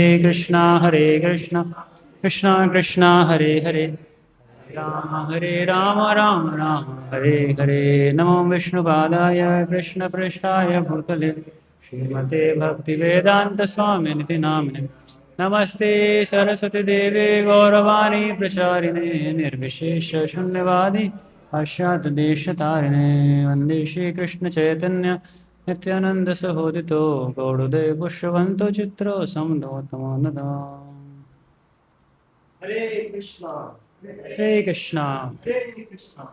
हरे कृष्णा कृष्णा कृष्णा हरे हरे हरे राम राम राम हरे हरे। नमो विष्णुपादाय कृष्णपृष्ठाय भूतले श्रीमते भक्तिवेदांत स्वामिनिति नामिने। नमस्ते सरस्वती देवे गौरवाणी प्रचारिणे निर्विशेष शून्यवादी पाश्चात्य देशतारिणे। वन्दे श्रीकृष्ण चैतन्य नित्यानंद सहोदितो गौड़ोदय पुष्पवन्तो चित्रो समदोतमोनदा। हरे कृष्णा हरे कृष्णा। हरे कृष्णा।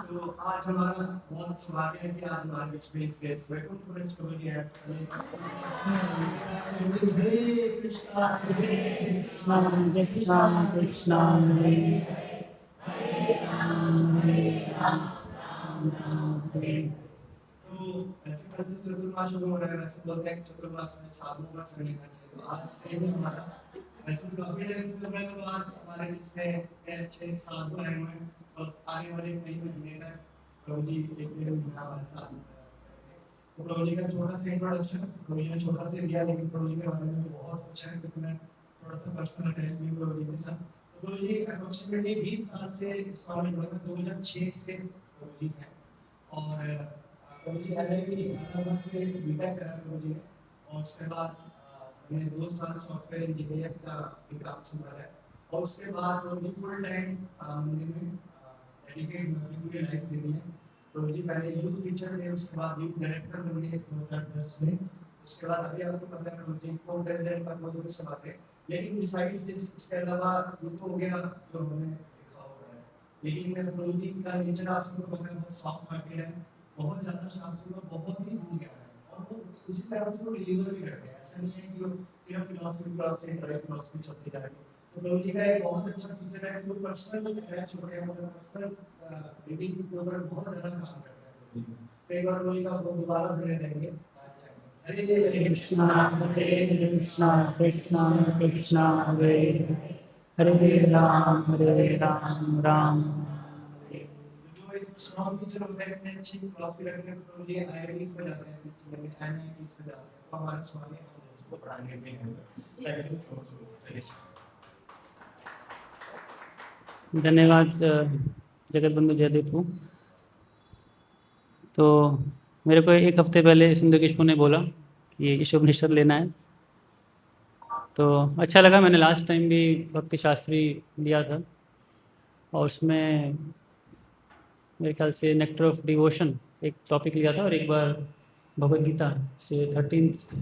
तो आज हमारा बहुत सौभाग्य है कि आज हमारे बीच में से वैकुंठ पुरेश प्रभु जी हैं। हरे कृष्णा कृष्णा कृष्णा कृष्णा हरे हरे। तो ऐसे कल से चतुर्मास शुरू हो रहा है। वैसे बोलते हैं कि चतुर्मास में साधुओं का समय लेना चाहिए। तो आज से ही हमारा वैसे तो काफी टाइम से चल रहा है। तो आज हमारे बीच में अच्छे साधु आए हुए हैं और आने वाले कई महीने तक प्रभु जी एक डेढ़ महीना हमारे साथ हैं। तो प्रभु जी का छोटा सा इंट्रोडक्शन प्रभु जी ने छोटा सा दिया, लेकिन प्रभु जी के बारे में तो बहुत अच्छा है क्योंकि मैं थोड़ा सा पर्सनल अटैच भी हूँ प्रभु जी के साथ। तो प्रभु जी अप्रोक्सीमेटली 20 साल से स्वामी हुए हैं। 2006 से प्रभु जी हैं और प्रभु जी IIT इलाहाबाद से बीटेक करा प्रभु जी ने और उसके बाद मैंने 2 साल सॉफ्टवेयर इंजीनियर का भी काम संभाला है और उसके बाद प्रभु जी फुल टाइम मंदिर में डेडिकेट अपनी पूरी लाइफ दे दी है। प्रभु जी पहले यूथ टीचर थे, उसके बाद यूथ डायरेक्टर बन गए 2010 में। उसके बाद अभी आपको पता है प्रभु जी को प्रेसिडेंट पर बहुत सब आते हैं, लेकिन बिसाइड्स दिस इसके अलावा यूथ हो गया जो हमने देखा होगा है। लेकिन प्रभु जी का नेचर आपको पता है बहुत सॉफ्ट हार्टेड है, बहुत ज़्यादा शास्त्रों में बहुत ही गुण ज्ञान है और वो उसी तरह से वो डिलीवर भी करते हैं। ऐसा नहीं है कि वो सिर्फ फिलॉसफी चलती जा रही है। तो प्रभु जी का एक बहुत अच्छा फीचर है कि वो पर्सनल अटैच हो गया, मतलब पर्सनल रीडिंग के ऊपर बहुत ज़्यादा काम करता है प्रभु जी। कई बार प्रभु जी का बहुत दोबारा धन्य रहेंगे। हरे कृष्णा कृष्णा कृष्णा कृष्णा हरे हरे राम राम हरे। जो एक स्ट्रॉन्ग टीचर होते हैं, इतने अच्छी फिलॉसफी रखते हैं, तो ये IITs में जाते हैं, टीचिंग में NITs में जाते हैं, तो हमारे स्वामी हम इसको पढ़ाने के लिए थैंक यू सो मच। धन्यवाद जगत बंधु जयदेव को। तो मेरे को एक हफ्ते पहले सिंधु किशोर ने बोला कि ईशोपनिषद लेना है, तो अच्छा लगा। मैंने लास्ट टाइम भी भक्ति शास्त्री लिया था और उसमें मेरे ख्याल से नेक्टर ऑफ डिवोशन एक टॉपिक लिया था और एक बार भगवद गीता से 13th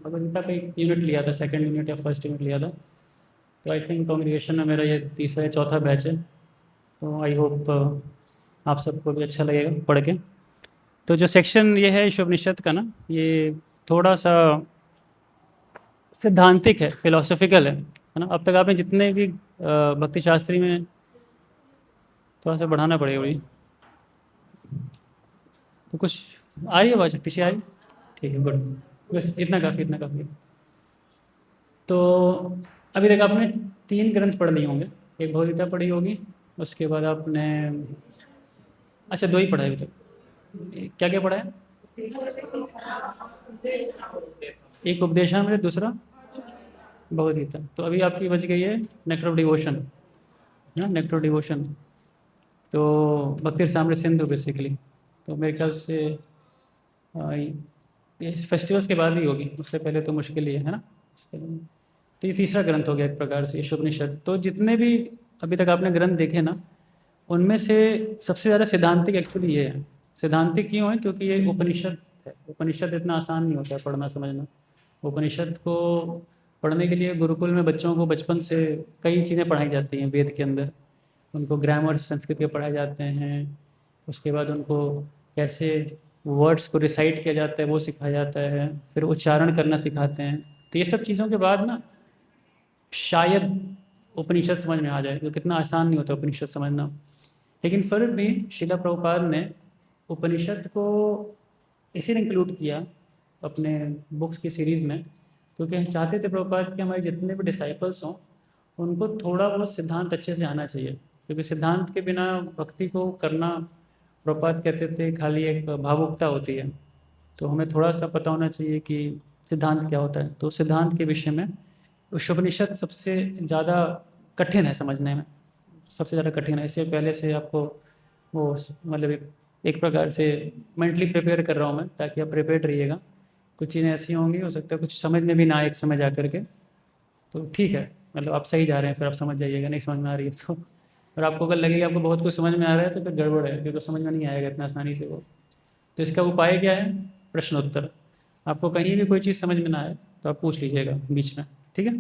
भगवद गीता का एक यूनिट लिया था, सेकंड यूनिट या फर्स्ट यूनिट लिया था। तो आई थिंक कॉन्ग्रीगेशन में मेरा ये तीसरा या चौथा बैच है। तो आई होप आप सबको भी अच्छा लगेगा पढ़ के। तो जो सेक्शन ये है ईशोपनिषद का ना, ये थोड़ा सा सिद्धांतिक है, फिलोसॉफिकल है ना। अब तक आपने जितने भी भक्ति शास्त्री में थोड़ा सा बढ़ाना पड़ेगा भाई। तो कुछ आ रही है आवाज़ पीछे आ रही? ठीक है, गुड। बस इतना काफ़ी, इतना काफ़ी। तो अभी तक आपने 3 ग्रंथ पढ़ लिए होंगे। एक भगवद गीता पढ़ी होगी, उसके बाद आपने अच्छा 2 ही पढ़ा है अभी तक। क्या क्या पढ़ा है? एक उपदेशामृत, दूसरा भगवद गीता। तो अभी आपकी बच गई है नेक्टर ऑफ डिवोशन, है ना, नेक्टर ऑफ डिवोशन। तो भक्ति रसामृत सिंधु बेसिकली। तो मेरे ख्याल से ये फेस्टिवल्स के बाद ही होगी, उससे पहले तो मुश्किल ही है ना। तो ये तीसरा ग्रंथ हो गया एक प्रकार से ईशोपनिषद। तो जितने भी अभी तक आपने ग्रंथ देखे ना, उनमें से सबसे ज़्यादा सिद्धांतिक एक्चुअली ये है। सिद्धांतिक क्यों है? क्योंकि ये उपनिषद है। उपनिषद इतना आसान नहीं होता है पढ़ना समझना। उपनिषद को पढ़ने के लिए गुरुकुल में बच्चों को बचपन से कई चीज़ें पढ़ाई जाती हैं वेद के अंदर। उनको ग्रामर संस्कृत के पढ़ाए जाते हैं, उसके बाद उनको कैसे वर्ड्स को रिसाइट किया जाता है वो सिखाया जाता है, फिर उच्चारण करना सिखाते हैं। तो ये सब चीज़ों के बाद ना शायद उपनिषद समझ में आ जाए, जो कितना आसान नहीं होता उपनिषद समझना। लेकिन फिर भी शिला प्रभुपाद ने उपनिषद को इसीलिए इंक्लूड किया अपने बुक्स की सीरीज़ में, क्योंकि हम चाहते थे प्रभुपाद कि हमारे जितने भी डिसाइपल्स हों उनको थोड़ा बहुत सिद्धांत अच्छे से आना चाहिए। क्योंकि सिद्धांत के बिना भक्ति को करना, प्रभुपाद कहते थे, खाली एक भावुकता होती है। तो हमें थोड़ा सा पता होना चाहिए कि सिद्धांत क्या होता है। तो सिद्धांत के विषय में उपनिषद सबसे ज़्यादा कठिन है समझने में, सबसे ज़्यादा कठिन है। इससे पहले से आपको वो मतलब एक प्रकार से मेंटली प्रिपेयर कर रहा हूँ मैं, ताकि आप प्रिपेयर्ड रहिएगा। कुछ चीज़ें ऐसी होंगी, हो सकता है कुछ समझ में भी ना आए एक समय जा करके, तो ठीक है, मतलब आप सही जा रहे हैं, फिर आप समझ जाइएगा। नहीं समझ में आ रही है तो, और आपको अगर लगेगा आपको बहुत कुछ समझ में आ रहा है तो फिर गड़बड़ है, क्योंकि समझ में नहीं आएगा इतना आसानी से वो। तो इसका उपाय क्या है? प्रश्नोत्तर। आपको कहीं भी कोई चीज़ समझ में ना आए तो आप पूछ लीजिएगा बीच में, ठीक है।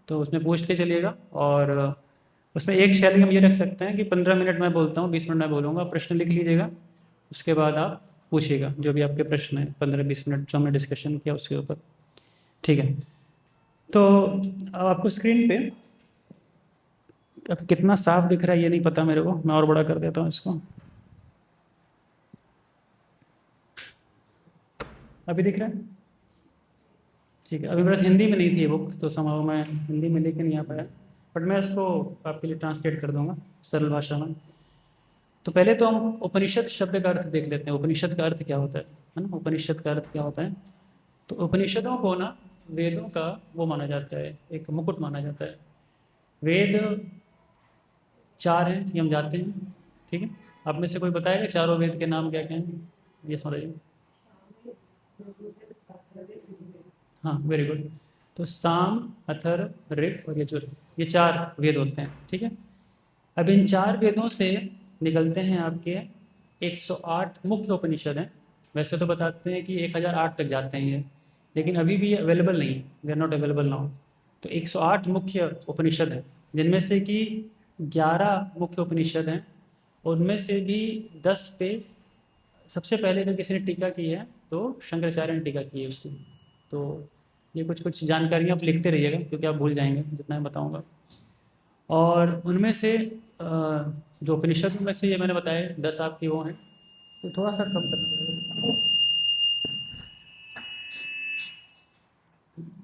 तो उसमें पूछते चलिएगा, और उसमें एक शैली हम ये रख सकते हैं कि 15 मिनट मैं बोलता हूँ, 20 मिनट मैं बोलूँगा, प्रश्न लिख लीजिएगा, उसके बाद आप पूछिएगा जो भी आपके प्रश्न हैं 15-20 मिनट जो हमने डिस्कशन किया उसके ऊपर, ठीक है। तो अब आपको स्क्रीन पे अब कितना साफ दिख रहा है ये नहीं पता मेरे को, मैं और बड़ा कर देता हूँ इसको। अभी दिख रहा है? ठीक है। अभी बस हिंदी में नहीं थी ये बुक, तो समाव मैं हिंदी में लेके नहीं आ पाया, बट मैं इसको आपके लिए ट्रांसलेट कर दूंगा सरल भाषा में। तो पहले तो हम उपनिषद शब्द का अर्थ देख लेते हैं। उपनिषद का अर्थ क्या होता है ना? उपनिषद का अर्थ क्या होता है? तो उपनिषदों को ना वेदों का वो माना जाता है, एक मुकुट माना जाता है। वेद 4 हैं, ये हम जानते हैं, ठीक है। आप में से कोई बताएगा चारों वेद के नाम क्या क्या हैं? ये समझिए। हाँ, वेरी गुड। तो साम, अथर्व, ऋग और यजुर, ये 4 वेद होते हैं, ठीक है। अब इन 4 वेदों से निकलते हैं आपके 108 मुख्य उपनिषद हैं। वैसे तो बताते हैं कि 1008 तक जाते हैं ये, लेकिन अभी भी ये अवेलेबल नहीं है, we are not available now. तो 108 मुख्य उपनिषद हैं, जिनमें से कि 11 मुख्य उपनिषद हैं, उनमें से भी 10 पे सबसे पहले अगर किसी ने टीका की है तो शंकराचार्य ने टीका की है उसकी। तो ये कुछ कुछ जानकारियाँ आप लिखते रहिएगा, क्योंकि आप भूल जाएंगे जितना मैं बताऊँगा। और उनमें से जो उपनिषद में से ये मैंने बताया 10 आपकी वो हैं, तो थोड़ा सा कम करना पड़ेगा,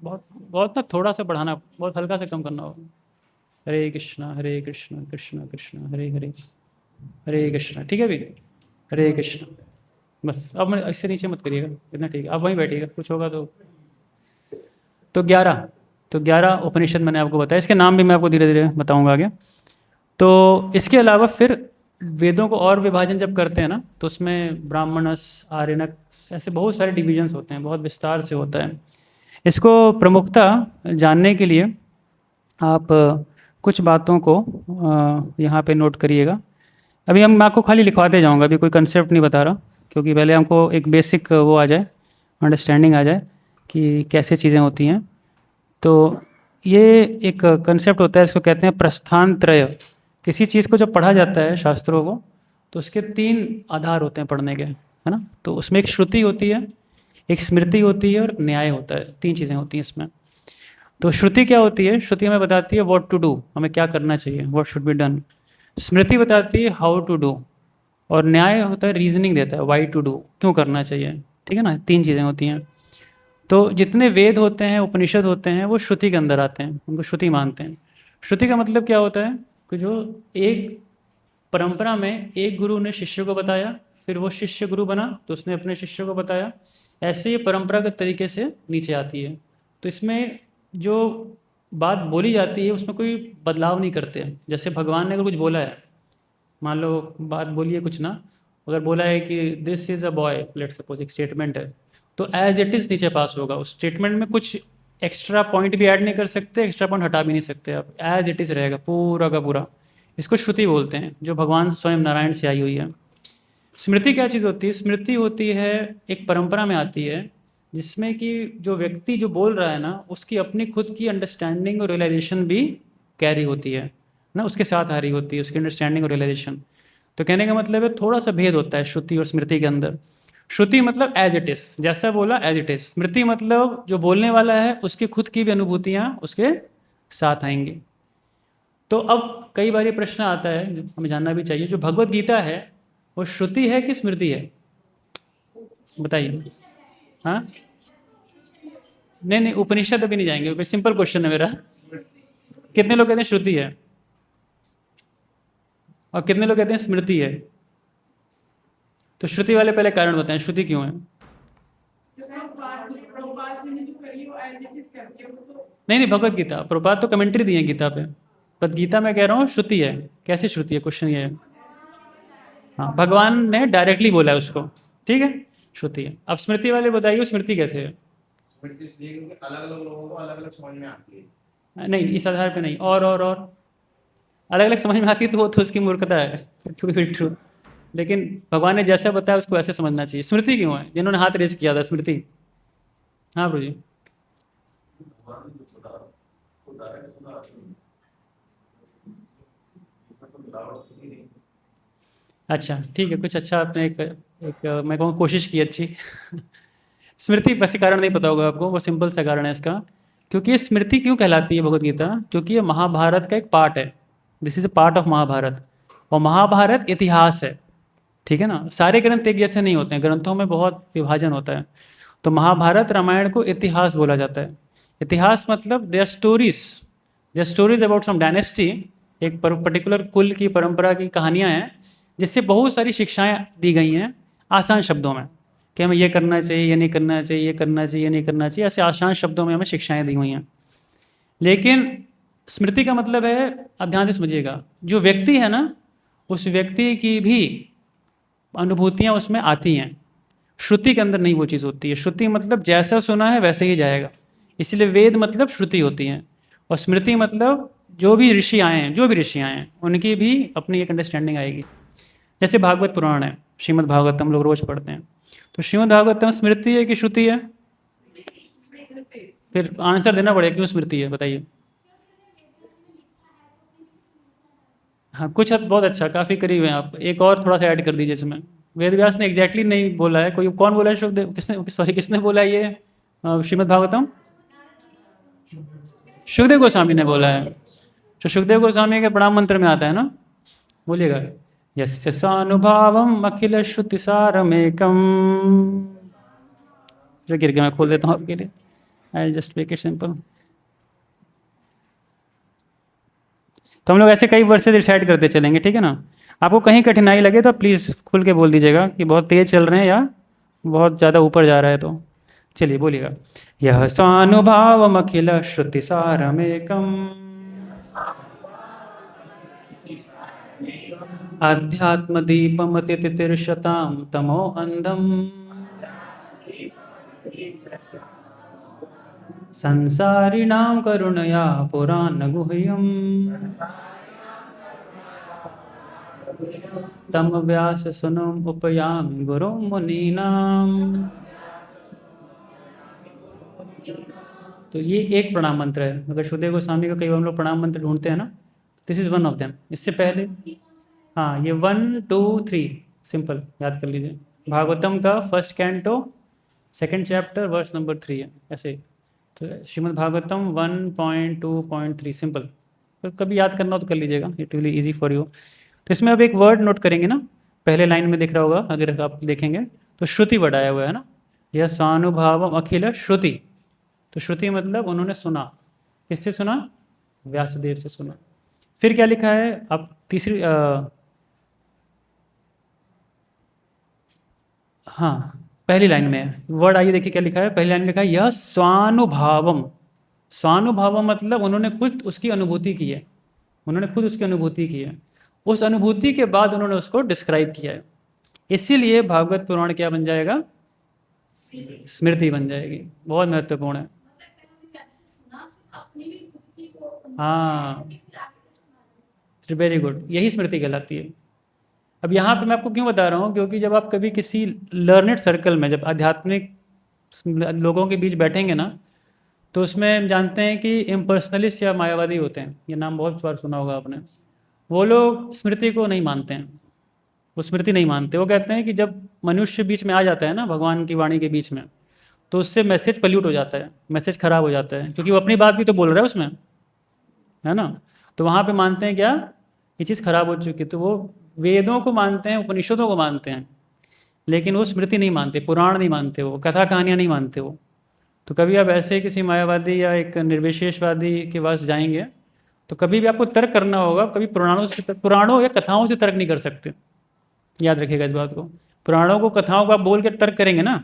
बहुत बहुत ना, थोड़ा सा बढ़ाना, बहुत हल्का से कम करना होगा। हरे कृष्णा कृष्णा कृष्णा हरे हरे, हरे कृष्णा, ठीक है भी, हरे कृष्णा। बस अब मैं इससे नीचे मत करिएगा, इतना ठीक है। अब वहीं बैठिएगा, कुछ होगा तो 11, तो 11 उपनिषद मैंने आपको बताया, इसके नाम भी मैं आपको धीरे धीरे बताऊंगा आगे। तो इसके अलावा फिर वेदों को और विभाजन जब करते हैं ना, तो उसमें ब्राह्मणस, आर्यनक, ऐसे बहुत सारे डिविजन्स होते हैं, बहुत विस्तार से होता है। इसको प्रमुखता जानने के लिए आप कुछ बातों को यहाँ पे नोट करिएगा। अभी मैं आपको खाली लिखवाते जाऊँगा, अभी कोई कंसेप्ट नहीं बता रहा, क्योंकि पहले हमको एक बेसिक वो आ जाए, अंडरस्टैंडिंग आ जाए कि कैसे चीज़ें होती हैं। तो ये एक कंसेप्ट होता है, इसको कहते हैं प्रस्थान त्रय। किसी चीज़ को जब पढ़ा जाता है शास्त्रों को, तो उसके 3 आधार होते हैं पढ़ने के, है ना। तो उसमें एक श्रुति होती है, एक स्मृति होती है और न्याय होता है, 3 चीज़ें होती हैं इसमें। तो श्रुति क्या होती है? श्रुति हमें बताती है व्हाट टू डू, हमें क्या करना चाहिए, व्हाट शुड बी डन। स्मृति बताती है हाउ टू डू, और न्याय होता है, रीजनिंग देता है वाई टू डू, क्यों करना चाहिए, ठीक है ना। 3 चीज़ें होती हैं। तो जितने वेद होते हैं, उपनिषद होते हैं, वो श्रुति के अंदर आते हैं, उनको श्रुति मानते हैं। श्रुति का मतलब क्या होता है कि जो एक परंपरा में एक गुरु ने शिष्य को बताया, फिर वो शिष्य गुरु बना तो उसने अपने शिष्य को बताया, ऐसे ये परंपरागत तरीके से नीचे आती है। तो इसमें जो बात बोली जाती है उसमें कोई बदलाव नहीं करते हैं। जैसे भगवान ने अगर कुछ बोला है, मान लो बात बोली है कुछ ना, अगर बोला है कि this is a boy, let suppose एक स्टेटमेंट है, तो एज इट इज़ नीचे पास होगा। उस स्टेटमेंट में कुछ एक्स्ट्रा पॉइंट भी ऐड नहीं कर सकते, एक्स्ट्रा पॉइंट हटा भी नहीं सकते आप, एज इट इज़ रहेगा पूरा का पूरा। इसको श्रुति बोलते हैं, जो भगवान स्वयं नारायण से आई हुई है। स्मृति क्या चीज़ होती है? स्मृति होती है, एक परंपरा में आती है, जिसमें कि जो व्यक्ति जो बोल रहा है ना, उसकी अपनी खुद की अंडरस्टैंडिंग और रियलाइजेशन भी कैरी होती है ना, उसके साथ आ रही होती है उसकी अंडरस्टैंडिंग और रियलाइजेशन। तो कहने का मतलब है थोड़ा सा भेद होता है श्रुति और स्मृति के अंदर। श्रुति मतलब एज इट इज़, जैसा बोला एज इट इज़। स्मृति मतलब जो बोलने वाला है उसकी खुद की भी अनुभूतियाँ उसके साथ आएंगी। तो अब कई बार ये प्रश्न आता है जो हमें जानना भी चाहिए, जो भगवत गीता है वो श्रुति है कि स्मृति है? बताइए। हाँ, नहीं नहीं, उपनिषद अभी नहीं जाएंगे, सिंपल क्वेश्चन है मेरा। कितने लोग कहते हैं श्रुति है और कितने लोग कहते हैं स्मृति है? तो श्रुति वाले पहले कारण बताएं, श्रुति क्यों है? नहीं नहीं, भगवत गीता, प्रभुपाद तो कमेंट्री दी है गीता पे, पर गीता मैं कह रहा हूँ श्रुति है। कैसे श्रुति है, क्वेश्चन ये है। हाँ, भगवान ने डायरेक्टली बोला है उसको, ठीक है, श्रुति है। अब स्मृति वाले बताइए, स्मृति कैसे है? स्मृति इसलिए क्योंकि अलग अलग लोगों को अलग अलग समझ में आती है। नहीं, इस आधार पे नहीं, और अलग अलग समझ में आती है तो वो तो उसकी मूर्खता है, टू बी ट्रू। लेकिन भगवान ने जैसा बताया उसको वैसे समझना चाहिए। स्मृति क्यों है? जिन्होंने हाथ रेस किया था, स्मृति। हाँ प्रभु जी। अच्छा ठीक है, कुछ अच्छा आपने एक मैं कहूँ कोशिश की अच्छी। स्मृति वैसे कारण नहीं पता होगा आपको, वो सिंपल सा कारण है इसका। क्योंकि ये स्मृति क्यों कहलाती है भगवत गीता? क्योंकि ये महाभारत का एक पार्ट है। This is a part of Mahabharat, और महाभारत इतिहास है, ठीक है ना। सारे ग्रंथ एक जैसे नहीं होते हैं, ग्रंथों में बहुत विभाजन होता है। तो महाभारत रामायण को इतिहास बोला जाता है। इतिहास मतलब they are stories about some dynasty, एक पर्टिकुलर कुल की परंपरा की कहानियाँ हैं, जिससे बहुत सारी शिक्षाएं दी गई हैं आसान शब्दों में, कि हमें ये करना चाहिए, ये नहीं करना चाहिए, ये करना चाहिए, ये नहीं करना चाहिए, ऐसे आसान शब्दों में हमें शिक्षाएं दी हुई हैं। लेकिन स्मृति का मतलब है, आप ध्यान से समझिएगा, जो व्यक्ति है ना, उस व्यक्ति की भी अनुभूतियाँ उसमें आती हैं। श्रुति के अंदर नहीं वो चीज़ होती है। श्रुति मतलब जैसा सुना है वैसे ही जाएगा, इसलिए वेद मतलब श्रुति होती हैं। और स्मृति मतलब जो भी ऋषि आए हैं, जो भी ऋषि आए हैं, उनकी भी अपनी एक अंडरस्टैंडिंग आएगी। जैसे भागवत पुराण है, श्रीमद् भागवतम लोग रोज पढ़ते हैं, तो श्रीमद् भागवतम स्मृति है कि श्रुति है? फिर आंसर देना पड़ेगा क्यों स्मृति है, बताइए। हाँ, कुछ हद बहुत अच्छा, काफ़ी करीब हैं आप। एक और थोड़ा सा ऐड कर दीजिए इसमें। वेद व्यास ने एग्जैक्टली नहीं बोला है, कोई कौन बोला है? शुकदेव, किसने, सॉरी किसने बोला है ये श्रीमद् भागवतम? सुखदेव गोस्वामी ने बोला है। तो सुखदेव गोस्वामी के प्रणाम मंत्र में आता है ना, बोलिएगा, यस्य सानुभावम अखिल श्रुति सारमेकम। जो गिर गया, मैं खोल देता हूँ आपके लिए, I just make it simple. तो हम लोग ऐसे कई वर्सेस रिसाइड करते चलेंगे, ठीक है ना। आपको कहीं कठिनाई लगे तो प्लीज़ खुल के बोल दीजिएगा कि बहुत तेज़ चल रहे हैं या बहुत ज़्यादा ऊपर जा रहा है। तो चलिए बोलिएगा, यह स्वानुभावम अखिल श्रुति सारमेकम आध्यात्म दीपम तितिर्षताम तमो अंधम संसारिणां करुणया पुराण गुह्यम तम व्यास सुनम उपयामि गुरु मुनीनाम। तो ये एक प्रणाम मंत्र है। अगर सुखदेव गोस्वामी का कई बार हम लोग प्रणाम मंत्र ढूंढते हैं ना, this is one of them. इससे पहले हाँ, ये 1 2 3 सिंपल याद कर लीजिए। भागवतम का first canto 2nd chapter verse number 3 है ऐसे। तो श्रीमद् भागवतम 1.2.3 सिंपल। तो कभी याद करना हो तो कर लीजिएगा, it will easy for you. तो इसमें अब एक वर्ड नोट करेंगे ना, पहले लाइन में दिख रहा होगा, अगर आप देखेंगे तो श्रुति वर्ड आया हुआ है ना, यह सानुभावम अखिल श्रुति। तो श्रुति मतलब उन्होंने सुना। किससे सुना? व्यासदेव से सुना। फिर क्या लिखा है? अब तीसरी हाँ, पहली लाइन में वर्ड आइए देखिए क्या लिखा है। पहली लाइन में लिखा है यह स्वानुभावम। स्वानुभावम मतलब उन्होंने खुद उसकी अनुभूति की है, उन्होंने खुद उसकी अनुभूति की है। उस अनुभूति के बाद उन्होंने उसको डिस्क्राइब किया है। इसीलिए भागवत पुराण क्या बन जाएगा? स्मृति बन जाएगी। बहुत महत्वपूर्ण है। हाँ, वेरी गुड, यही स्मृति कहलाती है। अब यहाँ पे मैं आपको क्यों बता रहा हूँ, क्योंकि जब आप कभी किसी लर्नेड सर्कल में, जब आध्यात्मिक लोगों के बीच बैठेंगे ना, तो उसमें जानते हैं कि इम्पर्सनलिस्ट या मायावादी होते हैं, ये नाम बहुत बार सुना होगा आपने। वो लोग स्मृति को नहीं मानते हैं, वो स्मृति नहीं मानते। वो कहते हैं कि जब मनुष्य बीच में आ जाता है ना, भगवान की वाणी के बीच में, तो उससे मैसेज पल्यूट हो जाता है, मैसेज खराब हो जाता है, क्योंकि वो अपनी बात भी तो बोल रहा है उसमें, है ना। तो वहाँ पे मानते हैं क्या, ये चीज़ खराब हो चुकी। तो वो वेदों को मानते हैं, उपनिषदों को मानते हैं, लेकिन वो स्मृति नहीं मानते, पुराण नहीं मानते, वो कथा कहानियाँ नहीं मानते वो। तो कभी आप ऐसे किसी मायावादी या एक निर्विशेषवादी के पास जाएंगे तो कभी भी आपको तर्क करना होगा, कभी पुराणों या कथाओं से तर्क नहीं कर सकते। याद रखिएगा इस बात को। पुराणों को, कथाओं को आप बोल कर तर्क करेंगे ना,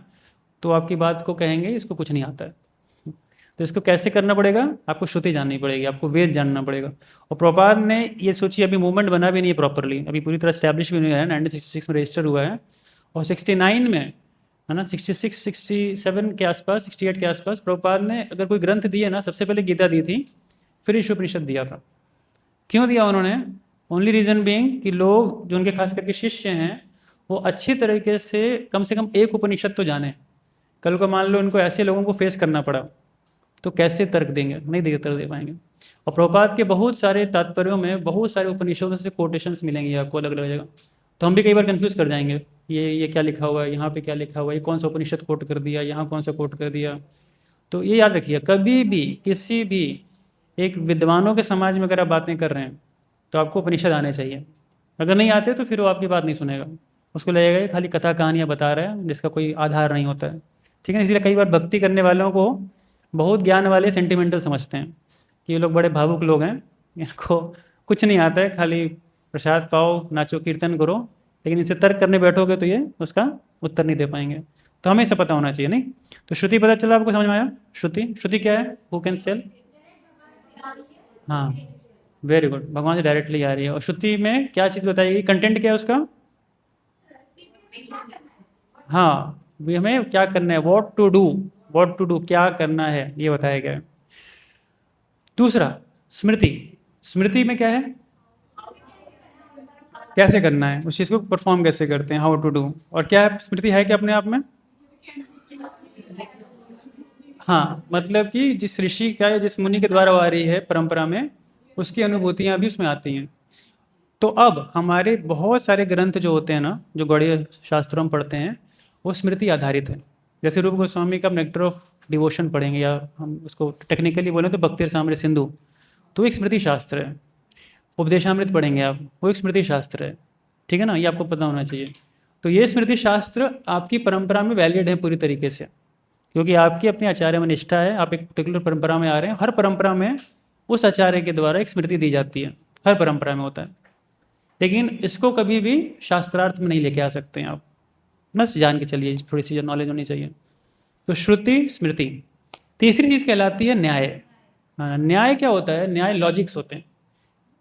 तो आपकी बात को कहेंगे इसको कुछ नहीं आता है। तो इसको कैसे करना पड़ेगा? आपको श्रुति जाननी पड़ेगी, आपको वेद जानना पड़ेगा। और प्रभुपाद ने ये सोचिए, अभी मूवमेंट बना भी नहीं है प्रॉपरली, अभी पूरी तरह स्टैब्लिश भी नहीं है, 1966 में रजिस्टर हुआ है, और 69 में, है ना, 66 67 के आसपास, 68 के आसपास प्रभुपाद ने अगर कोई ग्रंथ दिए ना, सबसे पहले गीता दी थी, फिर ईशोपनिषद दिया था। क्यों दिया उन्होंने? ओनली रीज़न बीइंग कि लोग जो उनके खास करके शिष्य हैं वो अच्छी तरीके से कम एक उपनिषद तो जाने। कल को मान लो उनको ऐसे लोगों को फेस करना पड़ा तो कैसे तर्क देंगे? नहीं दे तर्क दे पाएंगे। और प्रभुपाद के बहुत सारे तात्पर्यों में बहुत सारे उपनिषदों से कोटेशंस मिलेंगे आपको अलग अलग जगह, तो हम भी कई बार कंफ्यूज कर जाएंगे, ये क्या लिखा हुआ है, यहाँ पे क्या लिखा हुआ है, ये कौन सा उपनिषद कोट कर दिया, यहाँ कौन सा कोट कर दिया। तो ये याद रखिए, कभी भी किसी भी एक विद्वानों के समाज में अगर आप बातें कर रहे हैं तो आपको उपनिषद आने चाहिए। अगर नहीं आते तो फिर वो आपकी बात नहीं सुनेगा, उसको लगेगा ये खाली कथा कहानियाँ बता रहा है जिसका कोई आधार नहीं होता है। ठीक है ना? इसलिए कई बार भक्ति करने वालों को बहुत ज्ञान वाले सेंटिमेंटल समझते हैं कि ये लोग बड़े भावुक लोग हैं, इनको कुछ नहीं आता है, खाली प्रसाद पाओ, नाचो, कीर्तन करो, लेकिन इनसे तर्क करने बैठोगे तो ये उसका उत्तर नहीं दे पाएंगे। तो हमें इसे पता होना चाहिए। नहीं तो श्रुति पता चला आपको? समझ में आया? श्रुति क्या है? Who can sell? हाँ, वेरी गुड, भगवान से डायरेक्टली आ रही है। और श्रुति में क्या चीज़ बताई गई? कंटेंट क्या है उसका? हाँ, भी हमें क्या करना है, व्हाट टू डू, क्या करना है, ये बताया गया है। दूसरा, स्मृति में क्या है? कैसे करना है, उस चीज़ को परफॉर्म कैसे करते हैं, हाउ टू डू। और क्या है स्मृति? है क्या अपने आप में? हाँ, मतलब कि जिस ऋषि का या जिस मुनि के द्वारा आ रही है परंपरा में, उसकी अनुभूतियाँ भी उसमें आती हैं। तो अब हमारे बहुत सारे ग्रंथ जो होते हैं ना, जो गौड़ीय शास्त्रों में पढ़ते हैं, वो स्मृति आधारित है। जैसे रूप गोस्वामी का नेक्टर ऑफ डिवोशन पढ़ेंगे, या हम उसको टेक्निकली बोलें तो भक्ति रसामृत सिंधु, तो एक स्मृति शास्त्र है। उपदेशामृत पढ़ेंगे आप, वो एक स्मृति शास्त्र है। ठीक है ना? ये आपको पता होना चाहिए। तो ये स्मृति शास्त्र आपकी परंपरा में वैलिड है पूरी तरीके से, क्योंकि आपकी अपनी आचार्य में निष्ठा है, आप एक पर्टिकुलर परंपरा में आ रहे हैं। हर परंपरा में उस आचार्य के द्वारा एक स्मृति दी जाती है, हर परंपरा में होता है। लेकिन इसको कभी भी शास्त्रार्थ में नहीं लेके आ सकते हैं आप, बस जान के चलिए, थोड़ी सी नॉलेज होनी चाहिए। तो श्रुति, स्मृति। तीसरी चीज़ कहलाती है न्याय। न्याय क्या होता है? न्याय लॉजिक्स होते हैं।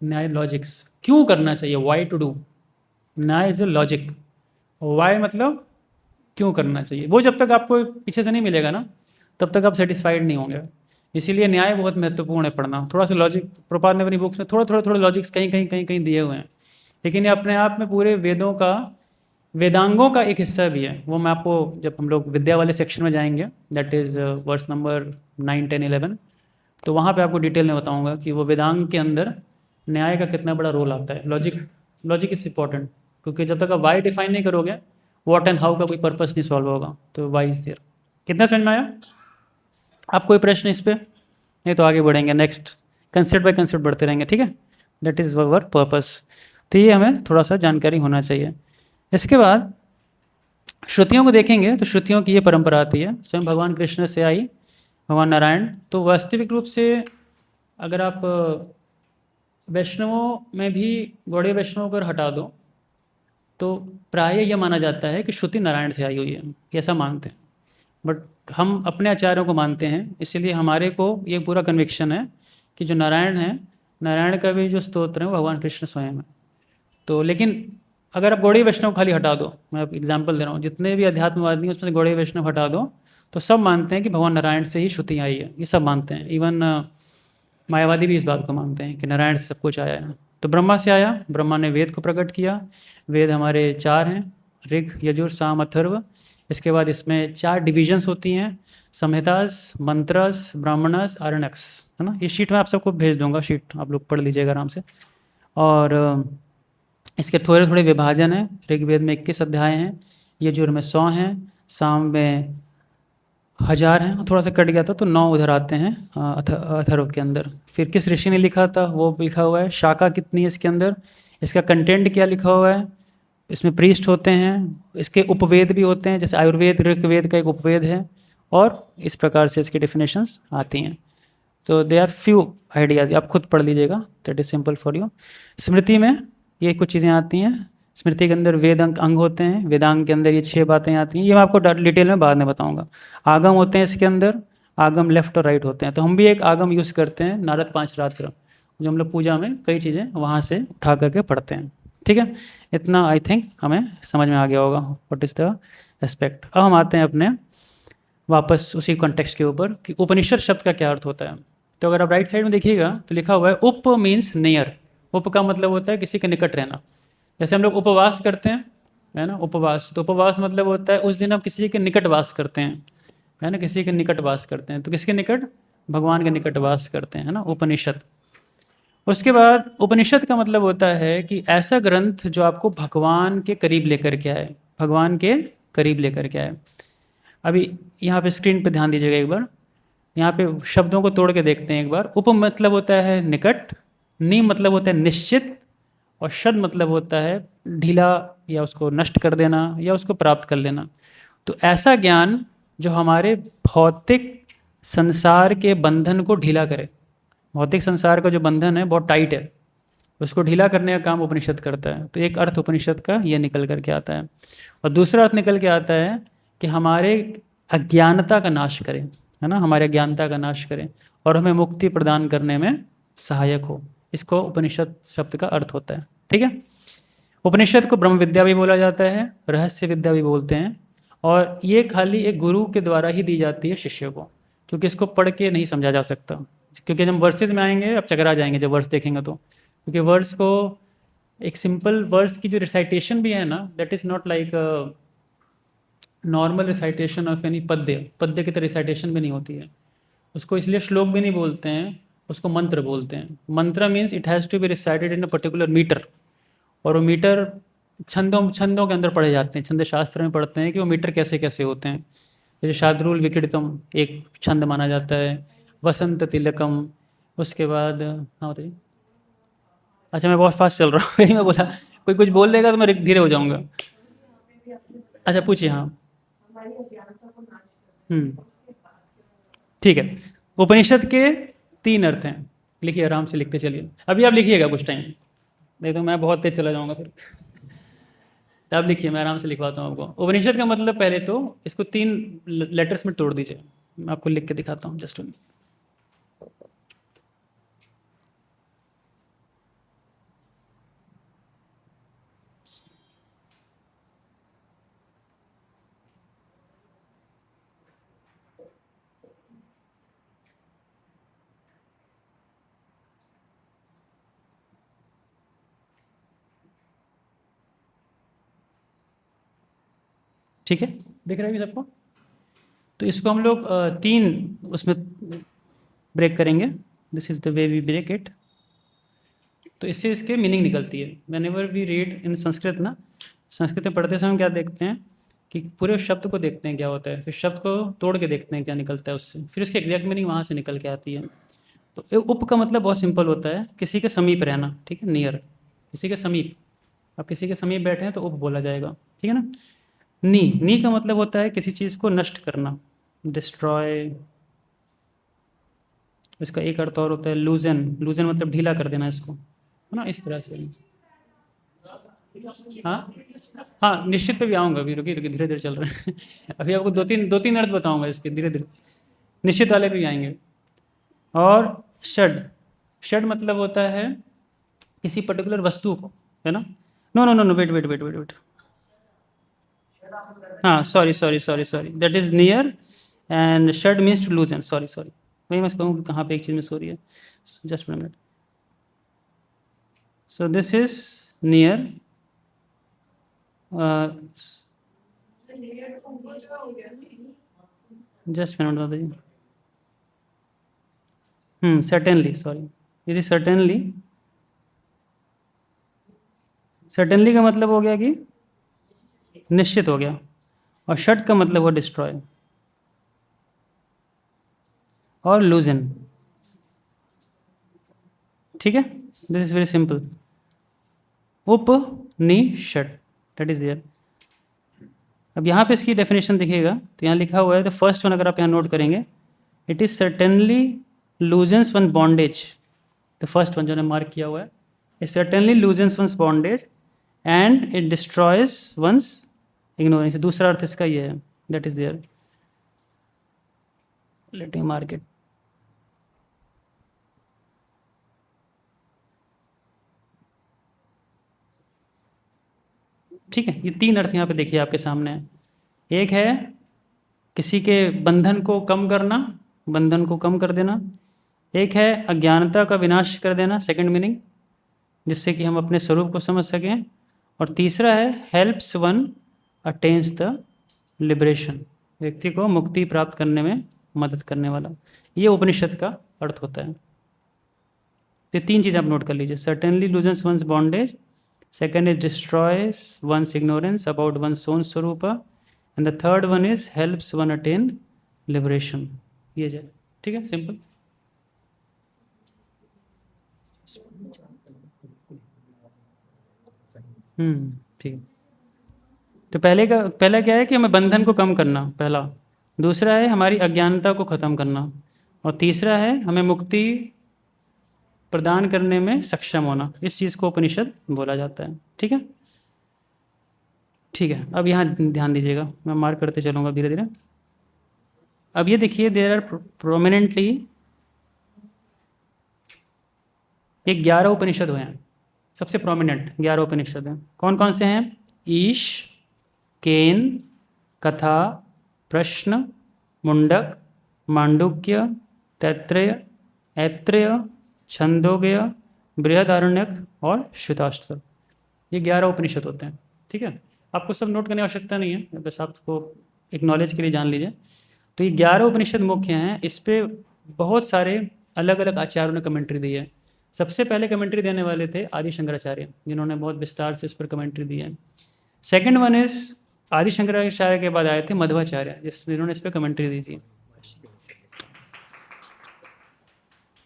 न्याय लॉजिक्स, क्यों करना चाहिए, वाई टू डू। न्याय इज ए लॉजिक। वाई मतलब क्यों करना चाहिए। वो जब तक आपको पीछे से नहीं मिलेगा ना, तब तक आप सेटिस्फाइड नहीं होंगे। इसीलिए न्याय बहुत महत्वपूर्ण है पढ़ना। थोड़ा सा लॉजिक, प्रभुपाद ने अपनी बुक्स में थोड़े लॉजिक्स कहीं दिए हुए हैं, लेकिन ये अपने आप में पूरे वेदों का, वेदांगों का एक हिस्सा भी है। वो मैं आपको जब हम लोग विद्या वाले सेक्शन में जाएंगे, दैट इज़ वर्स नंबर 9, 10, 11, तो वहाँ पे आपको डिटेल में बताऊँगा कि वो वेदांग के अंदर न्याय का कितना बड़ा रोल आता है। लॉजिक इज़ इम्पॉर्टेंट, क्योंकि जब तक आप वाई डिफाइन नहीं करोगे, व्हाट एंड हाउ का कोई पर्पस नहीं सॉल्व होगा। तो वाई इज देयर। कितना समझ में आया? आप कोई प्रश्न इस पर? नहीं तो आगे बढ़ेंगे, नेक्स्ट कंसेप्ट बाय कंसेप्ट बढ़ते रहेंगे। ठीक है, दैट इज़ अवर पर्पस। तो ये हमें थोड़ा सा जानकारी होना चाहिए। इसके बाद श्रुतियों को देखेंगे तो श्रुतियों की ये परंपरा आती है, स्वयं भगवान कृष्ण से आई, भगवान नारायण। तो वास्तविक रूप से अगर आप वैष्णवों में भी गौड़ीय वैष्णवों को हटा दो तो प्राय यह माना जाता है कि श्रुति नारायण से आई हुई है, ऐसा मानते हैं। बट हम अपने आचार्यों को मानते हैं, इसीलिए हमारे को ये पूरा कन्विक्शन है कि जो नारायण है, नारायण का भी जो स्तोत्र है वो भगवान कृष्ण स्वयं है। तो लेकिन अगर आप गौड़ीय वैष्णव खाली हटा दो, मैं आप एग्जाम्पल दे रहा हूँ, जितने भी अध्यात्मवादी हैं उसमें से गौड़ीय वैष्णव हटा दो तो सब मानते हैं कि भगवान नारायण से ही श्रुति आई है। ये सब मानते हैं। इवन मायावादी भी इस बात को मानते हैं कि नारायण से सब कुछ आया है। तो ब्रह्मा से आया, ब्रह्मा ने वेद को प्रकट किया। वेद हमारे 4 हैं, ऋग, यजुर, साम, अथर्व। इसके बाद इसमें 4 डिविजन्स होती हैं, संहितास, मंत्रस, ब्राह्मणस, आरण्यक्स, है ना। ये शीट मैं आप सबको भेज दूंगा, शीट आप लोग पढ़ लीजिएगा आराम से। और इसके थोड़े विभाजन हैं। ऋग्वेद में 21 अध्याय हैं, यजुर में 100 हैं, साम में 1000 हैं, थोड़ा सा कट गया था तो 9 उधर आते हैं अथर्व के अंदर। फिर किस ऋषि ने लिखा था वो लिखा हुआ है, शाखा कितनी है इसके अंदर, इसका कंटेंट क्या लिखा हुआ है, इसमें प्रीस्ट होते हैं, इसके उपवेद भी होते हैं, जैसे आयुर्वेद, ऋग्वेद का एक उपवेद है, और इस प्रकार से इसकी डेफिनेशंस आती हैं। तो दे आर फ्यू आइडियाज़, आप खुद पढ़ लीजिएगा, that is simple for you. स्मृति में ये कुछ चीज़ें आती हैं। स्मृति के अंदर वेद अंग होते हैं, वेदांग के अंदर ये 6 बातें आती हैं, ये मैं आपको डिटेल में बाद में बताऊंगा। आगम होते हैं इसके अंदर, आगम लेफ्ट और राइट होते हैं। तो हम भी एक आगम यूज़ करते हैं, नारद पांच रात्र, जो हम लोग पूजा में कई चीज़ें वहाँ से उठा करके पढ़ते हैं। ठीक है, इतना आई थिंक हमें समझ में आ गया होगा व्हाट इज़ द एस्पेक्ट। अब हम आते हैं अपने वापस उसी कॉन्टेक्स्ट के ऊपर कि उपनिषद शब्द का क्या अर्थ होता है। तो अगर आप राइट साइड में देखिएगा तो लिखा हुआ है उप मीन्स नियर। उप का मतलब होता है किसी के निकट रहना। जैसे हम लोग उपवास करते हैं, है ना, उपवास, तो उपवास मतलब होता है उस दिन हम किसी के निकट वास करते हैं, है ना, किसी के निकट वास करते हैं। तो किसके निकट? भगवान के निकट वास करते हैं, है ना, उपनिषद। उसके बाद उपनिषद का मतलब होता है कि ऐसा ग्रंथ जो आपको भगवान के करीब लेकर के आए, भगवान के करीब लेकर के आए। अभी यहाँ पे स्क्रीन पे ध्यान दीजिएगा एक बार, यहाँ पे शब्दों को तोड़ के देखते हैं एक बार। उप मतलब होता है निकट, नि मतलब होता है निश्चित, और शद मतलब होता है ढीला या उसको नष्ट कर देना या उसको प्राप्त कर लेना। तो ऐसा ज्ञान जो हमारे भौतिक संसार के बंधन को ढीला करे, भौतिक संसार का जो बंधन है बहुत टाइट है, उसको ढीला करने का काम उपनिषद करता है। तो एक अर्थ उपनिषद का ये निकल करके आता है। और दूसरा अर्थ निकल के आता है कि हमारे अज्ञानता का नाश करें, है ना, हमारे अज्ञानता का नाश करें और हमें मुक्ति प्रदान करने में सहायक हो। इसको उपनिषद शब्द का अर्थ होता है। ठीक है, उपनिषद को ब्रह्म विद्या भी बोला जाता है, रहस्य विद्या भी बोलते हैं। और ये खाली एक गुरु के द्वारा ही दी जाती है शिष्य को, क्योंकि इसको पढ़ के नहीं समझा जा सकता। क्योंकि जब वर्सेस में आएंगे अब चकरा जाएंगे जब वर्स देखेंगे तो, क्योंकि वर्स को एक सिंपल वर्स की जो रिसाइटेशन भी है ना, that is not like normal recitation of any पद्य। पद्य की तरह रिसाइटेशन भी नहीं होती है। उसको इसलिए श्लोक भी नहीं बोलते हैं, उसको मंत्र बोलते हैं। मंत्र means it has to be recited in a particular metre, और वो मीटर छंदों के अंदर पढ़े जाते हैं। छंद शास्त्र में पढ़ते हैं कि वो मीटर कैसे कैसे होते हैं। जैसे शार्दूल विकीर्तम एक छंद माना जाता है, वसंत तिलकम, उसके बाद हाँ बताइए। अच्छा मैं बहुत फास्ट चल रहा हूँ वही मैं बोला, कोई कुछ बोल देगा तो मैं धीरे हो जाऊँगा। अच्छा पूछिए। हाँ ठीक है, उपनिषद के 3 अर्थ हैं। लिखिए, आराम से लिखते चलिए। अभी आप लिखिएगा कुछ टाइम, नहीं तो मैं बहुत तेज चला जाऊँगा फिर। तो आप लिखिए, मैं आराम से लिखवाता हूँ आपको। उपनिषद का मतलब पहले तो इसको 3 लेटर्स में तोड़ दीजिए। मैं आपको लिख के दिखाता हूँ, जस्ट ठीक है, दिख रहा है भी सबको। तो इसको हम लोग 3 उसमें ब्रेक करेंगे। This is the way we break it. तो इससे इसके मीनिंग निकलती है। Whenever we read in Sanskrit ना, संस्कृत में पढ़ते समय क्या देखते हैं कि पूरे शब्द को देखते हैं क्या होता है, फिर शब्द को तोड़ के देखते हैं क्या निकलता है उससे, फिर उसकी एग्जैक्ट मीनिंग वहाँ से निकल के आती है। तो उप का मतलब बहुत सिंपल होता है, किसी के समीप रहना। ठीक है, नियर, किसी के समीप। अब किसी के समीप बैठे हैं तो उप बोला जाएगा। ठीक है ना। नी का मतलब होता है किसी चीज़ को नष्ट करना, डिस्ट्रॉय। इसका एक अर्थ और होता है लूजन। लूजन मतलब ढीला कर देना इसको, है ना, इस तरह से। हाँ हाँ, निश्चित पे भी आऊँगा। अभी रुकिए रुकिए, धीरे धीरे चल रहे हैं अभी आपको दो तीन अर्थ बताऊँगा इसके, धीरे धीरे। निश्चित वाले पे भी आएंगे। और षड, षड मतलब होता है किसी पर्टिकुलर वस्तु को, है ना। No no no no, wait wait wait wait wait, हाँ sorry sorry sorry sorry, that is near. And षड means to loosen. Sorry sorry, वही मैं कहूँ कहाँ पे एक चीज़ मिस हो रही है। Just minute. So this is near. Just minute दादा जी। Certainly, sorry, it is certainly. Certainly का मतलब हो गया कि निश्चित हो गया, और शट का मतलब हो डिस्ट्रॉय, और लूजन। ठीक है, दिस इज वेरी सिंपल। उप नि शट, दैट इज देयर। अब यहाँ पे इसकी डेफिनेशन देखिएगा तो यहाँ लिखा हुआ है, द फर्स्ट वन अगर आप यहाँ नोट करेंगे, it is certainly loosens one bondage. The first one जो ने मार्क किया हुआ है, it certainly loosens one's bondage and it destroys one's ignorance. दूसरा अर्थ इसका ये है, that is there. Let me market. ठीक है, ये 3 अर्थ यहाँ पे देखिए आपके सामने है। एक है किसी के बंधन को कम करना, बंधन को कम कर देना। एक है अज्ञानता का विनाश कर देना, सेकंड मीनिंग, जिससे कि हम अपने स्वरूप को समझ सकें। और तीसरा है helps one attains the liberation, व्यक्ति को मुक्ति प्राप्त करने में मदद करने वाला। ये उपनिषद का अर्थ होता है। ये 3 चीज़ें आप नोट कर लीजिए। Certainly loosens one's bondage, second is destroys one's ignorance about one own स्वरूपा, and the third one is helps one attain liberation. ये जाए, ठीक है, सिंपल। ठीक है। तो पहला क्या है कि हमें बंधन को कम करना, पहला। दूसरा है हमारी अज्ञानता को ख़त्म करना, और तीसरा है हमें मुक्ति प्रदान करने में सक्षम होना। इस चीज़ को उपनिषद बोला जाता है। ठीक है, ठीक है। अब यहाँ ध्यान दीजिएगा, मैं मार्क करते चलूँगा धीरे धीरे। अब ये देखिए, देयर आर प्रोमिनेंटली ये 11 उपनिषद हुए हैं। सबसे प्रोमिनेंट 11 उपनिषद हैं। कौन कौन से हैं? ईश, केन, कथा, प्रश्न, मुंडक, मांडुक्य, तैत्रेय, ऐत्रेय, छंदोग्य, बृहदारण्यक और श्वेताश्वतर। ये 11 उपनिषद होते हैं। ठीक है, आपको सब नोट करने की आवश्यकता नहीं है, बस आपको एक नॉलेज के लिए जान लीजिए। तो ये 11 उपनिषद मुख्य हैं। इस पर बहुत सारे अलग अलग आचार्यों ने कमेंट्री दी है। सबसे पहले कमेंट्री देने वाले थे आदि शंकराचार्य, जिन्होंने बहुत विस्तार से इस पर कमेंट्री दी है। सेकंड वन इज आदि शंकराचार्य के बाद आए थे मध्वाचार्य, जिन्होंने इस पर कमेंट्री दी थी।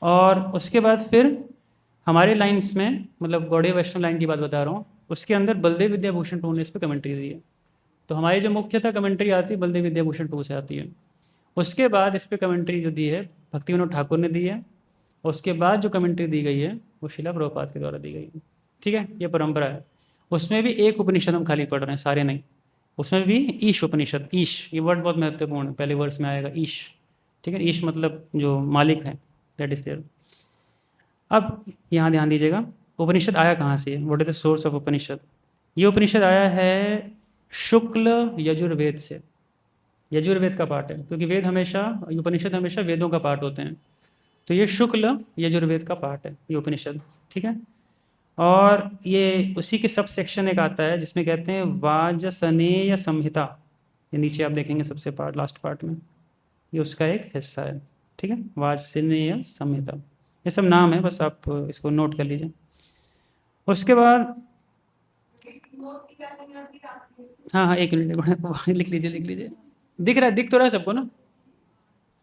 और उसके बाद फिर हमारे लाइन्स में, मतलब गौड़ीय वैष्णव लाइन की बात बता रहा हूँ, उसके अंदर बलदेव विद्याभूषण टू ने इस पर कमेंट्री दी है। तो हमारी जो मुख्यतः कमेंट्री आती है बलदेव विद्याभूषण टू से आती है। उसके बाद इस पर कमेंट्री जो दी है भक्ति विनोद ठाकुर ने दी है। उसके बाद जो कमेंट्री दी गई है वो शिला प्रभुपाद के द्वारा दी गई है। ठीक है, ये परंपरा है। उसमें भी एक उपनिषद हम खाली पढ़ रहे हैं, सारे नहीं। उसमें भी ईश उपनिषद, ईश ये वर्ड बहुत महत्वपूर्ण है, पहले वर्ष में आएगा ईश। ठीक है, ईश मतलब जो मालिक है, दैट इज देयर। अब यहाँ ध्यान दीजिएगा, उपनिषद आया कहाँ से है? What is the source of Upanishad? ये उपनिषद आया है शुक्ल यजुर्वेद से। यजुर्वेद का पार्ट है, क्योंकि वेद हमेशा, उपनिषद हमेशा वेदों का पार्ट होते हैं। तो ये शुक्ल यजुर्वेद का पार्ट है ये उपनिषद। ठीक है, और ये उसी के सब सेक्शन एक आता है जिसमें कहते हैं वाजसनेय संहिता। ये नीचे आप देखेंगे सबसे पार्ट, लास्ट पार्ट में, ये उसका एक हिस्सा है। ठीक है, वाजसनेय संहिता, ये सब नाम है, बस आप इसको नोट कर लीजिए। उसके बाद हाँ हाँ, 1 मिनट लिख लीजिए, लिख लीजिए। दिख रहा है, दिख तो रहा है सबको ना?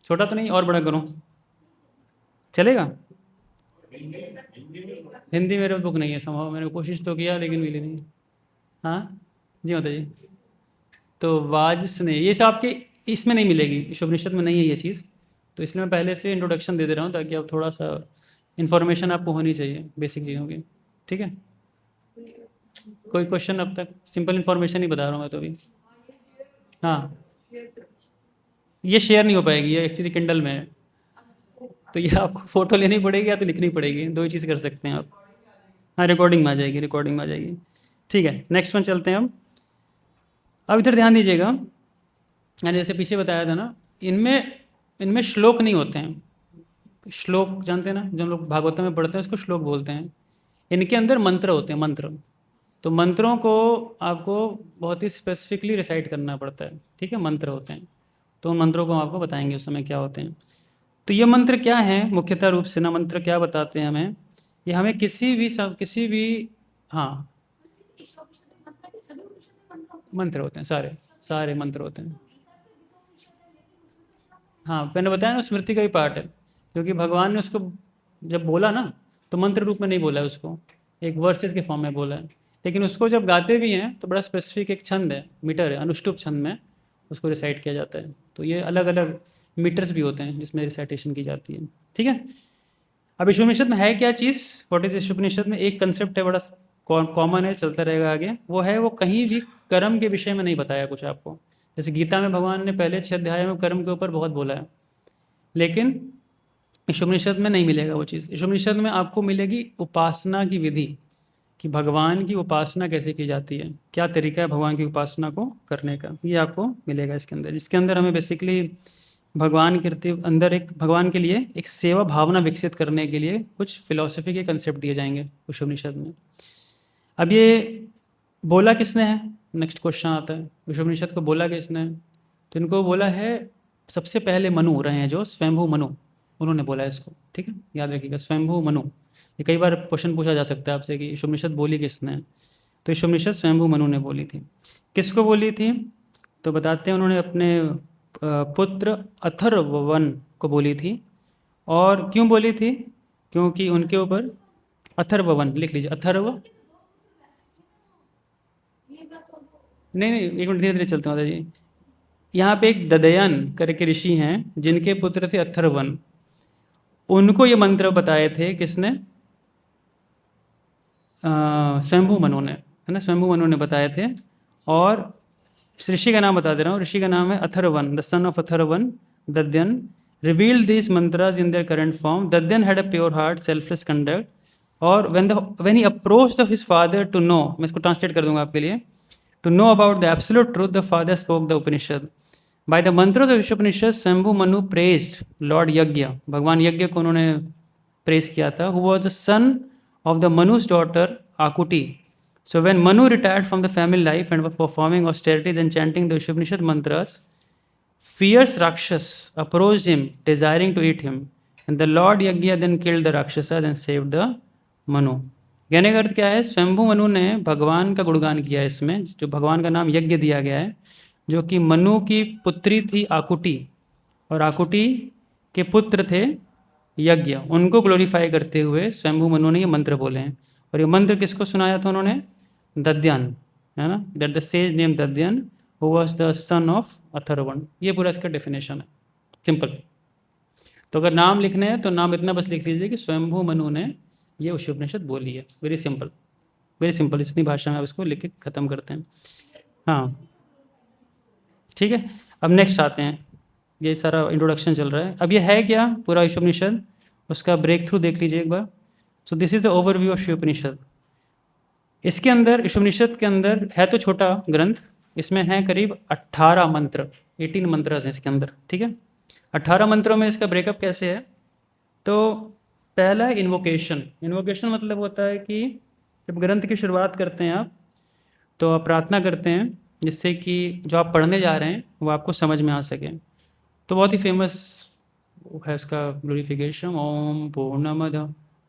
छोटा तो नहीं, और बड़ा करूँ? चलेगा? हिंदी मेरे बुक नहीं है, संभव मैंने कोशिश तो किया लेकिन मिली नहीं। हाँ जी, माता जी। तो वाजसनेय ये सब आपके इसमें नहीं मिलेगी, इस उपनिषद में नहीं है ये चीज़। तो इसलिए मैं पहले से इंट्रोडक्शन दे रहा हूँ, ताकि अब थोड़ा सा इन्फॉर्मेशन आपको होनी चाहिए बेसिक चीज़ों की। ठीक है, कोई क्वेश्चन अब तक? सिंपल इन्फॉर्मेशन ही बता रहा हूँ मैं तो अभी। हाँ, ये शेयर नहीं हो पाएगी, ये एक्चुअली किंडल में है। तो ये आपको फ़ोटो लेनी पड़ेगी या तो लिखनी पड़ेगी, 2 ही चीज़ कर सकते हैं आप। हाँ, रिकॉर्डिंग में आ जाएगी, रिकॉर्डिंग में आ जाएगी। ठीक है, नेक्स्ट वन चलते हैं हम। अब इधर ध्यान दीजिएगा, मैंने जैसे पीछे बताया था ना, इनमें श्लोक नहीं होते हैं। श्लोक जानते हैं ना, जो हम लोग भागवत में पढ़ते हैं उसको श्लोक बोलते हैं। इनके अंदर मंत्र होते हैं, मंत्र। तो मंत्रों को आपको बहुत ही स्पेसिफिकली रिसाइट करना पड़ता है। ठीक है, मंत्र होते हैं, तो उन मंत्रों को हम आपको बताएंगे उस समय क्या होते हैं। तो ये मंत्र क्या हैं मुख्यतः रूप से ना, मंत्र क्या बताते हैं हमें? ये हमें किसी भी हाँ, मंत्र होते हैं, सारे मंत्र होते हैं। हाँ, मैंने बताया ना, स्मृति का भी पार्ट है, क्योंकि भगवान ने उसको जब बोला ना, तो मंत्र रूप में नहीं बोला है उसको, एक वर्सेस के फॉर्म में बोला है। लेकिन उसको जब गाते भी हैं तो बड़ा स्पेसिफिक एक छंद है, मीटर है, अनुष्टुप छंद में उसको रिसाइट किया जाता है। तो ये अलग अलग मीटर्स भी होते हैं जिसमें रिसाइटेशन की जाती है। ठीक है, अब इस उपनिषद में है क्या चीज़? व्हाट इज इस उपनिषद में? एक कंसेप्ट है, बड़ा कॉमन है, चलता रहेगा आगे। वो है, वो कहीं भी कर्म के विषय में नहीं बताया कुछ आपको। जैसे गीता में भगवान ने पहले 6 अध्याय में कर्म के ऊपर बहुत बोला है, लेकिन ईशोपनिषद में नहीं मिलेगा वो चीज़। ईशोपनिषद में आपको मिलेगी उपासना की विधि, कि भगवान की उपासना कैसे की जाती है, क्या तरीका है भगवान की उपासना को करने का, ये आपको मिलेगा इसके अंदर। जिसके अंदर हमें बेसिकली भगवान के अंदर एक भगवान के लिए एक सेवा भावना विकसित करने के लिए कुछ फिलॉसफी के कंसेप्ट दिए जाएंगे उपनिषद में। अब ये बोला किसने है, नेक्स्ट क्वेश्चन आता है, उपनिषद को बोला किसने है? तो इनको बोला है सबसे पहले मनु रहे हैं, जो स्वयंभू मनु, उन्होंने बोला है इसको, ठीक है, याद रखिएगा, स्वयंभू मनु। ये कई बार क्वेश्चन पूछा जा सकता है आपसे कि उपनिषद बोली किसने है, तो उपनिषद स्वयंभू मनु ने बोली थी। किसको बोली थी, तो बताते हैं उन्होंने अपने पुत्र अथर्ववन को बोली थी। और क्यों बोली थी, क्योंकि उनके ऊपर अथर्ववन लिख लीजिए, अथर्व, नहीं नहीं एक मिनट, धीरे धीरे चलते हैं माता जी। यहाँ पे एक ददयन करके ऋषि हैं जिनके पुत्र थे अथर्वन, उनको ये मंत्र बताए थे किसने, स्वयंभू मनु ने, है ना, स्वयंभू मनु ने बताए थे। और इस ऋषि का नाम बता दे रहा हूँ, ऋषि का नाम है Atharvan, the son of Atharvan, Dadhyan revealed this mantras in their current form. Dadhyan had a pure heart, selfless conduct, और when he approached his father to know, मैं इसको ट्रांसलेट कर दूंगा आपके लिए, to know about the absolute truth the father spoke the Upanishad. By the मंत्रों of Upanishad Swayambhu Manu praised Lord यज्ञ, भगवान यज्ञ को उन्होंने प्रेज किया था, who was the son of the Manu's daughter Akuti. So when Manu retired from the family life and was performing austerities and chanting the Upanishad mantras, fierce Rakshas approached him desiring to eat him, and the Lord Yagya then killed the Rakshasas and saved the Manu. कहने का अर्थ क्या है, स्वयंभू मनु ने भगवान का गुणगान किया है इसमें, जो भगवान का नाम यज्ञ दिया गया है, जो कि मनु की पुत्री थी आकुटी, और आकुटी के पुत्र थे यज्ञ, उनको ग्लोरीफाई करते हुए स्वयंभू मनु ने ये मंत्र बोले हैं। और ये मंत्र किसको सुनाया था उन्होंने, दद्यन, है ना, that the sage name Dadhyan who was the son of Atharvan. ये पूरा इसका डेफिनेशन है, सिंपल। तो अगर नाम लिखने हैं तो नाम इतना बस लिख लीजिए कि स्वयंभू मनु ने ये उपनिषद बोली है, वेरी सिंपल, वेरी सिंपल, इतनी भाषा में आप इसको लिख के ख़त्म करते हैं। हाँ ठीक है, अब नेक्स्ट आते हैं, ये सारा इंट्रोडक्शन चल रहा है। अब ये है क्या पूरा उपनिषद, उसका ब्रेक थ्रू देख लीजिए एक बार। So this is the overview of Upanishad. इसके अंदर उपनिषद के अंदर है तो छोटा ग्रंथ, इसमें है करीब 18 मंत्र, 18 मंत्र हैं इसके अंदर, ठीक है। 18 मंत्रों में इसका ब्रेकअप कैसे है, तो पहला है इन्वोकेशन। इन्वोकेशन मतलब होता है कि जब ग्रंथ की शुरुआत करते हैं आप, तो आप प्रार्थना करते हैं जिससे कि जो आप पढ़ने जा रहे हैं वो आपको समझ में आ सके। तो बहुत ही फेमस है उसका ग्लोरिफिकेशन, ओम पूर्णमद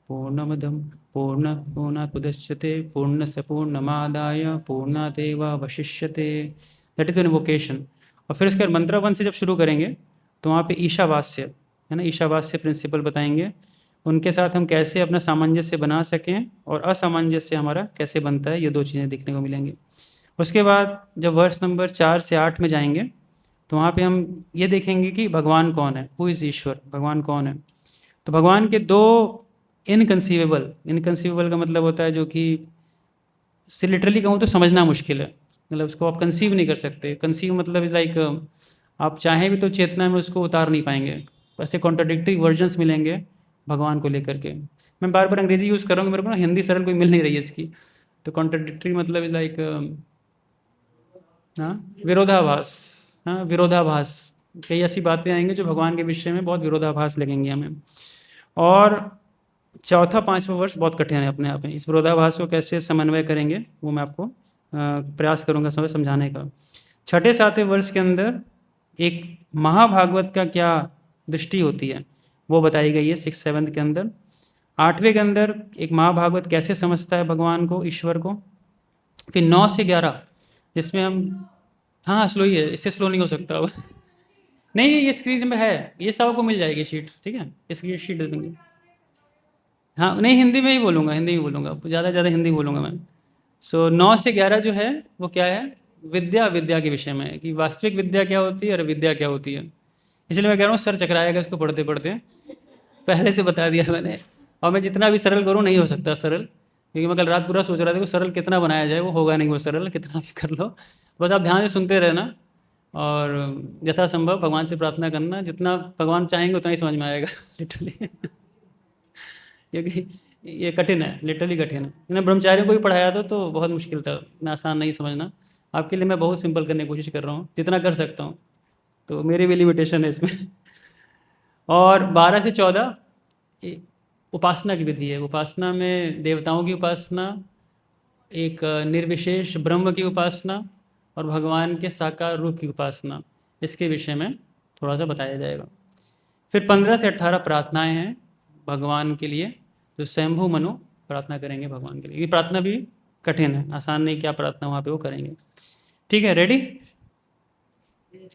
पूर्णमदम पूर्णात् उदच्यते पूर्णस्य पूर्णमादाय पूर्णादेवावशिष्यते, दैट इज एन इन्वोकेशन। और फिर उसके बाद मंत्र 1 से जब शुरू करेंगे तो वहाँ पे ईशावास्य, है ना, ईशावास्य प्रिंसिपल बताएंगे, उनके साथ हम कैसे अपना सामंजस्य बना सकें और असामंजस्य हमारा कैसे बनता है, ये 2 चीज़ें देखने को मिलेंगी। उसके बाद जब वर्ष नंबर 4 से 8 में जाएंगे तो वहाँ पे हम ये देखेंगे कि भगवान कौन है, हु इज़ ईश्वर, भगवान कौन है। तो भगवान के 2 इनकंसीवेबल का मतलब होता है जो कि से लिटरली कहूँ तो समझना मुश्किल है, मतलब उसको आप कंसीव नहीं कर सकते। कंसीव मतलब इज़ लाइक आप चाहें भी तो चेतना में उसको उतार नहीं पाएंगे, ऐसे कॉन्ट्राडिक्टरी वर्जन्स मिलेंगे भगवान को लेकर के। मैं बार बार अंग्रेजी यूज़ कर रहा हूँ, मेरे को ना हिंदी सरल कोई मिल नहीं रही है इसकी। तो कॉन्ट्राडिक्टरी मतलब इज़ लाइक विरोधाभास, हाँ विरोधाभास, कई ऐसी बातें आएंगी जो भगवान के विषय में बहुत विरोधाभास लगेंगी हमें। और चौथा 5वां वर्ष बहुत कठिन है अपने आप में, इस विरोधाभास को कैसे समन्वय करेंगे वो मैं आपको प्रयास करूँगा समझाने का। 6ठे 7वें वर्ष के अंदर एक महाभागवत का क्या दृष्टि होती है वो बताई गई है 6th 7th के अंदर। 8वें के अंदर एक महाभागवत कैसे समझता है भगवान को, ईश्वर को। फिर 9 से 11 जिसमें हम, हाँ स्लो ही है, इससे स्लो नहीं हो सकता अब नहीं ये स्क्रीन में है, ये सब आपको मिल जाएगी शीट, ठीक है, इसकी शीट दे देंगे। हाँ नहीं हिंदी में ही बोलूँगा, हिंदी में बोलूँगा, ज़्यादा हिंदी बोलूँगा मैं। सो 9 से 11 जो है वो क्या है, विद्या के विषय में है कि वास्तविक विद्या क्या होती है और विद्या क्या होती है। इसलिए मैं कह रहा हूँ सर चकराएगा इसको पढ़ते पढ़ते, पहले से बता दिया मैंने। और मैं जितना भी सरल करूँ नहीं हो सकता सरल, क्योंकि मैं कल रात पूरा सोच रहा था कि सरल कितना बनाया जाए, वो होगा नहीं वो सरल, कितना भी कर लो, बस आप ध्यान से सुनते रहना और यथासंभव भगवान से प्रार्थना करना, जितना भगवान चाहेंगे उतना ही समझ में आएगा लिटरली क्योंकि ये कठिन है, लिटरली कठिन है। मैंने ब्रह्मचारियों को भी पढ़ाया था तो बहुत मुश्किल था, मैं आसान नहीं समझना। आपके लिए मैं बहुत सिंपल करने की कोशिश कर रहा हूँ जितना कर सकता हूँ, तो मेरी भी लिमिटेशन है इसमें और 12 से 14 उपासना की विधि है। उपासना में देवताओं की उपासना, एक निर्विशेष ब्रह्म की उपासना और भगवान के साकार रूप की उपासना, इसके विषय में थोड़ा सा बताया जाएगा। फिर 15 से 18 प्रार्थनाएं हैं भगवान के लिए, जो स्वयंभू मनु प्रार्थना करेंगे भगवान के लिए। ये प्रार्थना भी कठिन है, आसान नहीं, क्या प्रार्थना वहाँ पे वो करेंगे। ठीक है, रेडी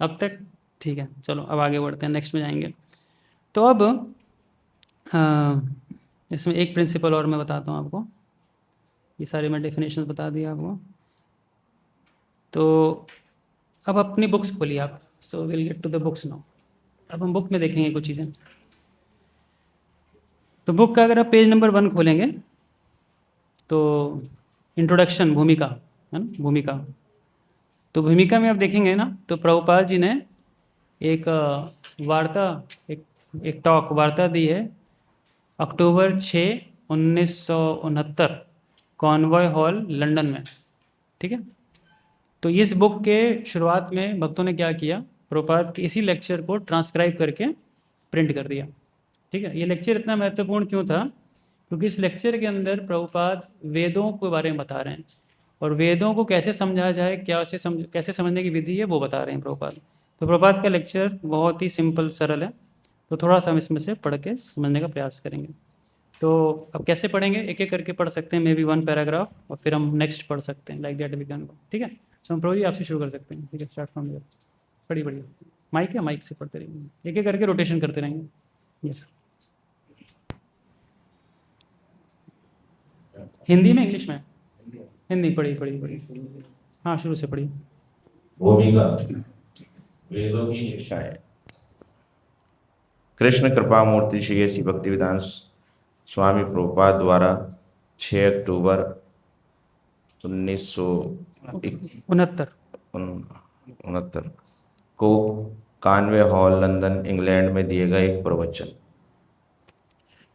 अब तक? ठीक है, चलो अब आगे बढ़ते हैं, नेक्स्ट में जाएंगे। तो अब इसमें एक प्रिंसिपल और मैं बताता हूँ आपको। ये सारे मैं डेफिनेशन बता दिया आपको। तो अब अपनी बुक्स खोलिए आप। So will get to the books now. अब हम बुक में देखेंगे कुछ चीज़ें। तो बुक का अगर आप पेज नंबर 1 खोलेंगे तो इंट्रोडक्शन, भूमिका है ना, भूमिका। तो भूमिका में आप देखेंगे ना, तो प्रभुपाद जी ने एक वार्ता, एक टॉक वार्ता दी है अक्टूबर 6, 1969 कॉन्वॉय हॉल लंदन में। ठीक है, तो इस बुक के शुरुआत में भक्तों ने क्या किया, प्रभुपाद के इसी लेक्चर को ट्रांसक्राइब करके प्रिंट कर दिया। ठीक है, ये लेक्चर इतना महत्वपूर्ण क्यों था, क्योंकि इस लेक्चर के अंदर प्रभुपाद वेदों के बारे में बता रहे हैं और वेदों को कैसे समझा जाए, कैसे समझने की विधि है वो बता रहे हैं प्रभुपाद। तो प्रभुपाद का लेक्चर बहुत ही सिंपल सरल है, तो थोड़ा सा हम इसमें से पढ़ के समझने का प्रयास करेंगे। तो अब कैसे पढ़ेंगे, एक एक करके पढ़ सकते हैं, मे बी 1 पैराग्राफ, और फिर हम नेक्स्ट पढ़ सकते हैं, like that we can go. ठीक है, सो हम प्रभु जी आपसे शुरू कर सकते हैं। ठीक है, स्टार्ट फ्रॉम हियर। पढ़िए, माइक है, माइक से पढ़ते रहेंगे, एक एक करके रोटेशन करते रहेंगे। यस, हिंदी में, इंग्लिश में? हिंदी। पढ़िए। हाँ, शुरू से पढ़िए। भूमिका, वेदों की शिक्षाएं। कृष्ण कृपा मूर्ति श्री ऐसी भक्तिवेदांत स्वामी प्रभुपाद द्वारा 6 अक्टूबर 1969 को कॉन्वे हॉल लंदन इंग्लैंड में दिए गए एक प्रवचन।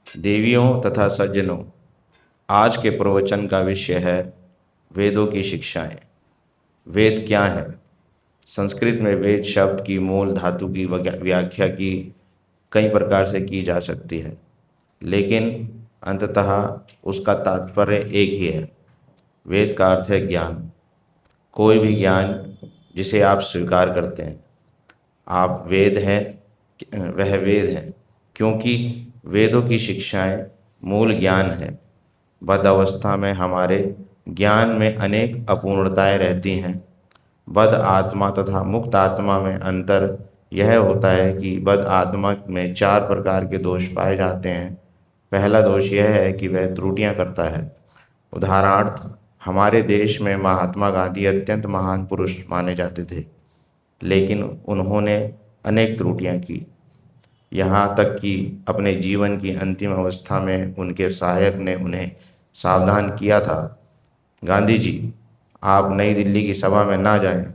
देवियों तथा सज्जनों, आज के प्रवचन का विषय है वेदों की शिक्षाएं। वेद क्या है? संस्कृत में वेद शब्द की मूल धातु की व्याख्या की कई प्रकार से की जा सकती है, लेकिन अंततः उसका तात्पर्य एक ही है। वेद का अर्थ है ज्ञान। कोई भी ज्ञान जिसे आप स्वीकार करते हैं, आप वेद हैं, वह वेद है, क्योंकि वेदों की शिक्षाएं मूल ज्ञान है। बद्ध अवस्था में हमारे ज्ञान में अनेक अपूर्णताएं रहती हैं। बद्ध आत्मा तथा मुक्त आत्मा में अंतर यह होता है कि बद्ध आत्मा में 4 प्रकार के दोष पाए जाते हैं। पहला दोष यह है कि वह त्रुटियां करता है। उदाहरणार्थ, हमारे देश में महात्मा गांधी अत्यंत महान पुरुष माने जाते थे, लेकिन उन्होंने अनेक त्रुटियां की। यहाँ तक कि अपने जीवन की अंतिम अवस्था में उनके सहायक ने उन्हें सावधान किया था, गांधी जी, आप नई दिल्ली की सभा में ना जाएं।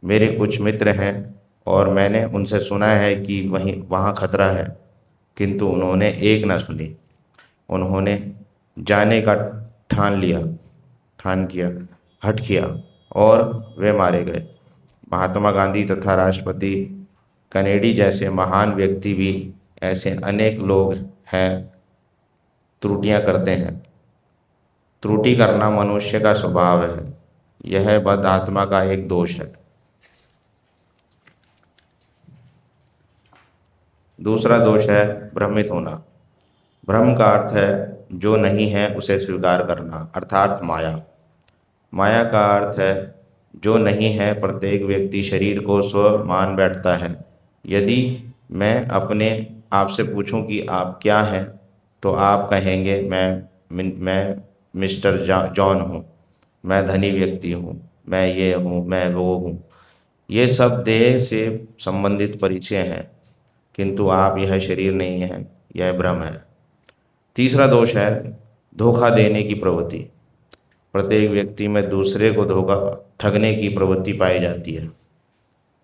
मेरे कुछ मित्र हैं और मैंने उनसे सुना है कि वहाँ खतरा है, किंतु उन्होंने एक ना सुनी। उन्होंने जाने का हठ किया और वे मारे गए। महात्मा गांधी तथा राष्ट्रपति कनेडी जैसे महान व्यक्ति भी ऐसे अनेक लोग हैं, त्रुटियां करते हैं। त्रुटि करना मनुष्य का स्वभाव है। यह बद्ध आत्मा का एक दोष है। दूसरा दोष है भ्रमित होना। भ्रम का अर्थ है जो नहीं है उसे स्वीकार करना, अर्थात माया। माया का अर्थ है जो नहीं है। प्रत्येक व्यक्ति शरीर को स्व मान बैठता है। यदि मैं अपने आप से पूछूं कि आप क्या हैं, तो आप कहेंगे मैं मिस्टर जॉन हूँ, मैं धनी व्यक्ति हूँ, मैं ये हूँ, मैं वो हूँ। ये सब देह से संबंधित परिचय हैं, किंतु आप यह शरीर नहीं है, यह भ्रम है। तीसरा दोष है धोखा देने की प्रवृत्ति। प्रत्येक व्यक्ति में दूसरे को धोखा ठगने की प्रवृत्ति पाई जाती है।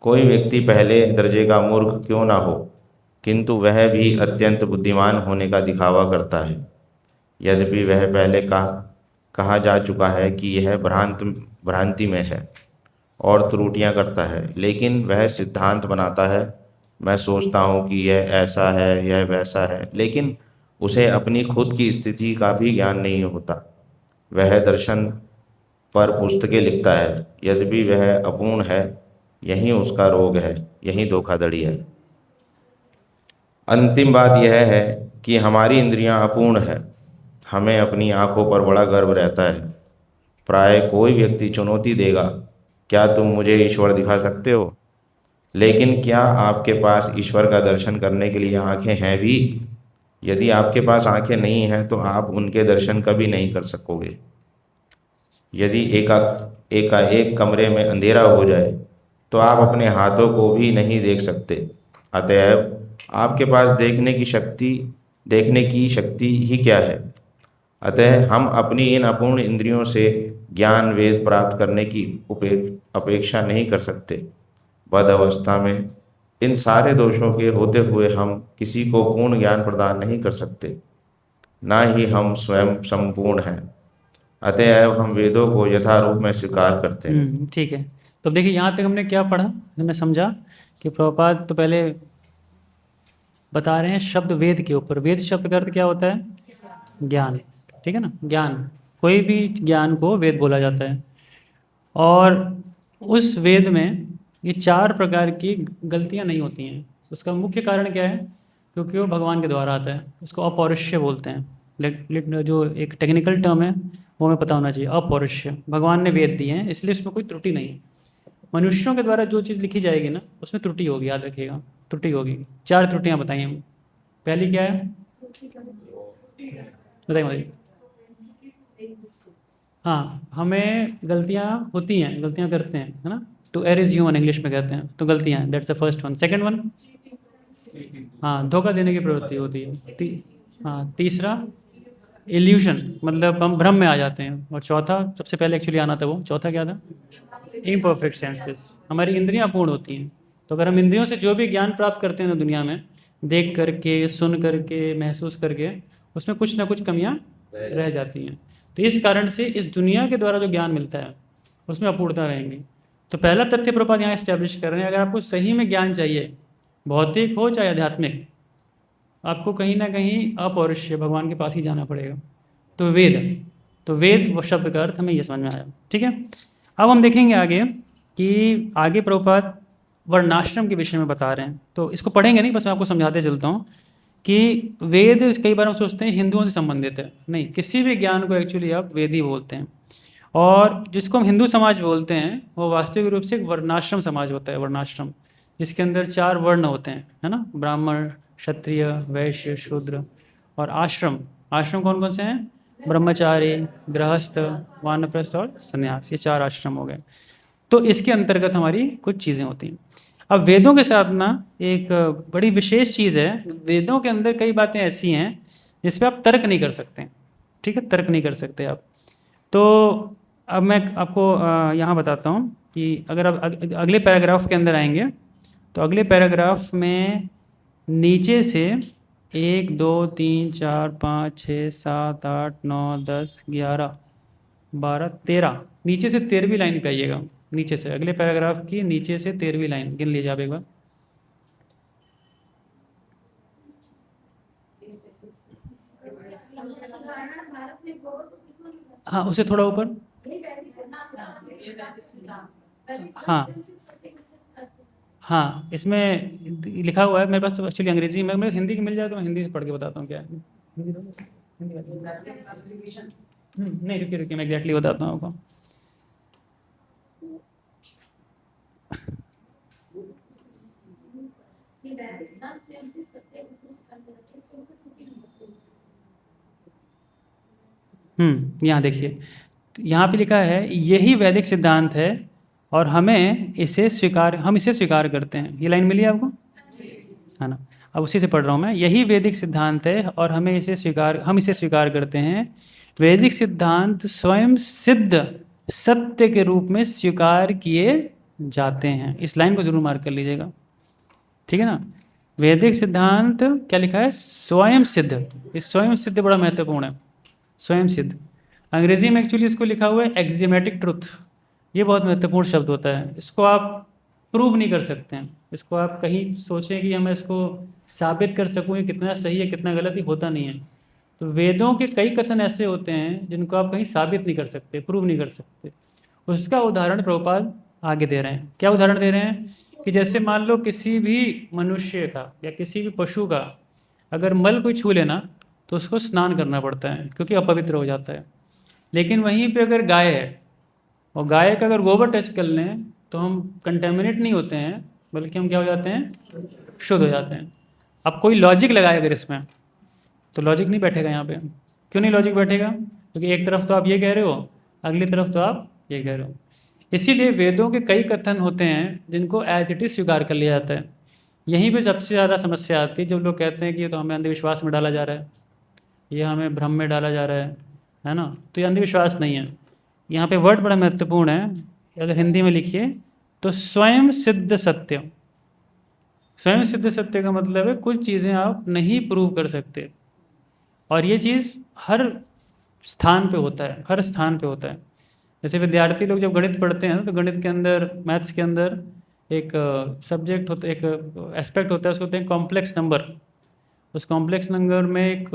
कोई व्यक्ति पहले दर्जे का मूर्ख क्यों ना हो, किंतु वह भी अत्यंत बुद्धिमान होने का दिखावा करता है, यद्यपि वह पहले कहा जा चुका है कि यह भ्रांति में है और त्रुटियां करता है, लेकिन वह सिद्धांत बनाता है। मैं सोचता हूँ कि यह ऐसा है, यह वैसा है, लेकिन उसे अपनी खुद की स्थिति का भी ज्ञान नहीं होता। वह दर्शन पर पुस्तकें लिखता है, यद्यपि वह अपूर्ण है। यही उसका रोग है, यही धोखाधड़ी है। अंतिम बात यह है कि हमारी इंद्रियां अपूर्ण है। हमें अपनी आंखों पर बड़ा गर्व रहता है। प्राय कोई व्यक्ति चुनौती देगा, क्या तुम मुझे ईश्वर दिखा सकते हो? लेकिन क्या आपके पास ईश्वर का दर्शन करने के लिए आंखें हैं भी? यदि आपके पास आंखें नहीं हैं तो आप उनके दर्शन कभी नहीं कर सकोगे। यदि एकाएक कमरे में अंधेरा हो जाए तो आप अपने हाथों को भी नहीं देख सकते। अतएव आपके पास देखने की शक्ति ही क्या है? अतः हम अपनी इन अपूर्ण इंद्रियों से ज्ञान वेद प्राप्त करने की अपेक्षा नहीं कर सकते। बद अवस्था में इन सारे दोषों के होते हुए हम किसी को पूर्ण ज्ञान प्रदान नहीं कर सकते, ना ही हम स्वयं संपूर्ण हैं। अतएव हम वेदों को यथारूप में स्वीकार करते हैं। ठीक है। तो अब देखिए यहाँ तक हमने क्या पढ़ा, हमने समझा कि प्रभुपाद तो पहले बता रहे हैं शब्द वेद के ऊपर। वेद शब्द का अर्थ क्या होता है? ज्ञान, ठीक है ना। ज्ञान, कोई भी ज्ञान को वेद बोला जाता है। और उस वेद में ये 4 प्रकार की गलतियाँ नहीं होती हैं। उसका मुख्य कारण क्या है? क्योंकि वो भगवान के द्वारा आता है। उसको अपौरुष्य बोलते हैं। जो एक टेक्निकल टर्म है वो हमें पता होना चाहिए। अपौरुष्य, भगवान ने वेद दिए हैं, इसलिए उसमें कोई त्रुटि नहीं है। मनुष्यों के द्वारा जो चीज़ लिखी जाएगी ना, उसमें त्रुटि होगी, याद रखिएगा, त्रुटि होगी। 4 त्रुटियाँ बताइए हम। पहली क्या है? बताइए। हाँ, हमें गलतियाँ होती हैं, गलतियाँ करते हैं, है ना। To err is human English में कहते हैं, तो गलतियाँ, that's the first one. Second one, हाँ, धोखा देने की प्रवृत्ति होती है। हाँ, तीसरा इल्यूशन, मतलब हम भ्रम में आ जाते हैं। और चौथा, सबसे पहले एक्चुअली आना था वो, चौथा क्या था? Imperfect senses. हमारी इंद्रियां अपूर्ण होती हैं। तो अगर हम इंद्रियों से जो भी ज्ञान प्राप्त करते हैं ना दुनिया में, देख करके, सुन करके, महसूस करके, उसमें कुछ ना कुछ कमियां रह जाती हैं। तो इस कारण से इस दुनिया के द्वारा जो ज्ञान मिलता है उसमें अपूर्णता रहेंगी। तो पहला तथ्य प्रभुपाद यहाँ इस्टेब्लिश कर रहे हैं, अगर आपको सही में ज्ञान चाहिए, भौतिक हो चाहे आध्यात्मिक, आपको कहीं ना कहीं अपौरुष्य भगवान के पास ही जाना पड़ेगा। तो वेद वो शब्द का अर्थ हमें ये समझ में आया, ठीक है। अब हम देखेंगे आगे कि आगे प्रभुपाद वर्णाश्रम के विषय में बता रहे हैं। तो इसको पढ़ेंगे नहीं, बस मैं आपको समझाते चलता हूँ कि वेद, कई बार हम सोचते हैं हिंदुओं से संबंधित है। नहीं, किसी भी ज्ञान को एक्चुअली आप वेद ही बोलते हैं। और जिसको हम हिंदू समाज बोलते हैं वो वास्तविक रूप से एक वर्णाश्रम समाज होता है। वर्णाश्रम, जिसके अंदर 4 वर्ण होते हैं, है ना। ब्राह्मण, क्षत्रिय, वैश्य, शूद्र और आश्रम। आश्रम कौन कौन से हैं? ब्रह्मचारी, गृहस्थ, वानप्रस्थ और संन्यास। ये 4 आश्रम हो गए। तो इसके अंतर्गत हमारी कुछ चीज़ें होती हैं। अब वेदों के साथ ना एक बड़ी विशेष चीज़ है, वेदों के अंदर कई बातें ऐसी हैं जिस पे आप तर्क नहीं कर सकते, ठीक है, तर्क नहीं कर सकते आप। तो अब मैं आपको यहाँ बताता हूँ कि अगर आप अगले पैराग्राफ के अंदर आएंगे तो अगले पैराग्राफ में नीचे से 1 2 3 4 5 6 7 8 9 10 11 12 13, नीचे से 13वीं लाइन पे आइएगा। नीचे से, अगले पैराग्राफ की नीचे से 13वीं लाइन गिन लीजिए आप एक बार। हाँ, उसे थोड़ा ऊपर। हाँ हाँ, इसमें लिखा हुआ है मेरे पास तो एक्चुअली अंग्रेजी में, मैं हिंदी की मिल जाए तो मैं हिंदी से पढ़ के बताता हूँ क्या है। हिंदी दोगे? नहीं, रुकिए मैं एग्जैक्टली बताता हूँ आपको। यहाँ देखिए, तो यहाँ पे लिखा है यही वैदिक सिद्धांत है और हम इसे स्वीकार करते हैं। ये लाइन मिली आपको, है ना। अब उसी से पढ़ रहा हूँ मैं। यही वैदिक सिद्धांत है और हम इसे स्वीकार करते हैं। वैदिक सिद्धांत स्वयं सिद्ध सत्य के रूप में स्वीकार किए जाते हैं। इस लाइन को जरूर मार्क कर लीजिएगा, ठीक है ना। वैदिक सिद्धांत क्या लिखा है, स्वयं सिद्ध। इस स्वयं सिद्ध बड़ा महत्वपूर्ण है, स्वयं सिद्ध। अंग्रेजी में एक्चुअली इसको लिखा हुआ है एक्जियोमेटिक ट्रुथ। ये बहुत महत्वपूर्ण शब्द होता है, इसको आप प्रूव नहीं कर सकते हैं। इसको आप कहीं सोचें कि मैं इसको साबित कर सकूं ये कितना सही है कितना गलत, ही होता नहीं है। तो वेदों के कई कथन ऐसे होते हैं जिनको आप कहीं साबित नहीं कर सकते, प्रूव नहीं कर सकते। उसका उदाहरण प्रभुपाद आगे दे रहे हैं। क्या उदाहरण दे रहे हैं कि जैसे मान लो किसी भी मनुष्य का या किसी भी पशु का अगर मल कोई छू लेना तो उसको स्नान करना पड़ता है क्योंकि अपवित्र हो जाता है। लेकिन वहीं पे अगर गाय है और गाय का अगर गोबर टच कर लें तो हम कंटेमिनेट नहीं होते हैं, बल्कि हम क्या हो जाते हैं, शुद्ध हो जाते हैं। अब कोई लॉजिक लगाए अगर इसमें, तो लॉजिक नहीं बैठेगा यहाँ पे। क्यों नहीं लॉजिक बैठेगा, क्योंकि एक तरफ तो आप ये कह रहे हो, अगली तरफ तो आप ये कह रहे हो। इसीलिए वेदों के कई कथन होते हैं जिनको एज इट इज़ स्वीकार कर लिया जाता है। यहीं पे सबसे ज़्यादा समस्या आती है जब लोग कहते हैं कि ये तो हमें अंधविश्वास में डाला जा रहा है, ये हमें भ्रम में डाला जा रहा है ना। तो ये अंधविश्वास नहीं है। यहाँ पे वर्ड बड़ा महत्वपूर्ण है, अगर हिंदी में लिखिए तो स्वयं सिद्ध सत्य। स्वयं सिद्ध सत्य का मतलब है कुछ चीज़ें आप नहीं प्रूव कर सकते, और ये चीज़ हर स्थान पे होता है, हर स्थान पे होता है। जैसे विद्यार्थी लोग जब गणित पढ़ते हैं तो गणित के अंदर, मैथ्स के अंदर एक सब्जेक्ट होता है, एक एस्पेक्ट होता है, उसको कहते हैं कॉम्प्लेक्स नंबर। उस कॉम्प्लेक्स नंबर में एक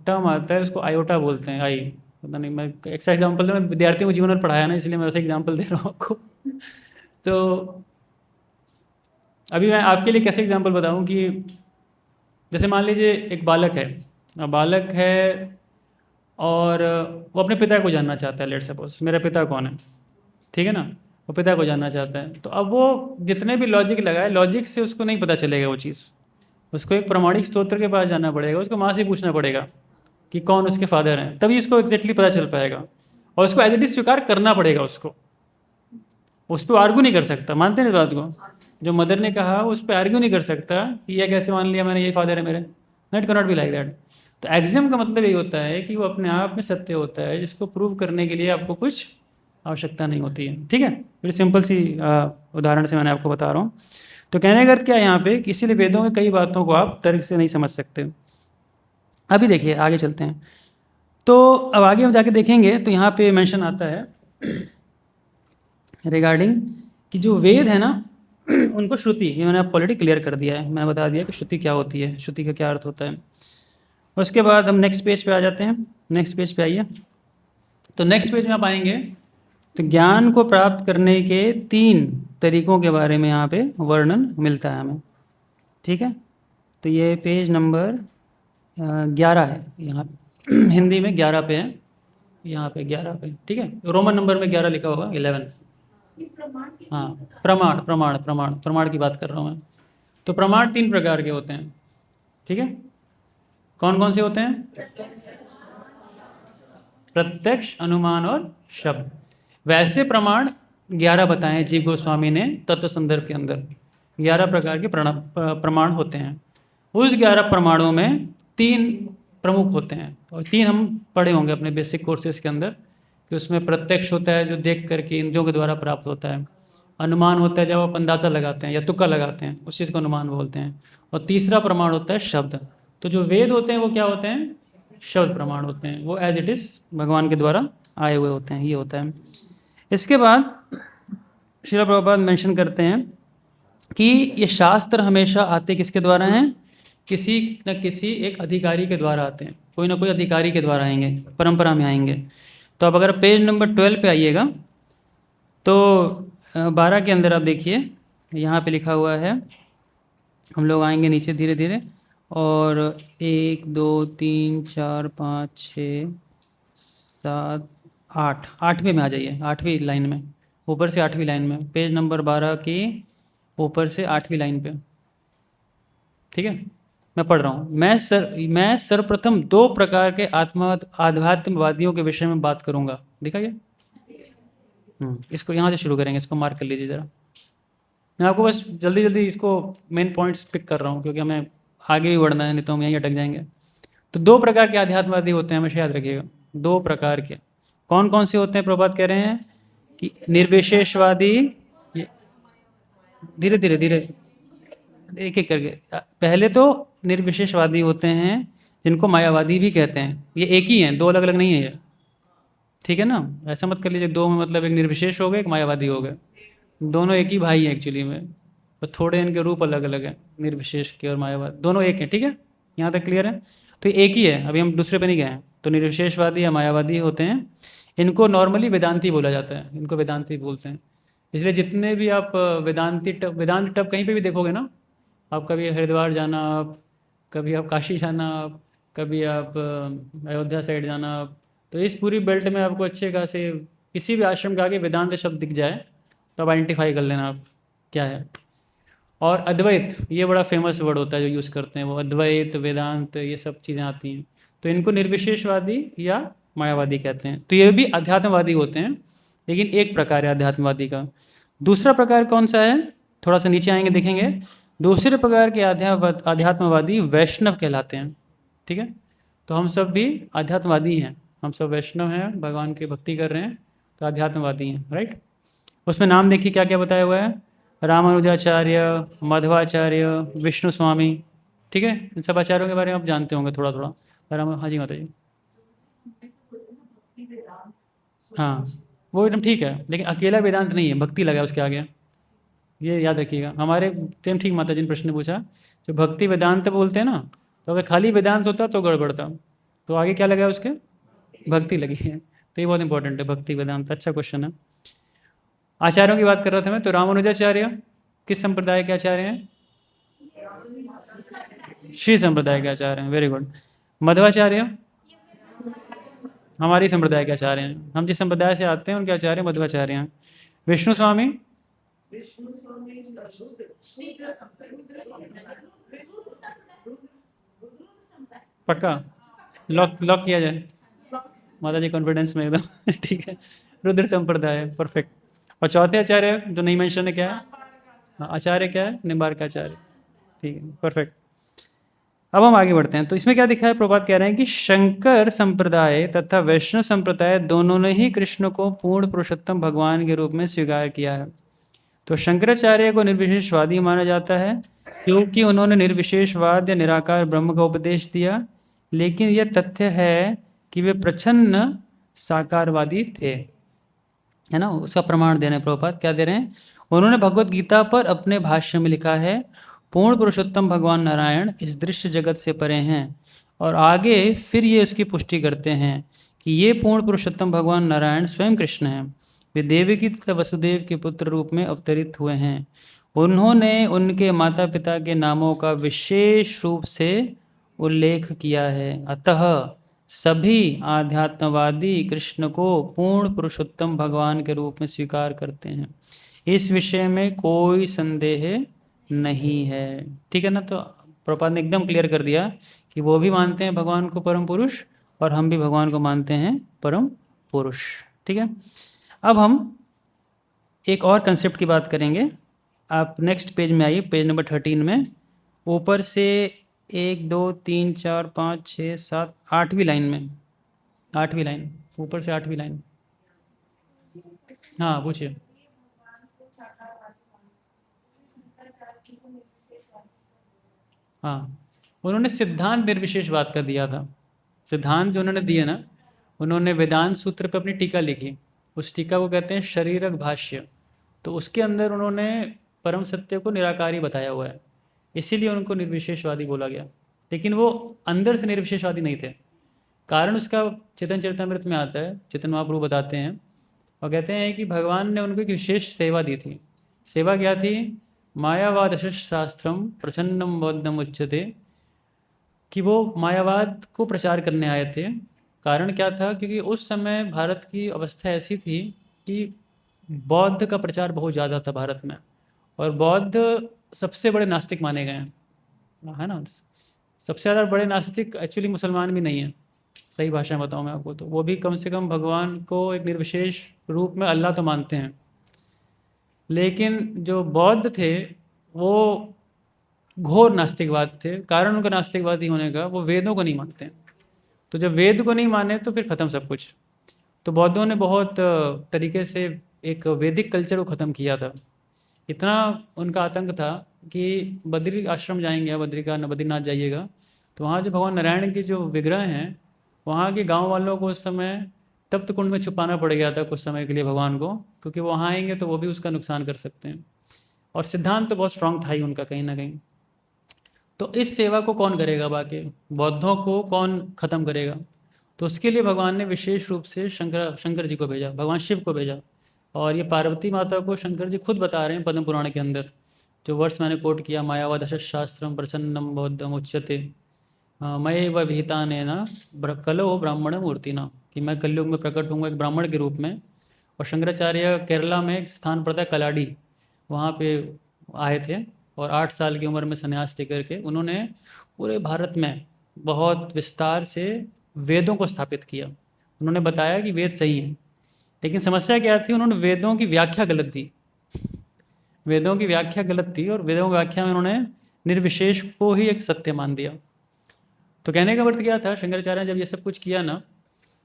टर्म आता है, उसको आयोटा बोलते हैं, आई, पता नहीं, मैं ऐसा एग्जाम्पल मैं विद्यार्थियों को जीवन में पढ़ाया ना, इसलिए मैं वैसे एग्जाम्पल दे रहा हूँ आपको। तो अभी मैं आपके लिए कैसे एग्जाम्पल बताऊँ कि जैसे मान लीजिए एक बालक है और वो अपने पिता को जानना चाहता है। लेट सपोज मेरा पिता कौन है, ठीक है ना, वो पिता को जानना चाहता है। तो अब वो जितने भी लॉजिक लगाए, लॉजिक से उसको नहीं पता चलेगा वो चीज़। उसको एक प्रमाणिक स्तोत्र के पास जाना पड़ेगा, उसको माँ से पूछना पड़ेगा कि कौन उसके फादर हैं, तभी उसको एग्जैक्टली पता चल पाएगा। और उसको एज इट इज स्वीकार करना पड़ेगा, उसको उस पर आर्ग्यू नहीं कर सकता। मानते हैं इस बात को, जो मदर ने कहा उस पर आर्ग्यू नहीं कर सकता कि यह कैसे मान लिया मैंने, ये फादर है मेरे। It can not be like that. तो एक्सियम का मतलब यही होता है कि वो अपने आप में सत्य होता है, जिसको प्रूव करने के लिए आपको कुछ आवश्यकता नहीं होती है, ठीक है। बड़ी सिंपल सी उदाहरण से मैंने आपको बता रहा हूँ। तो कहने का अर्थ क्या है यहाँ पे, इसीलिए वेदों की कई बातों को आप तर्क से नहीं समझ सकते। अभी देखिए आगे चलते हैं। तो अब आगे हम जाके देखेंगे तो यहाँ पे मेंशन आता है रिगार्डिंग कि जो वेद है ना उनको श्रुति, ये मैंने आपको ऑलरेडी क्लियर कर दिया है। मैंने बता दिया कि श्रुति क्या होती है, श्रुति का क्या अर्थ होता है। उसके बाद हम नेक्स्ट पेज पे आ जाते हैं। नेक्स्ट पेज पे आइए। तो नेक्स्ट पेज में आप आएंगे तो ज्ञान को प्राप्त करने के 3 तरीकों के बारे में यहाँ पे वर्णन मिलता है हमें, ठीक है। तो ये पेज नंबर 11 है, यहाँ हिंदी में 11 पे है, यहाँ पे 11 पे, ठीक है। रोमन नंबर में 11 लिखा होगा, 11। हाँ, प्रमाण की बात कर रहा हूँ मैं। तो प्रमाण 3 प्रकार के होते हैं, ठीक है। कौन कौन से होते हैं? प्रत्यक्ष, अनुमान और शब्द। वैसे प्रमाण 11 बताएं जीव गोस्वामी ने तत्व संदर्भ के अंदर। 11 प्रकार के प्रमाण होते हैं। उस 11 प्रमाणों में 3 प्रमुख होते हैं, और 3 हम पढ़े होंगे अपने बेसिक कोर्सेज के अंदर कि उसमें प्रत्यक्ष होता है जो देख करके इंद्रियों के द्वारा प्राप्त होता है। अनुमान होता है जब आप अंदाज़ा लगाते हैं या तुक्का लगाते हैं, उस चीज़ को अनुमान बोलते हैं। और तीसरा प्रमाण होता है शब्द। तो जो वेद होते हैं वो क्या होते हैं? शब्द प्रमाण होते हैं। वो एज इट इज़ भगवान के द्वारा आए हुए होते हैं, ये होता है। इसके बाद श्रील प्रभुपाद मेंशन करते हैं कि ये शास्त्र हमेशा आते किसके द्वारा हैं? किसी न किसी एक अधिकारी के द्वारा आते हैं, कोई ना कोई अधिकारी के द्वारा आएंगे, परंपरा में आएंगे। तो अब अगर पेज नंबर 12 पे आइएगा तो 12 के अंदर आप देखिए, यहाँ पे लिखा हुआ है, हम लोग आएंगे नीचे धीरे धीरे, और 1 2 3 4 5 6 7 8 8वें में आ जाइए, 8वीं लाइन में, ऊपर से 8वीं लाइन में, पेज नंबर 12 की ऊपर से 8वीं लाइन पे, ठीक है। मैं पढ़ रहा हूँ। मैं सर्वप्रथम 2 प्रकार के आध्यात्मवादियों के विषय में बात करूँगा। देखा ये? इसको यहाँ से शुरू करेंगे, इसको मार्क कर लीजिए ज़रा। मैं आपको बस जल्दी जल्दी इसको मेन पॉइंट्स पिक कर रहा हूँ क्योंकि हमें आगे भी बढ़ना है, नहीं तो हम यहीं अटक जाएंगे। तो 2 प्रकार के आध्यात्मवादी होते हैं, हमेशा याद रखिएगा। 2 प्रकार के कौन कौन से होते हैं? प्रभुपाद कह रहे हैं कि निर्विशेषवादी, धीरे धीरे धीरे एक एक करके। पहले तो निर्विशेषवादी होते हैं जिनको मायावादी भी कहते हैं। ये एक ही हैं, दो अलग अलग नहीं है ये, ठीक है ना। ऐसा मत कर लीजिए दो में मतलब एक निर्विशेष हो गए एक मायावादी हो गए। दोनों एक ही भाई हैं एक्चुअली में, बस थोड़े इनके रूप अलग अलग हैं, निर्विशेष के और मायावाद दोनों एक हैं, ठीक है। यहाँ तक क्लियर है। तो ये एक ही है, अभी हम दूसरे पे नहीं गए हैं। तो निर्विशेषवादी या मायावादी होते हैं, इनको नॉर्मली वेदांती बोला जाता है, इनको वेदांती बोलते हैं। इसलिए जितने भी आप वेदांत टब कहीं पे भी देखोगे ना, आप कभी हरिद्वार जाना, आप कभी आप काशी जाना, आप कभी आप अयोध्या साइड जाना, आप तो इस पूरी बेल्ट में आपको अच्छे खासे किसी भी आश्रम के आगे वेदांत शब्द दिख जाए तो आप आइडेंटिफाई कर लेना आप क्या है। और अद्वैत ये बड़ा फेमस वर्ड होता है जो यूज़ करते हैं वो, अद्वैत वेदांत ये सब चीज़ें आती हैं। तो इनको निर्विशेषवादी या मायावादी कहते हैं। तो ये भी अध्यात्मवादी होते हैं, लेकिन एक प्रकार है अध्यात्मवादी का। दूसरा प्रकार कौन सा है, थोड़ा सा नीचे आएंगे देखेंगे। दूसरे प्रकार के अध्यात्मवादी वैष्णव कहलाते हैं, ठीक है। तो हम सब भी अध्यात्मवादी हैं, हम सब वैष्णव हैं, भगवान की भक्ति कर रहे हैं, तो अध्यात्मवादी हैं, राइट। उसमें नाम देखिए क्या क्या बताया हुआ है, रामानुजाचार्य, मध्वाचार्य, विष्णु स्वामी, ठीक है। इन सब आचार्यों के बारे में आप जानते होंगे थोड़ा थोड़ा। हाँ जी माता जी। हाँ वो एकदम ठीक है, लेकिन अकेला वेदांत नहीं है, भक्ति लगा है उसके आगे, ये याद रखिएगा। हमारे सेम ठीक माता जी ने प्रश्न पूछा, जो भक्ति वेदांत बोलते हैं ना, तो अगर खाली वेदांत होता तो गड़बड़ था, तो आगे क्या लगा है उसके, भक्ति लगी है। तो ये बहुत इंपॉर्टेंट है, भक्ति वेदांत, अच्छा क्वेश्चन है। आचार्यों की बात कर रहा था मैं, तो रामानुजाचार्य किस संप्रदाय के आचार्य हैं, श्री संप्रदाय के आचार्य हैं, वेरी गुड। मध्वाचार्य हमारी संप्रदाय के आचार्य हैं, हम जिस संप्रदाय से आते हैं उनके आचार्य मध्वाचार्य हैं। विष्णु स्वामी पक्का, लॉक लॉक किया जाए, माता जी कॉन्फिडेंस में एकदम ठीक है। रुद्र संप्रदाय, परफेक्ट। और चौथे आचार्य जो नहीं मेंशन है क्या है, हाँ आचार्य क्या है, निम्बार्क आचार्य, ठीक है, परफेक्ट। अब हम आगे बढ़ते हैं। तो इसमें क्या दिखा है, प्रभुपाद कह रहे हैं कि शंकर संप्रदाय तथा वैष्णव संप्रदाय दोनों ने ही कृष्ण को पूर्ण पुरुषोत्तम भगवान के रूप में स्वीकार किया है। तो शंकराचार्य को निर्विशेषवादी माना जाता है क्योंकि उन्होंने निर्विशेषवाद या निराकार ब्रह्म का उपदेश दिया, लेकिन यह तथ्य है कि वे प्रच्छन्न साकारवादी थे, है ना। उसका प्रमाण दे रहे हैं प्रभुपाद, क्या दे रहे हैं, उन्होंने भगवत गीता पर अपने भाष्य में लिखा है, पूर्ण पुरुषोत्तम भगवान नारायण इस दृश्य जगत से परे हैं। और आगे फिर ये उसकी पुष्टि करते हैं कि ये पूर्ण पुरुषोत्तम भगवान नारायण स्वयं कृष्ण हैं, वे देवकी तथा वसुदेव के पुत्र रूप में अवतरित हुए हैं। उन्होंने उनके माता पिता के नामों का विशेष रूप से उल्लेख किया है। अतः सभी आध्यात्मवादी कृष्ण को पूर्ण पुरुषोत्तम भगवान के रूप में स्वीकार करते हैं, इस विषय में कोई संदेह नहीं है, ठीक है ना। तो प्रभुपाद ने एकदम क्लियर कर दिया कि वो भी मानते हैं भगवान को परम पुरुष और हम भी भगवान को मानते हैं परम पुरुष, ठीक है। अब हम एक और कंसेप्ट की बात करेंगे। आप नेक्स्ट पेज में आइए, पेज नंबर 13 में, ऊपर से 1 2 3 4 5 6 7 8वीं लाइन में, 8वीं लाइन, ऊपर से 8वीं लाइन। हाँ पूछिए। हाँ उन्होंने सिद्धांत निर्विशेषवाद का दिया था। सिद्धांत जो उन्होंने दिए ना, उन्होंने वेदांत सूत्र पे अपनी टीका लिखी, उस टीका को कहते हैं शरीरक भाष्य। तो उसके अंदर उन्होंने परम सत्य को निराकारी बताया हुआ है, इसीलिए उनको निर्विशेषवादी बोला गया। लेकिन वो अंदर से निर्विशेषवादी नहीं थे। कारण उसका चेतन चरितमृत में आता है, चेतन महाप्रभु बताते हैं और कहते हैं कि भगवान ने उनको एक विशेष सेवा दी थी। सेवा क्या थी, मायावाद शास्त्रम प्रसन्नम बौद्धम उच्यते, कि वो मायावाद को प्रचार करने आए थे। कारण क्या था, क्योंकि उस समय भारत की अवस्था ऐसी थी कि बौद्ध का प्रचार बहुत ज़्यादा था भारत में, और बौद्ध सबसे बड़े नास्तिक माने गए हैं, है ना। सबसे ज़्यादा बड़े नास्तिक एक्चुअली मुसलमान भी नहीं हैं, सही भाषा में बताऊँ मैं आपको, तो वो भी कम से कम भगवान को एक निर्विशेष रूप में अल्लाह तो मानते हैं। लेकिन जो बौद्ध थे वो घोर नास्तिकवाद थे। कारण उनका नास्तिकवादी होने का, वो वेदों को नहीं मानते। तो जब वेद को नहीं माने तो फिर ख़त्म सब कुछ। तो बौद्धों ने बहुत तरीके से एक वैदिक कल्चर को ख़त्म किया था। इतना उनका आतंक था कि बद्री आश्रम जाएंगे, बद्रीनाथ जाइएगा, तो वहाँ जो भगवान नारायण के जो विग्रह हैं, वहाँ के गांव वालों को उस समय तप्त कुंड में छुपाना पड़ गया था कुछ समय के लिए भगवान को, क्योंकि वो वहाँ आएंगे तो वो भी उसका नुकसान कर सकते हैं। और सिद्धांत तो बहुत स्ट्रांग था ही उनका कहीं ना कहीं। तो इस सेवा को कौन करेगा, बाकी बौद्धों को कौन ख़त्म करेगा? तो उसके लिए भगवान ने विशेष रूप से शंकर जी को भेजा, भगवान शिव को भेजा। और ये पार्वती माता को शंकर जी खुद बता रहे हैं पद्म पुराण के अंदर, जो वर्ष मैंने कोट किया, मायावादश शास्त्रम प्रसन्नम बौद्धम उच्यते मय व विहिता नैना कलो ब्राह्मण मूर्तिना, कि मैं कलयुग में प्रकट होंगे एक ब्राह्मण के रूप में। और शंकराचार्य केरला में एक स्थान पड़ता है कलाडी, वहाँ पे आए थे और 8 साल की उम्र में संन्यास लेकर के उन्होंने पूरे भारत में बहुत विस्तार से वेदों को स्थापित किया। उन्होंने बताया कि वेद सही हैं, लेकिन समस्या क्या थी, उन्होंने वेदों की व्याख्या गलत दी। वेदों की व्याख्या गलत थी और वेदों की व्याख्या में उन्होंने निर्विशेष को ही एक सत्य मान दिया। तो कहने का अर्थ क्या था, शंकराचार्य ने जब ये सब कुछ किया ना,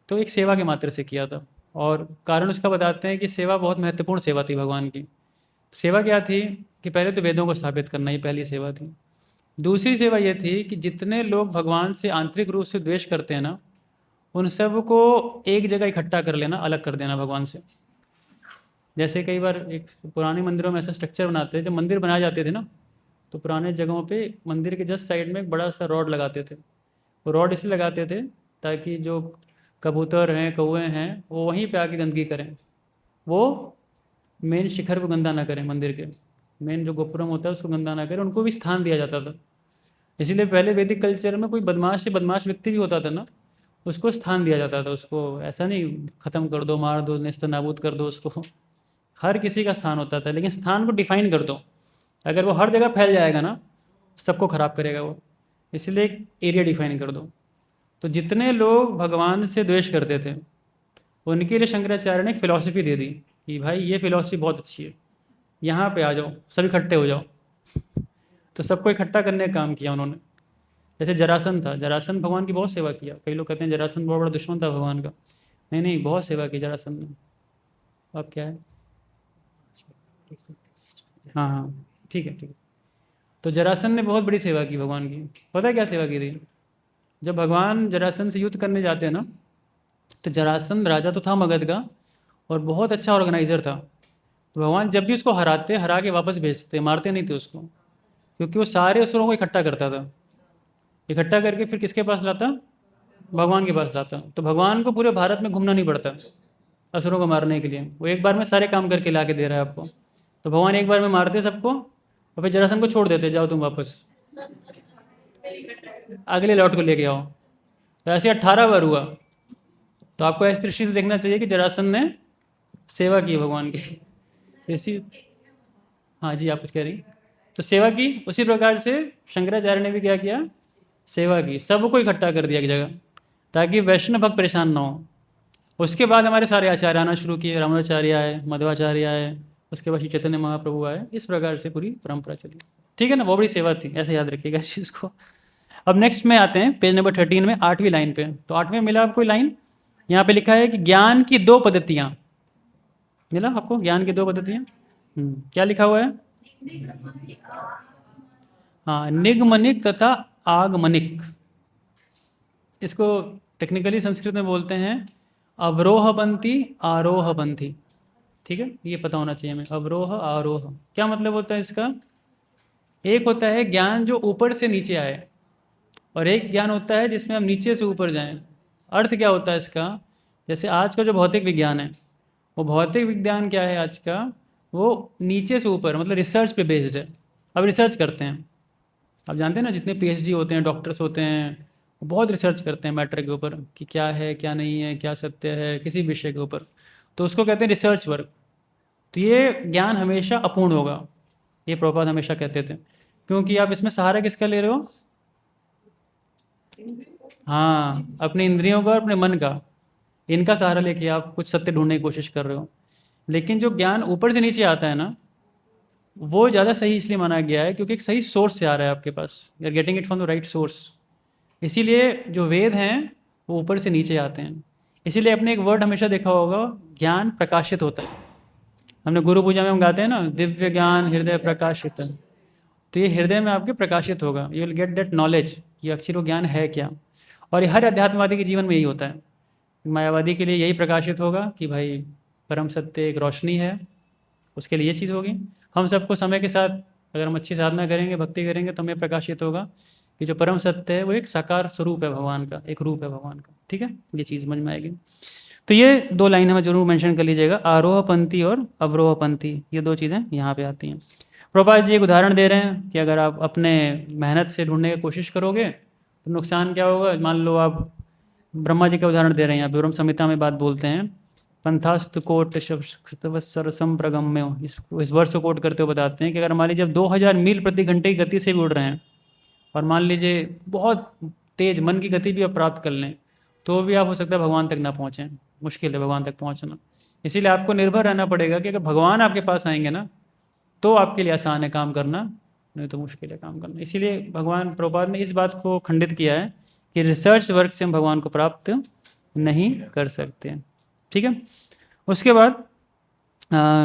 तो एक सेवा के मात्र से किया था। और कारण उसका बताते हैं कि सेवा बहुत महत्वपूर्ण सेवा थी भगवान की। सेवा क्या थी कि पहले तो वेदों को स्थापित करना ही पहली सेवा थी। दूसरी सेवा ये थी कि जितने लोग भगवान से आंतरिक रूप से द्वेष करते हैं ना, उन सब को एक जगह इकट्ठा कर लेना, अलग कर देना भगवान से। जैसे कई बार एक पुराने मंदिरों में ऐसा स्ट्रक्चर बनाते थे, जब मंदिर बनाए जाते थे ना, तो पुराने जगहों पे मंदिर के जस्ट साइड में एक बड़ा सा रॉड लगाते थे। वो रॉड इसलिए लगाते थे ताकि जो कबूतर हैं, कौवे हैं, वो वहीं पे आके गंदगी करें, वो मेन शिखर को गंदा ना करें, मंदिर के मेन जो गोपुरम होता है उसको गंदा ना करें, उनको भी स्थान दिया जाता था। इसीलिए पहले वैदिक कल्चर में कोई बदमाश से बदमाश व्यक्ति भी होता था ना, उसको स्थान दिया जाता था। उसको ऐसा नहीं ख़त्म कर दो, मार दो, नेस्त नाबूद कर दो उसको, हर किसी का स्थान होता था। लेकिन स्थान को डिफाइन कर दो, अगर वो हर जगह फैल जाएगा ना, सबको ख़राब करेगा वो, इसलिए एक एरिया डिफाइन कर दो। तो जितने लोग भगवान से द्वेष करते थे, उनके लिए शंकराचार्य ने एक फ़िलॉसफी दे दी कि भाई ये फ़िलॉसफी बहुत अच्छी है, यहाँ पे आ जाओ, सब इकट्ठे हो जाओ। तो सबको इकट्ठा करने का काम किया उन्होंने। जैसे जरासंध था, जरासंध भगवान की बहुत सेवा किया। कई लोग कहते हैं जरासंध बहुत बड़ा दुश्मन था भगवान का, नहीं नहीं, बहुत सेवा की जरासंध ने। अब क्या है, हाँ हाँ, ठीक है ठीक है। तो जरासंध ने बहुत बड़ी सेवा की भगवान की। पता है क्या सेवा की थी? जब भगवान जरासंध से युद्ध करने जाते हैं ना, तो जरासंध राजा तो था मगध का और बहुत अच्छा ऑर्गेनाइज़र था। तो भगवान जब भी उसको हरा के वापस भेजते, मारते नहीं थे उसको, क्योंकि वो सारे असुरों को इकट्ठा करता था। इकट्ठा करके फिर किसके पास लाता? भगवान के पास लाता। तो भगवान को पूरे भारत में घूमना नहीं पड़ता असुरों को मारने के लिए, वो एक बार में सारे काम करके ला के दे रहा है आपको। तो भगवान एक बार में मारते सबको और फिर जरासंध को छोड़ देते, जाओ तुम वापस, अगले लौट को लेके आओ। तो ऐसे 18 बार हुआ। तो आपको इस दृष्टि से देखना चाहिए कि जरासंध ने सेवा की भगवान की। इसी, हाँ जी, आप कुछ कह रही? तो सेवा की, उसी प्रकार से शंकराचार्य ने भी क्या किया? सेवा की, सबको इकट्ठा कर दिया एक जगह, ताकि वैष्णव भक्त परेशान ना हो। उसके बाद हमारे सारे आचार्य आना शुरू किए, रामाचार्य आए, मध्वाचार्य आए, उसके बाद श्री चैतन्य महाप्रभु आए। इस प्रकार से पूरी परंपरा चली। ठीक है ना, वो बड़ी सेवा थी, ऐसे याद रखिएगा इस चीज़ को। अब नेक्स्ट में आते हैं पेज नंबर 13 में 8वीं लाइन पे। तो 8वें मिला आपको लाइन, यहाँ पे लिखा है कि ज्ञान की 2 पद्धतियाँ। मिला आपको ज्ञान की 2 पद्धतियाँ? क्या लिखा हुआ है? हाँ, निगमनिक तथा आगमनिक। इसको टेक्निकली संस्कृत में बोलते हैं अवरोहपंथी, आरोहपंथी। ठीक है, ये पता होना चाहिए हमें, अवरोह आरोह क्या मतलब होता है इसका। एक होता है ज्ञान जो ऊपर से नीचे आए, और एक ज्ञान होता है जिसमें हम नीचे से ऊपर जाएं। अर्थ क्या होता है इसका? जैसे आज का जो भौतिक विज्ञान है, वो भौतिक विज्ञान क्या है आज का, वो नीचे से ऊपर, मतलब रिसर्च पे बेस्ड है। अब रिसर्च करते हैं, आप जानते हैं ना, जितने पीएचडी होते हैं, डॉक्टर्स होते हैं, वो बहुत रिसर्च करते हैं मैटर के ऊपर कि क्या है, क्या नहीं है, क्या सत्य है किसी विषय के ऊपर। तो उसको कहते हैं रिसर्च वर्क। तो ये ज्ञान हमेशा अपूर्ण होगा, ये प्रभुपाद हमेशा कहते थे, क्योंकि आप इसमें सहारा किसका ले रहे हो? हाँ, अपने इंद्रियों का और अपने मन का, इनका सहारा लेके आप कुछ सत्य ढूंढने की कोशिश कर रहे हो। लेकिन जो ज्ञान ऊपर से नीचे आता है ना, वो ज़्यादा सही इसलिए माना गया है क्योंकि एक सही सोर्स से आ रहा है आपके पास, you are getting it from the right source. इसीलिए जो वेद हैं वो ऊपर से नीचे आते हैं। इसीलिए अपने एक वर्ड हमेशा देखा होगा, ज्ञान प्रकाशित होता है। हमने गुरु पूजा में हम गाते हैं ना, दिव्य ज्ञान हृदय प्रकाशित, तो ये हृदय में आपके प्रकाशित होगा। You will get that knowledge कि आखिर वो ज्ञान है क्या। और ये हर अध्यात्मवादी के जीवन में यही होता है। मायावादी के लिए यही प्रकाशित होगा कि भाई परम सत्य एक रोशनी है, उसके लिए ये चीज़ होगी। हम सबको समय के साथ अगर हम अच्छी साधना करेंगे, भक्ति करेंगे, तो हमें प्रकाशित होगा कि जो परम सत्य है वो एक साकार स्वरूप है भगवान का, एक रूप है भगवान का। ठीक है, ये चीज़ समझ में आएगी। तो ये 2 लाइन हमें जरूर मेंशन कर लीजिएगा, आरोह पंथी और अवरोह पंथी, ये 2 चीज़ें यहाँ पे आती हैं। प्रभुपाद जी एक उदाहरण दे रहे हैं कि अगर आप अपने मेहनत से ढूंढने की कोशिश करोगे तो नुकसान क्या होगा। मान लो आप ब्रह्मा जी का उदाहरण दे रहे हैं, यहाँ पे ब्रह्म संहिता में बात बोलते हैं, पंथास्त कोट सरसम प्रगम्य, इस वर्ष को कोट करते हुए बताते हैं कि अगर मान लीजिए जब 2000 मील प्रति घंटे की गति से भी उड़ रहे हैं और मान लीजिए बहुत तेज मन की गति भी आप प्राप्त कर लें, तो भी आप हो सकता है भगवान तक ना पहुँचें, मुश्किल है भगवान तक पहुँचना। इसीलिए आपको निर्भर रहना पड़ेगा कि अगर भगवान आपके पास आएंगे ना तो आपके लिए आसान है काम करना, नहीं तो मुश्किल है काम करना। इसीलिए भगवान प्रभुपाद ने इस बात को खंडित किया है कि रिसर्च वर्क से हम भगवान को प्राप्त नहीं कर सकते। ठीक है, उसके बाद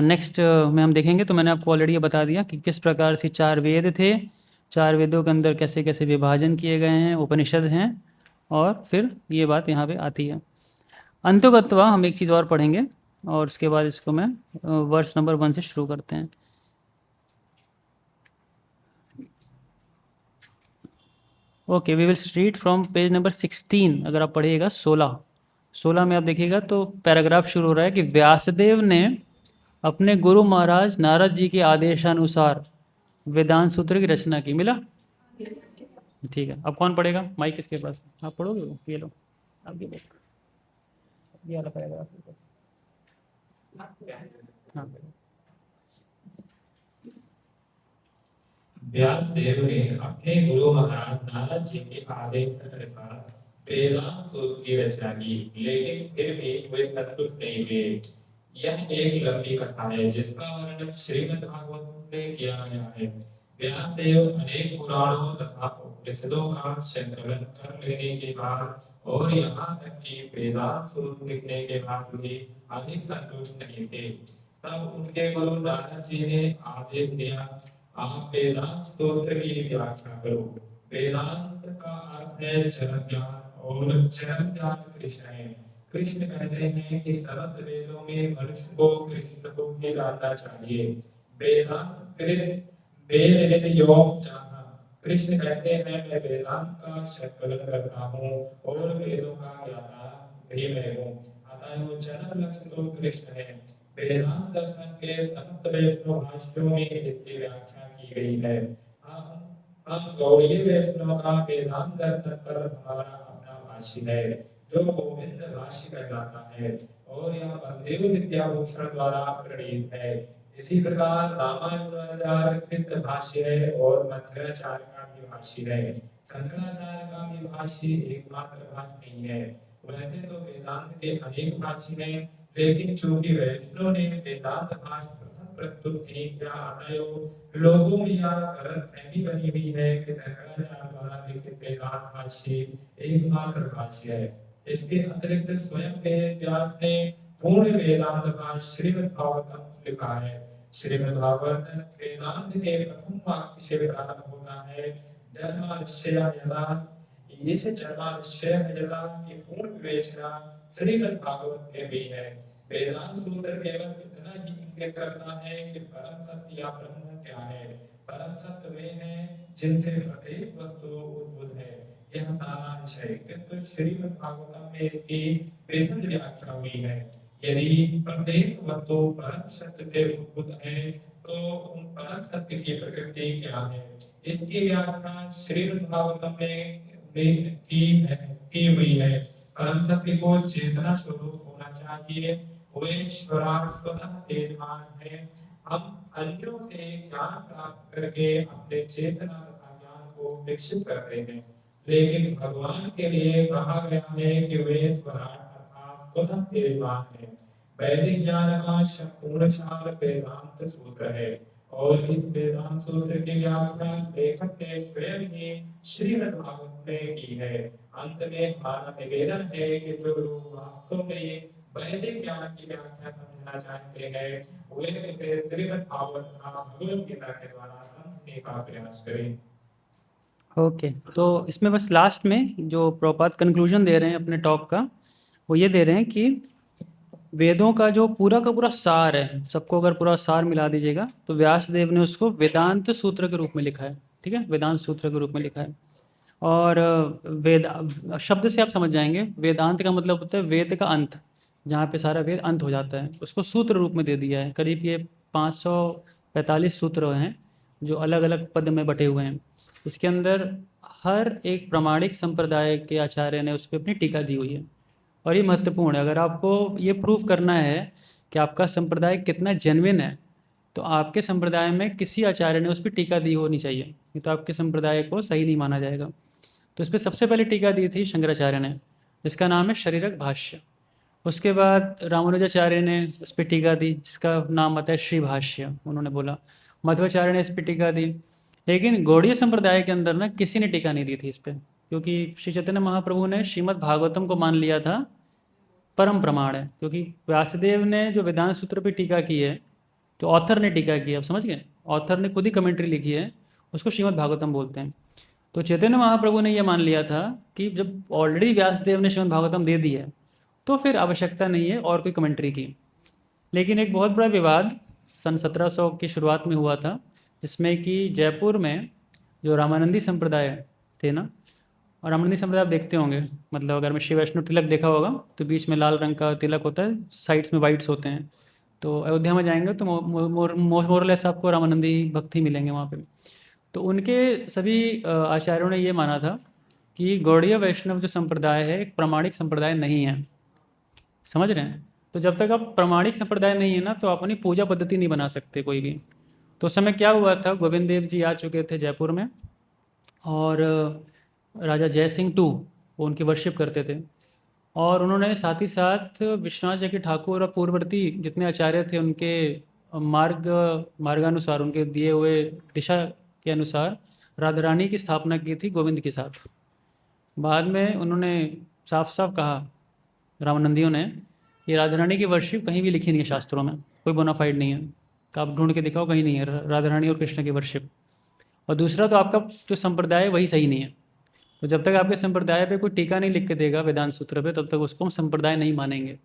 नेक्स्ट में हम देखेंगे, तो मैंने आपको ऑलरेडी ये बता दिया कि किस प्रकार से 4 वेद थे, 4 वेदों के अंदर कैसे कैसे विभाजन किए गए हैं, उपनिषद हैं, और फिर ये बात यहाँ पे आती है। अंतोगत्वा हम एक चीज़ और पढ़ेंगे और उसके बाद इसको मैं वर्ष नंबर 1 से शुरू करते हैं। Okay, we will read from page number 16। अगर आप पढ़िएगा 16 में आप देखिएगा तो पैराग्राफ शुरू हो रहा है कि व्यासदेव ने अपने गुरु महाराज नारद जी के आदेशानुसार वेदांत सूत्र की रचना की। मिला? ठीक है, अब कौन पढ़ेगा? माइक किसके पास? आप पढ़ोगे? ये लो, आप ये बोलो, ये वाला पैराग्राफ। हाँ, व्यासदेव ने अपने गुरु महाराज नारद जी के आदेश अनुसार वेदांत सूत्र की रचना की, लेकिन फिर भी वे संतुष्ट नहीं हुए। यह एक लंबी कथा है जिसका वर्णन श्रीमद् भागवत में किया गया है। व्यासदेव अनेक पुराणों तथा उपनिषदों का संकलन कर लेने के बाद और यहाँ तक कि वेदांत सूत्र लिखने के बाद भी अधिक संतुष्ट नहीं थे। तब उनके गुरु नारद जी ने आदेश दिया, आप वेदांत सूत्र की व्याख्या करो। वेदांत का अर्थ है चरम ज्ञान और चरम ज्ञान कृष्ण है। कृष्ण कहते हैं कि समस्त वेदों में मनुष्य को कृष्ण को ही जानना चाहिए। वेदांत कृत वेद वेद योग जाना। कृष्ण कहते हैं मैं वेदांत का संकलन करता हूँ और वेदों का ज्ञाता भी मैं हूँ, अतः जन्म लक्ष्य तो कृष्ण है। वेदांत दर्शन के समस्त वैष्णव भाष्यों में इसकी व्याख्या की गई है। हम गौड़ीय वैष्णव का वेदांत दर्शन पर हमारा अपना भाष्य है जो गोविंद भाष्य कहलाता है और यह बलदेव विद्याभूषण द्वारा प्रणीत है। इसी प्रकार रामानुजाचार्य कृत भाष्य है और मध्वाचार्य का भी भाष्य है। शंकराचार्य का भी भाष्य एकमात्र भाष्य नहीं है। वैसे तो वेदांत के अनेक भाष्य हैं, लेकिन चूंकि वैष्णव ने वेदांत भाष्य प्रथम प्रस्तुत नहीं किया, अतः लोगों में यह गलतफहमी बनी हुई है कि शंकराचार्य द्वारा लिखित वेदांत भाष्य एकमात्र भाष्य है। इसके अतिरिक्त स्वयं वेद व्यास ने पूर्ण वेदांत भाष्य श्रीमद् भागवतम लिखा है। श्रीमद् भागवत वेदांत के प्रथम वाक्य से प्रारंभ होता है, जन्मादश्य यदा। इस जन्मादश्य यदा की पूर्ण विवेचना श्रीमद् भागवत में भी है। वेदांत सूत्र केवल इतना ही इंगित करता है कि परम सत्य या ब्रह्म क्या है। परम सत्य वे हैं जिनसे प्रत्येक वस्तु उद्भूत है, यह सारांश है। किंतु श्रीमद् भागवतम में इसकी विशद व्याख्या हुई है। यदि प्रत्येक वस्तु परम सत्य से उद्भूत है तो उन परम सत्य की प्रकृति क्या है, इसकी व्याख्या श्रीमद् भागवतम में की हुई है। परम सत्य को चेतना स्वरूप होना चाहिए, वे स्वराट स्वतः तेजमान है। हम अन्यों से ज्ञान प्राप्त करके अपने चेतना तथा ज्ञान को विकसित करते हैं, लेकिन भगवान के लिए कहा गया है कि वे स्वराट अर्थात स्वतः तेजमान है। वैदिक ज्ञान का संपूर्ण सार वेदांत सूत्र है और इस वेदांत सूत्र की व्याख्या लेखक ने स्वयं ही श्रीमद् भागवत में की है। अंत में हमारा निवेदन है कि जो लोग वास्तव में वैदिक ज्ञान की व्याख्या समझना चाहते हैं वे इसे श्रीमद् भगवत गीता के द्वारा समझने का प्रयास करें। ओके, तो इसमें बस लास्ट में जो प्रभुपाद कंक्लूजन दे रहे हैं अपने टॉक का, वो ये दे रहे हैं कि वेदों का जो पूरा का पूरा सार है, सबको अगर पूरा सार मिला दीजिएगा तो व्यास देव ने उसको वेदांत सूत्र के रूप में लिखा है। ठीक है, वेदांत सूत्र के रूप में लिखा है। और वेद शब्द से आप समझ जाएंगे, वेदांत का मतलब होता है वेद का अंत, जहाँ पे सारा वेद अंत हो जाता है, उसको सूत्र रूप में दे दिया है। करीब ये 545 सूत्र हैं जो अलग अलग पद में बटे हुए हैं। इसके अंदर हर एक प्रामाणिक संप्रदाय के आचार्य ने उस पर अपनी टीका दी हुई है। और ये महत्वपूर्ण है, अगर आपको ये प्रूव करना है कि आपका संप्रदाय कितना जेन्युइन है, तो आपके संप्रदाय में किसी आचार्य ने उस पर टीका दी होनी चाहिए, नहीं तो आपके संप्रदाय को सही नहीं माना जाएगा। तो इस पर सबसे पहले टीका दी थी शंकराचार्य ने, जिसका नाम है शरीरक भाष्य। उसके बाद रामानुजाचार्य ने उस पर टीका दी, जिसका नाम आता है श्री भाष्य, उन्होंने बोला। मध्वाचार्य ने इस पर टीका दी। लेकिन गौड़ीय संप्रदाय के अंदर ना किसी ने टीका नहीं दी थी इस पर, क्योंकि श्री चैतन्य महाप्रभु ने श्रीमद् भागवतम को मान लिया था परम प्रमाण है। क्योंकि व्यासदेव ने जो वेदांत सूत्र पे टीका की है, जो ऑथर ने टीका की है, आप समझ गए, ऑथर ने खुद ही कमेंट्री लिखी है, उसको श्रीमद् भागवतम बोलते हैं। तो चैतन्य महाप्रभु ने यह मान लिया था कि जब ऑलरेडी व्यासदेव ने श्रीमद् भागवतम दे दी है, तो फिर आवश्यकता नहीं है और कोई कमेंट्री की। लेकिन एक बहुत बड़ा विवाद सन 1700 की शुरुआत में हुआ था, जिसमें कि जयपुर में जो रामानंदी संप्रदाय थे ना, और रामानंदी संप्रदाय आप देखते होंगे, मतलब अगर मैं श्री वैष्णव तिलक देखा होगा तो बीच में लाल रंग का तिलक होता है, साइड्स में वाइट्स होते हैं। तो अयोध्या में जाएंगे तो मोरलेस आपको रामानंदी भक्त ही मिलेंगे वहाँ पे। तो उनके सभी आचार्यों ने ये माना था कि गौड़ीय वैष्णव जो संप्रदाय है एक प्रामाणिक संप्रदाय नहीं है। समझ रहे हैं? तो जब तक आप प्रामाणिक संप्रदाय नहीं है ना, तो आप अपनी पूजा पद्धति नहीं बना सकते कोई भी। तो उस समय क्या हुआ था, गोविंद देव जी आ चुके थे जयपुर में, और राजा जय सिंह टू वो उनकी वर्शिप करते थे। और उन्होंने साथ ही साथ विश्वनाथ जी के ठाकुर और पूर्ववर्ती जितने आचार्य थे उनके मार्गानुसार, उनके दिए हुए दिशा के अनुसार राधा रानी की स्थापना की थी गोविंद के साथ। बाद में उन्होंने साफ साफ कहा रामानंदियों ने कि राधा रानी की वर्शिप कहीं भी लिखी नहीं है शास्त्रों में, कोई बोनाफाइड नहीं है, आप ढूंढ के दिखाओ, कहीं नहीं है राधा रानी और कृष्ण की वर्शिप। और दूसरा तो आपका जो संप्रदाय है वही सही नहीं है। तो जब तक आपके संप्रदाय पे कोई टीका नहीं लिख के देगा वेदांत सूत्र पे, तब तक उसको हम संप्रदाय नहीं मानेंगे।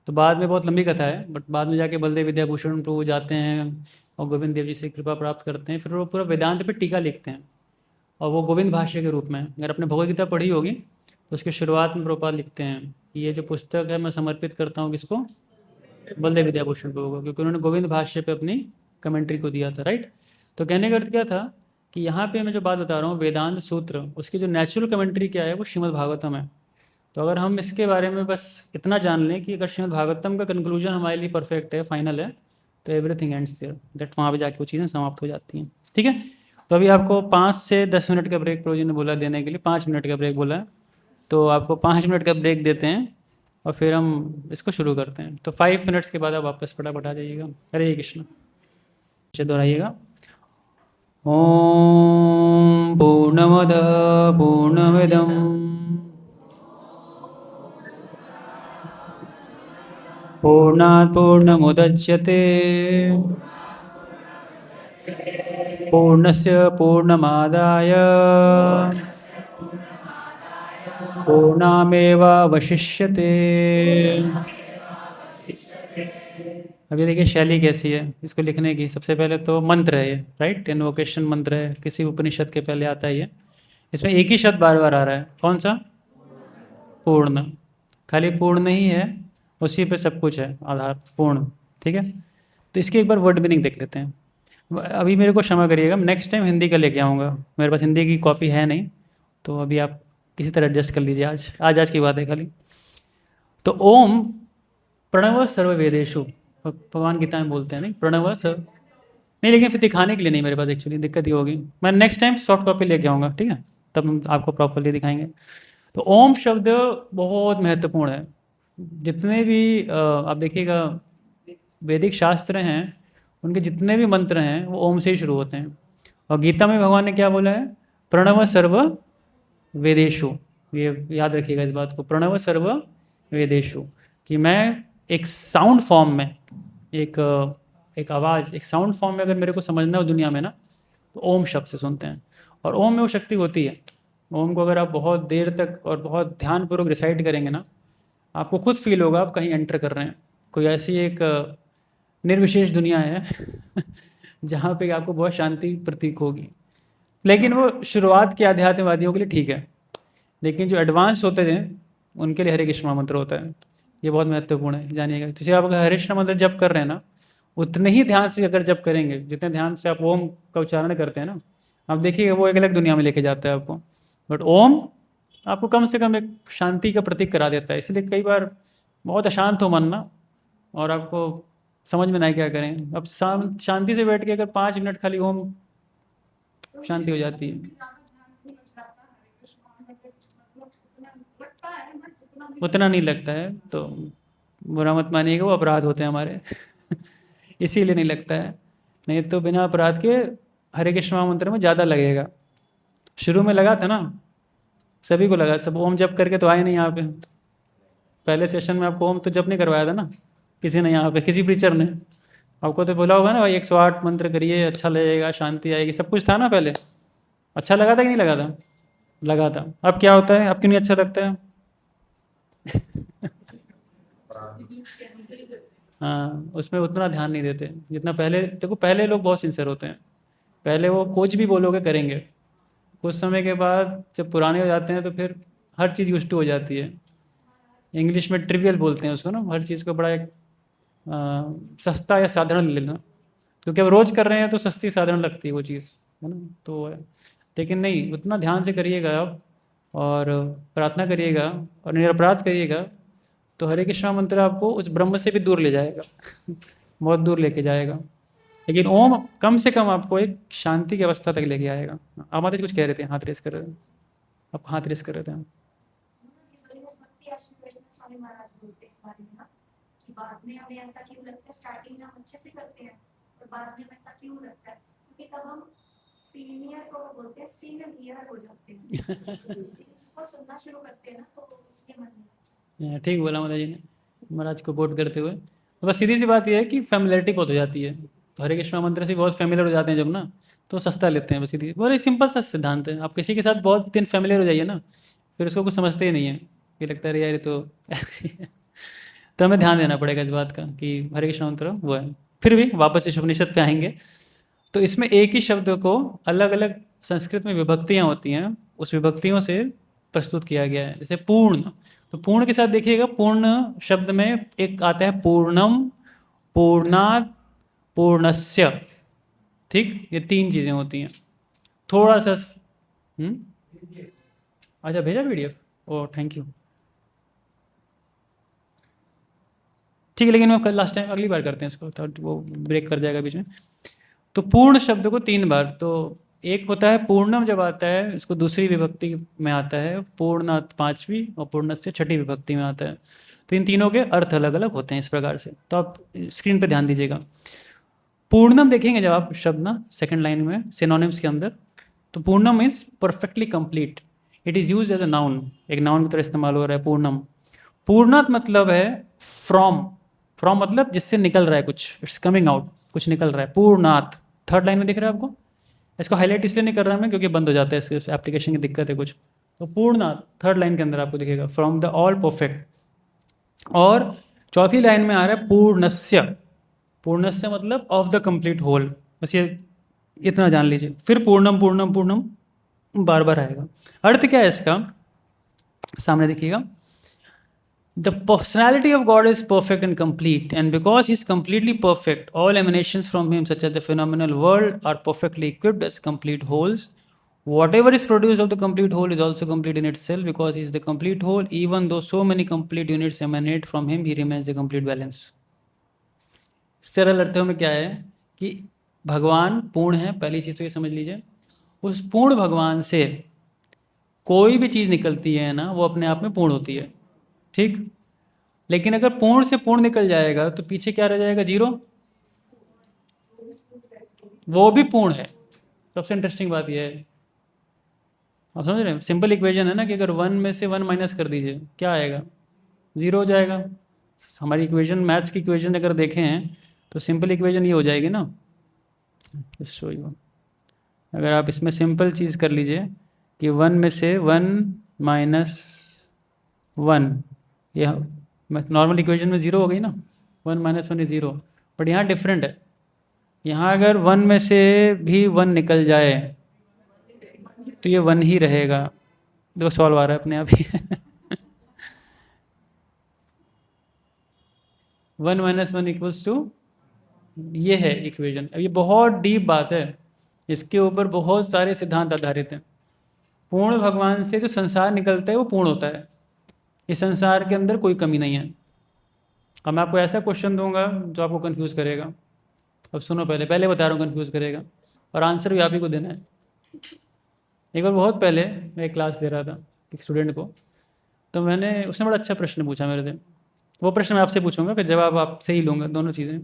तो बाद में बहुत लंबी कथा है, बट बाद में जाके बलदेव विद्याभूषण प्रभु जाते हैं और गोविंद देव जी से कृपा प्राप्त करते हैं, फिर वो पूरा वेदांत पे टीका लिखते हैं, और वो गोविंद भाष्य के रूप में। अगर आपने भगवद गीता पढ़ी होगी तो उसके शुरुआत में प्रभुपाद लिखते हैं कि ये जो पुस्तक है मैं समर्पित करता हूँ किसको, बलदेव विद्याभूषण प्रभु को, क्योंकि उन्होंने गोविंद भाष्य पे अपनी कमेंट्री को दिया था। राइट? तो कहने का अर्थ क्या था कि यहाँ पे मैं जो बात बता रहा हूँ वेदांत सूत्र, उसकी जो नेचुरल कमेंट्री क्या है वो श्रीमद् भागवतम है। तो अगर हम इसके बारे में बस इतना जान लें कि अगर श्रीमद् भागवतम का कंक्लूजन हमारे लिए परफेक्ट है, फाइनल है, तो एवरीथिंग एंड्स देयर, दैट वहाँ पे जाके वो चीज़ें समाप्त हो जाती हैं। ठीक है? तो अभी आपको 5 से 10 मिनट का ब्रेक प्रभु जी ने बोला देने के लिए, 5 मिनट का ब्रेक बोला है, तो आपको 5 मिनट का ब्रेक देते हैं और फिर हम इसको शुरू करते हैं। तो 5 मिनट्स के बाद आप वापस फटाफट आ जाइएगा। हरे कृष्ण। दोहराइएगा। ॐ पूर्णमदः पूर्णमिदं पूर्णात् पूर्णमुदच्यते पूर्णस्य पूर्णमादाय पूर्णमेवावशिष्यते। अभी देखिए शैली कैसी है इसको लिखने की। सबसे पहले तो मंत्र है ये, राइट, इन्वोकेशन मंत्र है, किसी उपनिषद के पहले आता है ये। इसमें एक ही शब्द बार बार आ रहा है, कौन सा? पूर्ण। खाली पूर्ण ही है, उसी पे सब कुछ है, आधार पूर्ण। ठीक है? तो इसकी एक बार वर्ड मीनिंग देख लेते हैं। अभी मेरे को क्षमा करिएगा, नेक्स्ट टाइम हिंदी का लेके आऊँगा, मेरे पास हिंदी की कॉपी है नहीं, तो अभी आप किसी तरह एडजस्ट कर लीजिए। आज की बात है खाली। तो ओम प्रणव सर्ववेदेषु, भगवान गीता में बोलते हैं, नहीं प्रणव सर्व नहीं, लेकिन फिर दिखाने के लिए नहीं मेरे पास, एक्चुअली दिक्कत ही होगी। मैं नेक्स्ट टाइम सॉफ्ट कॉपी लेके आऊँगा, ठीक है, तब हम आपको प्रॉपरली दिखाएंगे। तो ओम शब्द बहुत महत्वपूर्ण है। जितने भी आप देखिएगा वैदिक शास्त्र हैं, उनके जितने भी मंत्र हैं वो ओम से ही शुरू होते हैं। और गीता में भगवान ने क्या बोला है? प्रणव सर्व वेदेषु। ये याद रखिएगा इस बात को, प्रणव सर्व वेदेषु, कि मैं एक साउंड फॉर्म में, एक एक आवाज़, एक साउंड फॉर्म में अगर मेरे को समझना हो दुनिया में ना, तो ओम शब्द से सुनते हैं। और ओम में वो शक्ति होती है। ओम को अगर आप बहुत देर तक और बहुत ध्यानपूर्वक रिसाइट करेंगे ना, आपको खुद फील होगा आप कहीं एंटर कर रहे हैं। कोई ऐसी एक निर्विशेष दुनिया है जहाँ पे आपको बहुत शांति प्रतीक होगी। लेकिन वो शुरुआत के आध्यात्मवादियों के लिए ठीक है, लेकिन जो एडवांस होते हैं उनके लिए हरे कृष्ण मंत्र होता है। ये बहुत महत्वपूर्ण है, जानिएगा। जैसे आप अगर हरे कृष्ण मंत्र जप कर रहे हैं ना, उतने ही ध्यान से अगर जप करेंगे जितने ध्यान से आप ओम का उच्चारण करते हैं ना, आप देखिएगा वो एक अलग दुनिया में लेके जाता है आपको। बट ओम आपको कम से कम एक शांति का प्रतीक करा देता है। इसलिए कई बार बहुत अशांत हो मन ना, और आपको समझ में नहीं क्या करें, अब शांति से बैठ के अगर 5 मिनट खाली ओम, शांति हो जाती है। उतना नहीं लगता है तो बुरा मत मानिएगा, वो अपराध होते हैं हमारे इसीलिए नहीं लगता है। नहीं तो बिना अपराध के हरे कृष्ण महामंत्र में ज़्यादा लगेगा। शुरू में लगा था ना, सभी को लगा, सब ओम जप करके तो आए नहीं यहाँ पे। पहले सेशन में आपको ओम तो जप नहीं करवाया था ना किसी ने, यहाँ पे किसी प्रीचर ने आपको तो बोला होगा ना भाई 108 मंत्र करिए, अच्छा लगेगा, शांति आएगी, सब कुछ था ना पहले। अच्छा लगा था कि नहीं लगा था? लगा था। अब क्या होता है, अब क्यों नहीं अच्छा लगता है? हाँ, उसमें उतना ध्यान नहीं देते जितना पहले। देखो पहले लोग बहुत सिंसियर होते हैं, पहले वो कुछ भी बोलोगे करेंगे। कुछ समय के बाद जब पुराने हो जाते हैं तो फिर हर चीज़ यूज्ड टू हो जाती है। इंग्लिश में ट्रिवियल बोलते हैं उसको ना, हर चीज़ को बड़ा एक सस्ता या साधारण ले लेना, क्योंकि अब रोज़ कर रहे हैं तो सस्ती साधारण लगती है वो चीज़, है ना। तो लेकिन नहीं, उतना ध्यान से करिएगा आप, और प्रार्थना करिएगा और निरपराध करिएगा, तो हरे कृष्णा मंत्र आपको उस ब्रह्म से भी दूर ले जाएगा बहुत दूर लेके जाएगा। लेकिन ओम कम से कम आपको एक शांति की अवस्था तक लेके आएगा। आप माता जी कुछ कह रहे थे, हाथ रेस कर रहे थे, आप हाथ रेस कर रहे थे। स्वामी महाराज बोलते इस बारे में ना, कि बाद में हमें ऐसा क्यों लगता है, स्टार्टिंग में हम अच्छे से करते हैं और बाद में ऐसा क्यों लगता है, क्योंकि तब हम सीनियर को बोलते हैं सीनियर ईयर हो जाते हैं इसको सुनना शुरू करते हैं ना, तो इसके मन में ठीक बोला माता जी ने, महाराज को कोट करते हुए। तो बस सीधी सी बात यह है कि फैमिलियरिटी बहुत हो जाती है, तो हरे कृष्णा मंत्र से बहुत फैमिलियर हो जाते हैं जब ना, तो सस्ता लेते हैं। बस सीधी, बहुत सिंपल सा सिद्धांत है। आप किसी के साथ बहुत दिन फैमिलियर हो जाइए ना, फिर उसको कुछ समझते ही नहीं है, ये लगता है यार तो तो हमें ध्यान देना पड़ेगा इस बात का कि हरे कृष्ण मंत्र वो है। फिर भी वापस इस उपनिषद पे आएंगे, तो इसमें एक ही शब्द को अलग अलग संस्कृत में विभक्तियाँ होती हैं, उस विभक्तियों से प्रस्तुत किया गया है। जैसे पूर्ण, तो पूर्ण के साथ देखिएगा, पूर्ण शब्द में एक आता है पूर्णम, पूर्णात्, पूर्णस्य। ठीक, ये 3 चीज़ें होती हैं। थोड़ा सा अच्छा भेजा PDF, ओह थैंक यू। ठीक है, लेकिन मैं कल लास्ट टाइम अगली बार करते हैं इसको, तो वो ब्रेक कर जाएगा बीच में। तो पूर्ण शब्द को 3 बार, तो एक होता है पूर्णम, जब आता है इसको दूसरी विभक्ति में आता है, पूर्णात् 5वीं, और पूर्णस्य 6ठी विभक्ति में आता है। तो इन तीनों के अर्थ अलग अलग होते हैं इस प्रकार से, तो आप स्क्रीन पर ध्यान दीजिएगा। पूर्णम देखेंगे जब आप शब्द ना सेकंड लाइन में सिनोनिम्स के अंदर, तो पूर्णम means perfectly complete. It is use as a noun, एक नाउन की तरह इस्तेमाल हो रहा है पूर्णम। पूर्णात मतलब है फ्रॉम, फ्रॉम मतलब जिससे निकल रहा है कुछ, इट्स कमिंग आउट, कुछ निकल रहा है। पूर्णात 3rd लाइन में दिख रहा है आपको, इसको हाईलाइट इसलिए नहीं कर रहा मैं क्योंकि बंद हो जाता है, इसके एप्लीकेशन की दिक्कत है कुछ। तो पूर्णात 3rd लाइन के अंदर आपको दिखेगा, फ्रॉम द ऑल परफेक्ट। और 4थी लाइन में आ रहा है पूर्णस्य, पूर्णस्य मतलब ऑफ द कंप्लीट होल। बस ये इतना जान लीजिए। फिर पूर्णम पूर्णम पूर्णम बार बार आएगा। अर्थ क्या है इसका, सामने देखिएगा। The personality of God is perfect and complete, and because He is completely perfect, all emanations from Him, such as the phenomenal world, are perfectly equipped as complete wholes. Whatever is produced of the complete whole is also complete in itself, because He is the complete whole. Even though so many complete units emanate from Him, He remains the complete balance. सरल अर्थों में क्या है कि भगवान पूर्ण है, पहली चीज़ तो ये समझ लीजिए। उस पूर्ण भगवान से कोई भी चीज़ निकलती है ना, वो अपने आप में पूर्ण होती है। ठीक, लेकिन अगर पूर्ण से पूर्ण निकल जाएगा तो पीछे क्या रह जाएगा, 0, वो भी पूर्ण है। सबसे इंटरेस्टिंग बात यह है, आप समझ रहे हैं, सिंपल इक्वेशन है ना, कि अगर 1 में से 1 माइनस कर दीजिए क्या आएगा, 0 हो जाएगा। हमारी इक्वेशन, मैथ्स की इक्वेशन अगर देखें तो सिंपल इक्वेशन ये हो जाएगी ना, शो यू, अगर आप इसमें सिंपल चीज़ कर लीजिए कि 1 में से 1 माइनस 1, यह नॉर्मल इक्वेशन में 0 हो गई ना, 1 माइनस 1 इज 0, बट यहाँ डिफरेंट है। यहाँ अगर 1 में से भी 1 निकल जाए तो ये 1 ही रहेगा। देखो सॉल्व आ रहा है अपने आप ही 1 माइनस 1 इक्वल्स टू, ये है इक्वेशन। अब ये बहुत डीप बात है, इसके ऊपर बहुत सारे सिद्धांत आधारित हैं। पूर्ण भगवान से जो संसार निकलता है वो पूर्ण होता है, इस संसार के अंदर कोई कमी नहीं है। अब मैं आपको ऐसा क्वेश्चन दूंगा जो आपको कंफ्यूज करेगा। अब सुनो, पहले बता रहा हूँ कंफ्यूज करेगा, और आंसर भी आप ही को देना है। एक बार बहुत पहले मैं एक क्लास दे रहा था एक स्टूडेंट को, तो मैंने, उसने बड़ा अच्छा प्रश्न पूछा मेरे से। वो प्रश्न मैं आपसे पूछूंगा, फिर जवाब आपसे ही लूँगा, दोनों चीज़ें।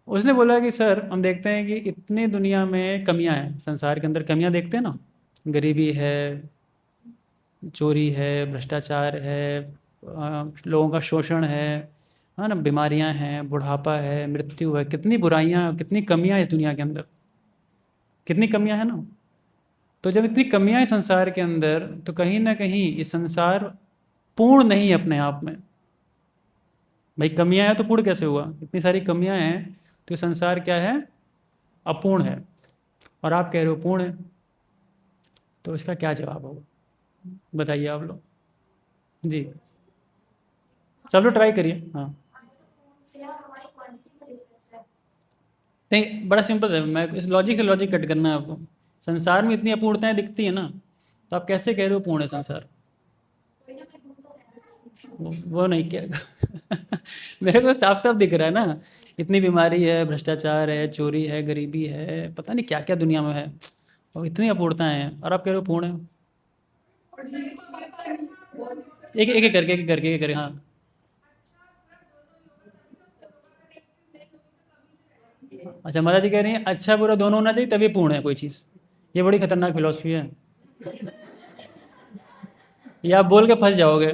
उसने बोला कि सर, हम देखते हैं कि इतनी दुनिया में कमियां हैं, संसार के अंदर कमियां देखते हैं ना, गरीबी है, चोरी है, भ्रष्टाचार है, लोगों का शोषण है ना, बीमारियां हैं, बुढ़ापा है, मृत्यु है, कितनी बुराइयां, कितनी कमियां हैं इस दुनिया के अंदर, कितनी कमियां हैं ना। तो जब इतनी कमियां हैं संसार के अंदर, तो कहीं ना कहीं ये संसार पूर्ण नहीं है अपने आप में। भाई कमियां हैं तो पूर्ण कैसे हुआ? इतनी सारी कमियां हैं तो संसार क्या है? अपूर्ण है। और आप कह रहे हो पूर्ण है, तो इसका क्या जवाब होगा? बताइए आप लोग जी, सब लोग ट्राई करिए। हाँ, से और हमारी क्वांटिटी में डिफरेंस है। नहीं, बड़ा सिंपल है, मैं इस लॉजिक से लॉजिक कट करना है आपको। संसार में इतनी अपूर्णताएं दिखती है ना, तो आप कैसे कह रहे हो पूर्ण है संसार? कोई ना कोई ढूंढ तो रहा है। वो नहीं क्या मेरे को साफ साफ दिख रहा है ना, इतनी बीमारी है, भ्रष्टाचार है, चोरी है, गरीबी है, पता नहीं क्या क्या दुनिया में है, और इतनी अपूर्णताएं हैं, और आप कह रहे हो पूर्ण है। एक एक करके हाँ। अच्छा, माता जी कह रही हैं अच्छा बुरा दोनों होना चाहिए तभी पूर्ण है कोई चीज़। ये बड़ी खतरनाक फिलॉसफी है, ये आप बोल के फंस जाओगे।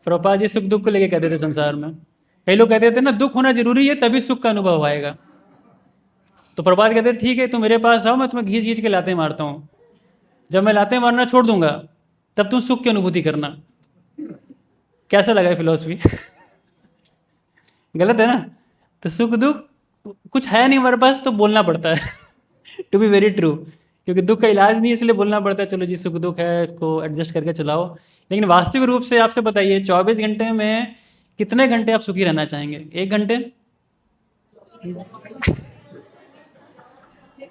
प्रभुपाद जी सुख दुख को लेके कहते थे संसार में, कई लोग कहते थे ना दुख होना जरूरी है तभी सुख का अनुभव आएगा। तो प्रभुपाद कहते थे ठीक है, तुम मेरे पास आओ, मैं तुम्हें घींच घींच के लाते मारता हूँ, जब मैं लाते मारना छोड़ दूंगा तब तुम सुख की अनुभूति करना। कैसा लगा फिलॉसफी? गलत है ना? तो सुख दुख कुछ है नहीं हमारे पास तो बोलना पड़ता है टू बी वेरी ट्रू, क्योंकि दुख का इलाज नहीं है इसलिए बोलना पड़ता है चलो जी सुख दुख है, इसको एडजस्ट करके चलाओ। लेकिन वास्तविक रूप से आपसे बताइए 24 घंटे में कितने घंटे आप सुखी रहना चाहेंगे? 1 घंटे?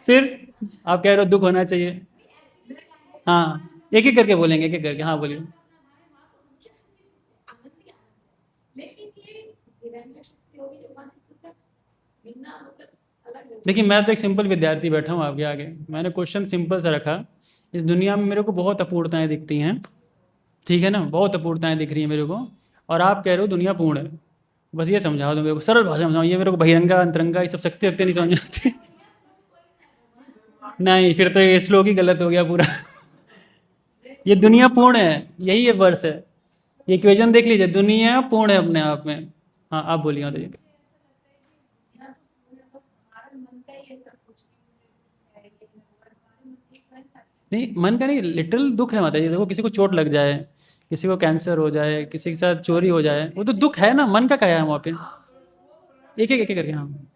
फिर आप कह रहे हो दुख होना चाहिए। हाँ, एक एक करके बोलेंगे, एक एक करके। हाँ बोलिए। लेकिन ये हिरण्य शक्ति होगी जो वहां से पृथक बिना मतलब अलग है। देखिए, मैं तो एक सिंपल विद्यार्थी बैठा हूँ आपके आगे, मैंने क्वेश्चन सिंपल सा रखा। इस दुनिया में मेरे को बहुत अपूर्णताएं दिखती हैं, ठीक है ना, बहुत अपूर्णताएं दिख रही हैं मेरे को, और आप कह रहे हो दुनिया पूर्ण है। बस ये समझाओ तो मेरे को, सरल भाषा में समझाओ, ये मेरे को बहिरंगा अंतरंगा ये सब शक्ति वक्ति नहीं समझ आती नहीं, फिर तो ये श्लोक ही गलत हो गया पूरा ये दुनिया पूर्ण है, यही ये वर्ष है, ये इक्वेशन देख लीजिए, दुनिया पूर्ण है अपने आप में। हाँ आप बोलिए माता जी। यहाँ तो पूरा बस हमारा मन का ही ये सब कुछ है, ये हमारे मन की इच्छा। नहीं, मन का नहीं, लिटरल दुख है माता जी। देखो, किसी को चोट लग जाए, किसी को कैंसर हो जाए, किसी के साथ चोरी हो जाए, वो तो दुख है ना, मन का क्या है वहाँ पे? एक एक करके। हाँ,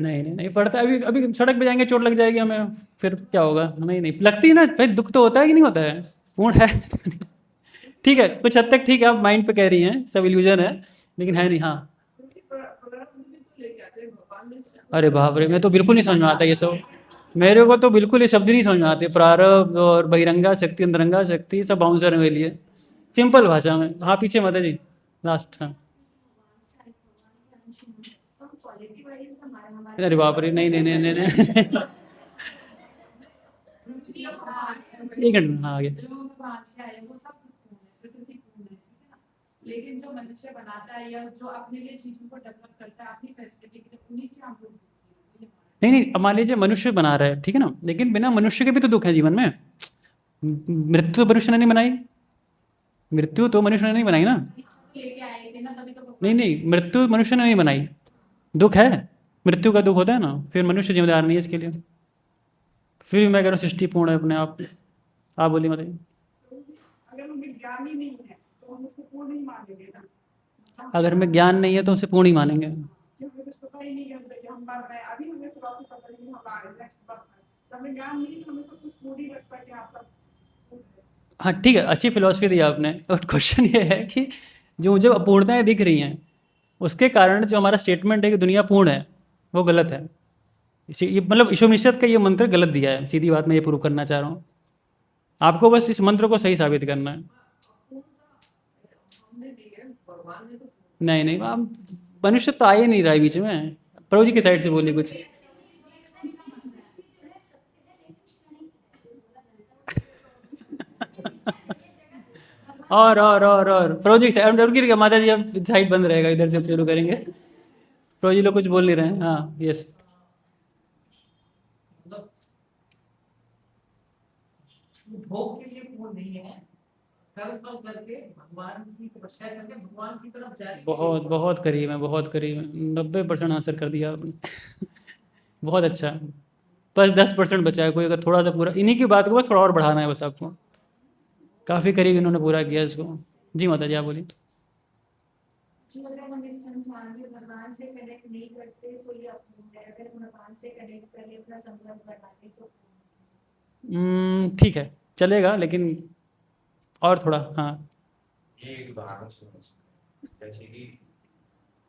नहीं नहीं नहीं पड़ता, अभी अभी सड़क पे जाएंगे चोट लग जाएगी हमें, फिर क्या होगा? नहीं नहीं लगती है ना भाई, दुख तो होता है कि नहीं होता है? पूर्ण है ठीक है, कुछ हद तक ठीक है, आप माइंड पे कह रही हैं सब इल्यूजन है, लेकिन है नहीं। हाँ, अरे बाप रे, मैं तो बिल्कुल नहीं समझ में आता ये सब, मेरे को तो बिल्कुल ये शब्द नहीं समझ में आते, प्रारब्ध और बहिरंगा शक्ति, अंतरंगा शक्ति, सब बाउंसर है मेरे लिए, सिंपल भाषा में। हाँ पीछे माता जी, लास्ट। हाँ, क्वालिटी वाइज हमारा हमारा अरे बाप रे, नहीं नहीं नहीं नहीं नहीं एक घंटे। हाँ आगे। जो भगवान से आए वो सब कुछ पूर्ण है, प्रकृति पूर्ण है, ठीक है ना। लेकिन जो मनुष्य बनाता है या जो अपने लिए चीजों को डेवलप करता है अपनी फैसिलिटी के लिए, उन्हीं से हम लोग दुखी हैं। नहीं नहीं, अब मान लीजिए मनुष्य बना रहा है, ठीक है ना, लेकिन बिना मनुष्य के भी तो दुख है जीवन में। मृत्यु तो मनुष्य ने नहीं बनाई, मृत्यु तो मनुष्य ने नहीं बनाई ना। लेके आए थे ना, तभी तो भगवान- नहीं नहीं, मृत्यु मनुष्य ने नहीं बनाई, दुख है, मृत्यु का दुख होता है ना, फिर मनुष्य जिम्मेदार नहीं है इसके लिए। फिर भी मैं कह रहा हूँ सृष्टि पूर्ण है अपने आप। आप बोलिए बताइए। अगर हमें ज्ञान ही नहीं है तो हम उसको पूर्ण नहीं मानेंगे ना, अगर हमें ज्ञान नहीं है तो उसे पूर्ण ही मानेंगे। कि हमें कुछ पता ही नहीं है अंदर कि हम मर रहे हैं। अभी हमें फिलॉसफी पता नहीं हम आ रहे हैं नेक्स्ट बर्थ में, तो हमें ज्ञान नहीं तो हमें सब कुछ पूर्ण ही लगता है कि हाँ सब पूर्ण है। हाँ ठीक है, अच्छी फिलॉसफी दी आपने, और क्वेश्चन ये है कि जो मुझे अपूर्णताएं दिख रही हैं उसके कारण जो हमारा स्टेटमेंट है कि दुनिया पूर्ण है वो गलत है। ये मतलब ईशोपनिषद का ये मंत्र गलत दिया है, सीधी बात मैं ये प्रूव करना चाह रहा हूँ। आपको बस इस मंत्र को सही साबित करना है। हमने दी है, भगवान ने तो नहीं नहीं, आप मनुष्य तो आ ही नहीं रहा है बीच में। प्रभु जी की साइड से बोलिए कुछ। और प्रभु जी की साइड, रुकिए रुकिए माता जी, अब साइड बंद रहेगा, इधर से शुरू करेंगे। प्रभु जी लोग कुछ बोल नहीं रहे हैं। हाँ यस। मतलब भोग के लिए पूर्ण नहीं है, कर्म फल करके भगवान की तपस्या करके भगवान की तरफ जाने के बहुत लिए- बहुत करीब है, बहुत करीब है। 90% आंसर कर दिया आपने। बहुत अच्छा। बस 10% बचा है, कोई अगर थोड़ा सा पूरा इन्हीं की बात को बस थोड़ा और बढ़ाना है बस आपको। काफ़ी करीब इन्होंने पूरा किया इसको। जी माता जी आप बोलिए। जो अगर हम इस संसार में भगवान से कनेक्ट नहीं करते तो ये अपूर्ण है, अगर भगवान से कनेक्ट करें अपना संबंध बनाने तो पूर्ण है। ठीक है, चलेगा, लेकिन और थोड़ा। हाँ ये एक उदाहरण सुनो, जैसे कि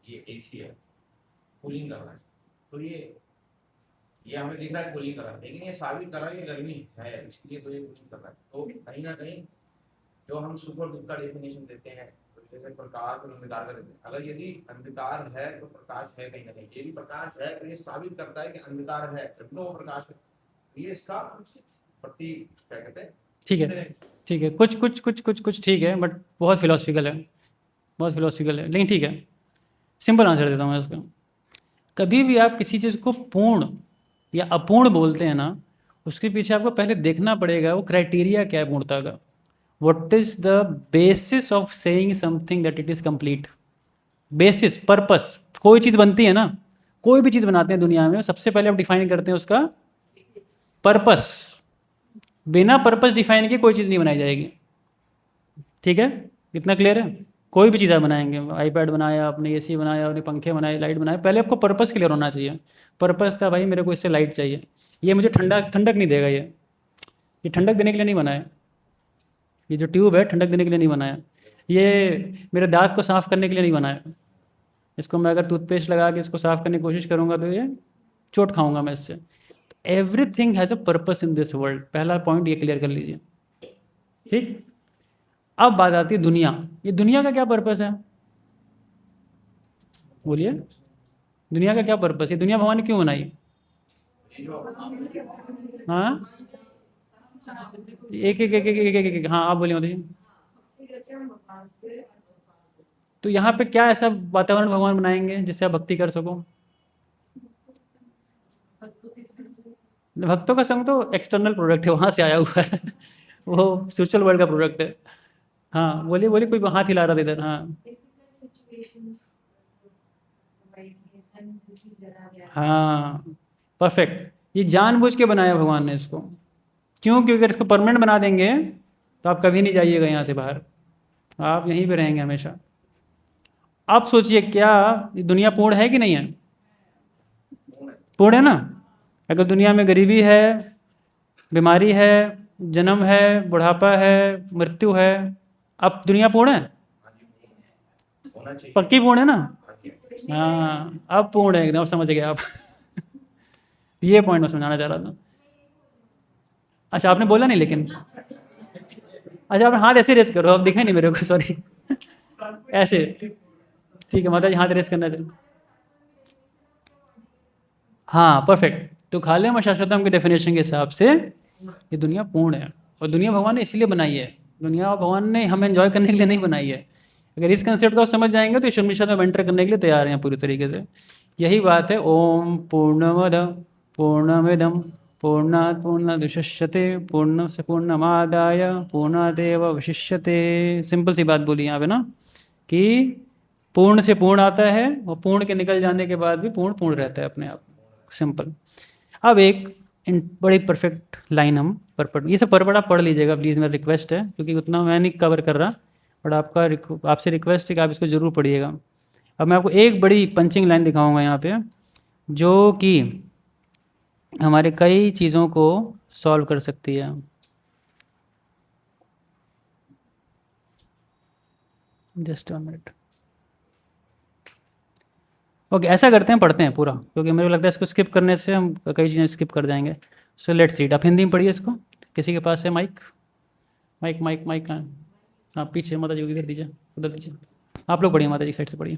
ये एसी है, कूलिंग कर रहा है, तो ये हमें दिख रहा है कूलिंग कर रहा है, लेकिन ये साबित कर रहा है कि गर्मी है, इसलिए तो ये कूलिंग कर रहा है। तो कहीं ना कहीं जो हम सुख और दुख का डेफिनेशन देते हैं, तो जैसे प्रकाश और अंधकार का देते हैं, अगर यदि अंधकार है तो प्रकाश है कहीं ना कहीं, यदि प्रकाश है तो ये साबित करता है कि अंधकार है, जब तो वो प्रकाश है। ये इसका प्रति क्या कहते हैं, ठीक है ठीक है, कुछ कुछ कुछ कुछ कुछ ठीक है, बट बहुत फिलोसफिकल है, बहुत फिलोसफिकल है, लेकिन ठीक है, सिंपल आंसर देता हूँ मैं इसका। कभी भी आप किसी चीज़ को पूर्ण या अपूर्ण बोलते हैं ना, उसके पीछे आपको पहले देखना पड़ेगा वो क्राइटेरिया क्या है पूर्णता का। What is the basis of saying something that it is complete. Basis, purpose. कोई चीज़ बनती है ना, कोई भी चीज़ बनाते हैं दुनिया में, सबसे पहले आप डिफाइन करते हैं उसका पर्पस। बिना पर्पस डिफाइन किए कोई चीज़ नहीं बनाई जाएगी। ठीक है, इतना क्लियर है। कोई भी चीज़ आप बनाएंगे, आईपैड बनाया आपने, एसी बनाया आपने, पंखे बनाए, लाइट बनाए, पहले आपको पर्पस क्लियर होना चाहिए। पर्पस था भाई मेरे को इससे लाइट चाहिए, ये मुझे ठंडक नहीं देगा, ये ठंडक देने के लिए नहीं बनाया। ये जो ट्यूब है ठंडक देने के लिए नहीं बनाया। ये मेरे दांत को साफ़ करने के लिए नहीं बनाया। इसको मैं अगर टूथपेस्ट लगा के इसको साफ़ करने की कोशिश करूँगा तो ये चोट खाऊंगा मैं इससे। Everything has a purpose in this world. पहला पॉइंट ये क्लियर कर लीजिए। ठीक, अब बात आती है दुनिया। ये दुनिया का क्या पर्पस है, बोलिए। दुनिया का क्या पर्पस है, दुनिया भगवान ने क्यों बनाई? ये जो हाँ एक एक एक एक एक एक एक हाँ आप बोलिए माता जी। तो यहाँ पे क्या ऐसा वातावरण भगवान बनाएंगे जिससे आप भक्ति कर सको? भक्तों का संग तो एक्सटर्नल प्रोडक्ट है, वहाँ से आया हुआ है। वो स्पिरिचुअल वर्ल्ड का प्रोडक्ट है। हाँ बोलिए बोलिए, कोई हाथ हिला रहा था इधर। हाँ डिफिकल्ट सिचुएशंस जरा गया हाँ परफेक्ट। ये जानबूझ के बनाया भगवान ने इसको। क्यों? क्योंकि अगर इसको परमानेंट बना देंगे तो आप कभी नहीं जाइएगा यहाँ से बाहर, आप यहीं पे रहेंगे हमेशा। आप सोचिए, क्या ये दुनिया पूर्ण है कि नहीं है? पूर्ण है ना। अगर दुनिया में गरीबी है, बीमारी है, जन्म है, बुढ़ापा है, मृत्यु है, अब दुनिया पूर्ण है? होना चाहिए। पक्की पूर्ण है ना। हाँ अब पूर्ण है एकदम, समझ गए आप। ये पॉइंट मैं समझाना चाह रहा था। अच्छा आपने बोला नहीं लेकिन। अच्छा आपने हाथ ऐसे रेस करो, अब दिखा नहीं मेरे को, सॉरी। ऐसे ठीक है माता जी, हाथ रेस करना चाहिए। हाँ परफेक्ट। तो खाले में शाश्वतम के डेफिनेशन के हिसाब से ये दुनिया पूर्ण है, और दुनिया भगवान ने इसीलिए बनाई है। दुनिया भगवान ने हमें एंजॉय करने के लिए नहीं बनाई है। अगर इस कंसेप्ट को समझ जाएंगे तो ईश्वर निषद में एंटर करने के लिए तैयार हैं पूरी तरीके से। यही बात है। ओम पूर्णमद पूर्णमिदम पूर्णात् पूर्णमुदच्यते पूर्णस्य पूर्णमादाय पूर्णादेव अवशिष्यते। सिंपल सी बात बोली यहाँ पे ना कि पूर्ण से पूर्ण आता है और पूर्ण के निकल जाने के बाद भी पूर्ण पूर्ण रहता है अपने आप। सिंपल। अब एक बड़ी परफेक्ट लाइन हम परपट, ये सब परपट आप पढ़ लीजिएगा प्लीज़, मेरा रिक्वेस्ट है, क्योंकि उतना मैं नहीं कवर कर रहा, बट आपसे रिक्वेस्ट है कि आप इसको ज़रूर पढ़िएगा। अब मैं आपको एक बड़ी पंचिंग लाइन दिखाऊंगा यहाँ पे, जो कि हमारे कई चीज़ों को सॉल्व कर सकती है। Just 1 minute. ओके, ऐसा करते हैं, पढ़ते हैं पूरा, क्योंकि मुझे लगता है इसको स्किप करने से हम कई चीज़ें स्किप कर जाएंगे। So let's read. आप हिंदी में पढ़िए इसको। किसी के पास है माइक? माइक कहाँ है? हाँ पीछे, माता जी को इधर दीजिए, उधर दीजिए। आप लोग पढ़िए, माता जी साइड से पढ़िए।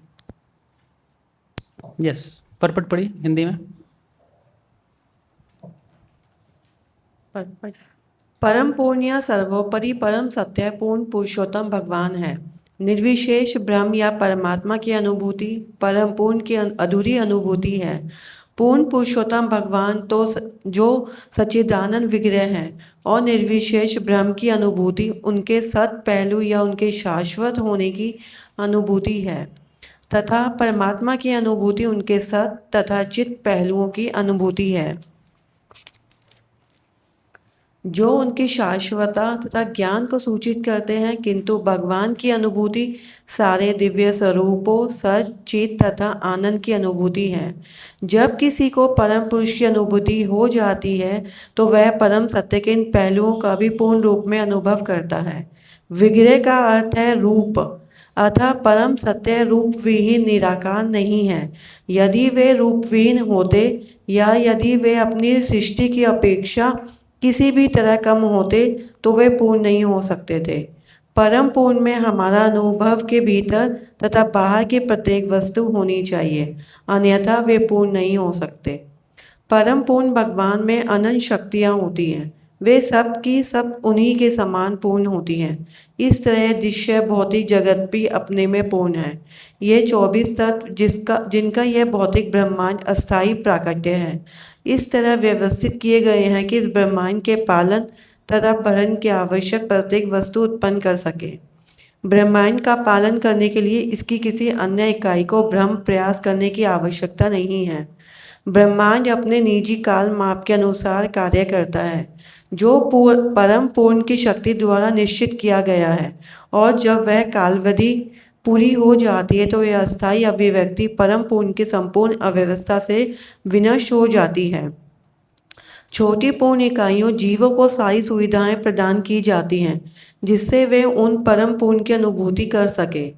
यस, परपट पढ़िए हिंदी में। परम पूर्ण या सर्वोपरि परम सत्य पूर्ण पुरुषोत्तम भगवान है। निर्विशेष ब्रह्म या परमात्मा की अनुभूति परम पूर्ण की अधूरी अनुभूति है। पूर्ण पुरुषोत्तम भगवान तो जो सच्चिदानंद विग्रह है और निर्विशेष ब्रह्म की अनुभूति उनके सत पहलू या उनके शाश्वत होने की अनुभूति है, तथा परमात्मा की अनुभूति उनके सत तथा चित पहलुओं की अनुभूति है, जो उनकी शाश्वतता तथा ज्ञान को सूचित करते हैं। किंतु भगवान की अनुभूति सारे दिव्य स्वरूपों, सच, चित तथा आनंद की अनुभूति है। जब किसी को परम पुरुष की अनुभूति हो जाती है तो वह परम सत्य के इन पहलुओं का भी पूर्ण रूप में अनुभव करता है। विग्रह का अर्थ है रूप, अतः परम सत्य रूप विहीन निराकार नहीं है। यदि वे रूपविहीन होते या यदि वे अपनी सृष्टि की अपेक्षा किसी भी तरह कम होते तो वे पूर्ण नहीं हो सकते थे। परम पूर्ण में हमारा अनुभव के भीतर तथा बाहर की प्रत्येक वस्तु होनी चाहिए, अन्यथा वे पूर्ण नहीं हो सकते। परम पूर्ण भगवान में अनंत शक्तियाँ होती हैं, वे सब की सब उन्हीं के समान पूर्ण होती हैं। इस तरह दृश्य भौतिक जगत भी अपने में पूर्ण है। ये 24 तत्व जिनका यह भौतिक ब्रह्मांड अस्थायी प्राकट्य है, इस तरह व्यवस्थित किए गए हैं कि इस ब्रह्मांड के पालन तथा भरण की आवश्यक प्रत्येक वस्तु उत्पन्न कर सके। ब्रह्मांड का पालन करने के लिए इसकी किसी अन्य इकाई को भ्रम प्रयास करने की आवश्यकता नहीं है। ब्रह्मांड अपने निजी काल माप के अनुसार कार्य करता है, जो परम पूर्ण की शक्ति द्वारा निश्चित किया गया है, और जब वह कालावधि पूरी हो जाती है तो यह अस्थायी अभिव्यक्ति परम पूर्ण की संपूर्ण अव्यवस्था से विनष्ट हो जाती है। छोटी पूर्ण इकाइयों जीवों को सारी सुविधाएं प्रदान की जाती हैं, जिससे वे उन परम पूर्ण की अनुभूति कर सके।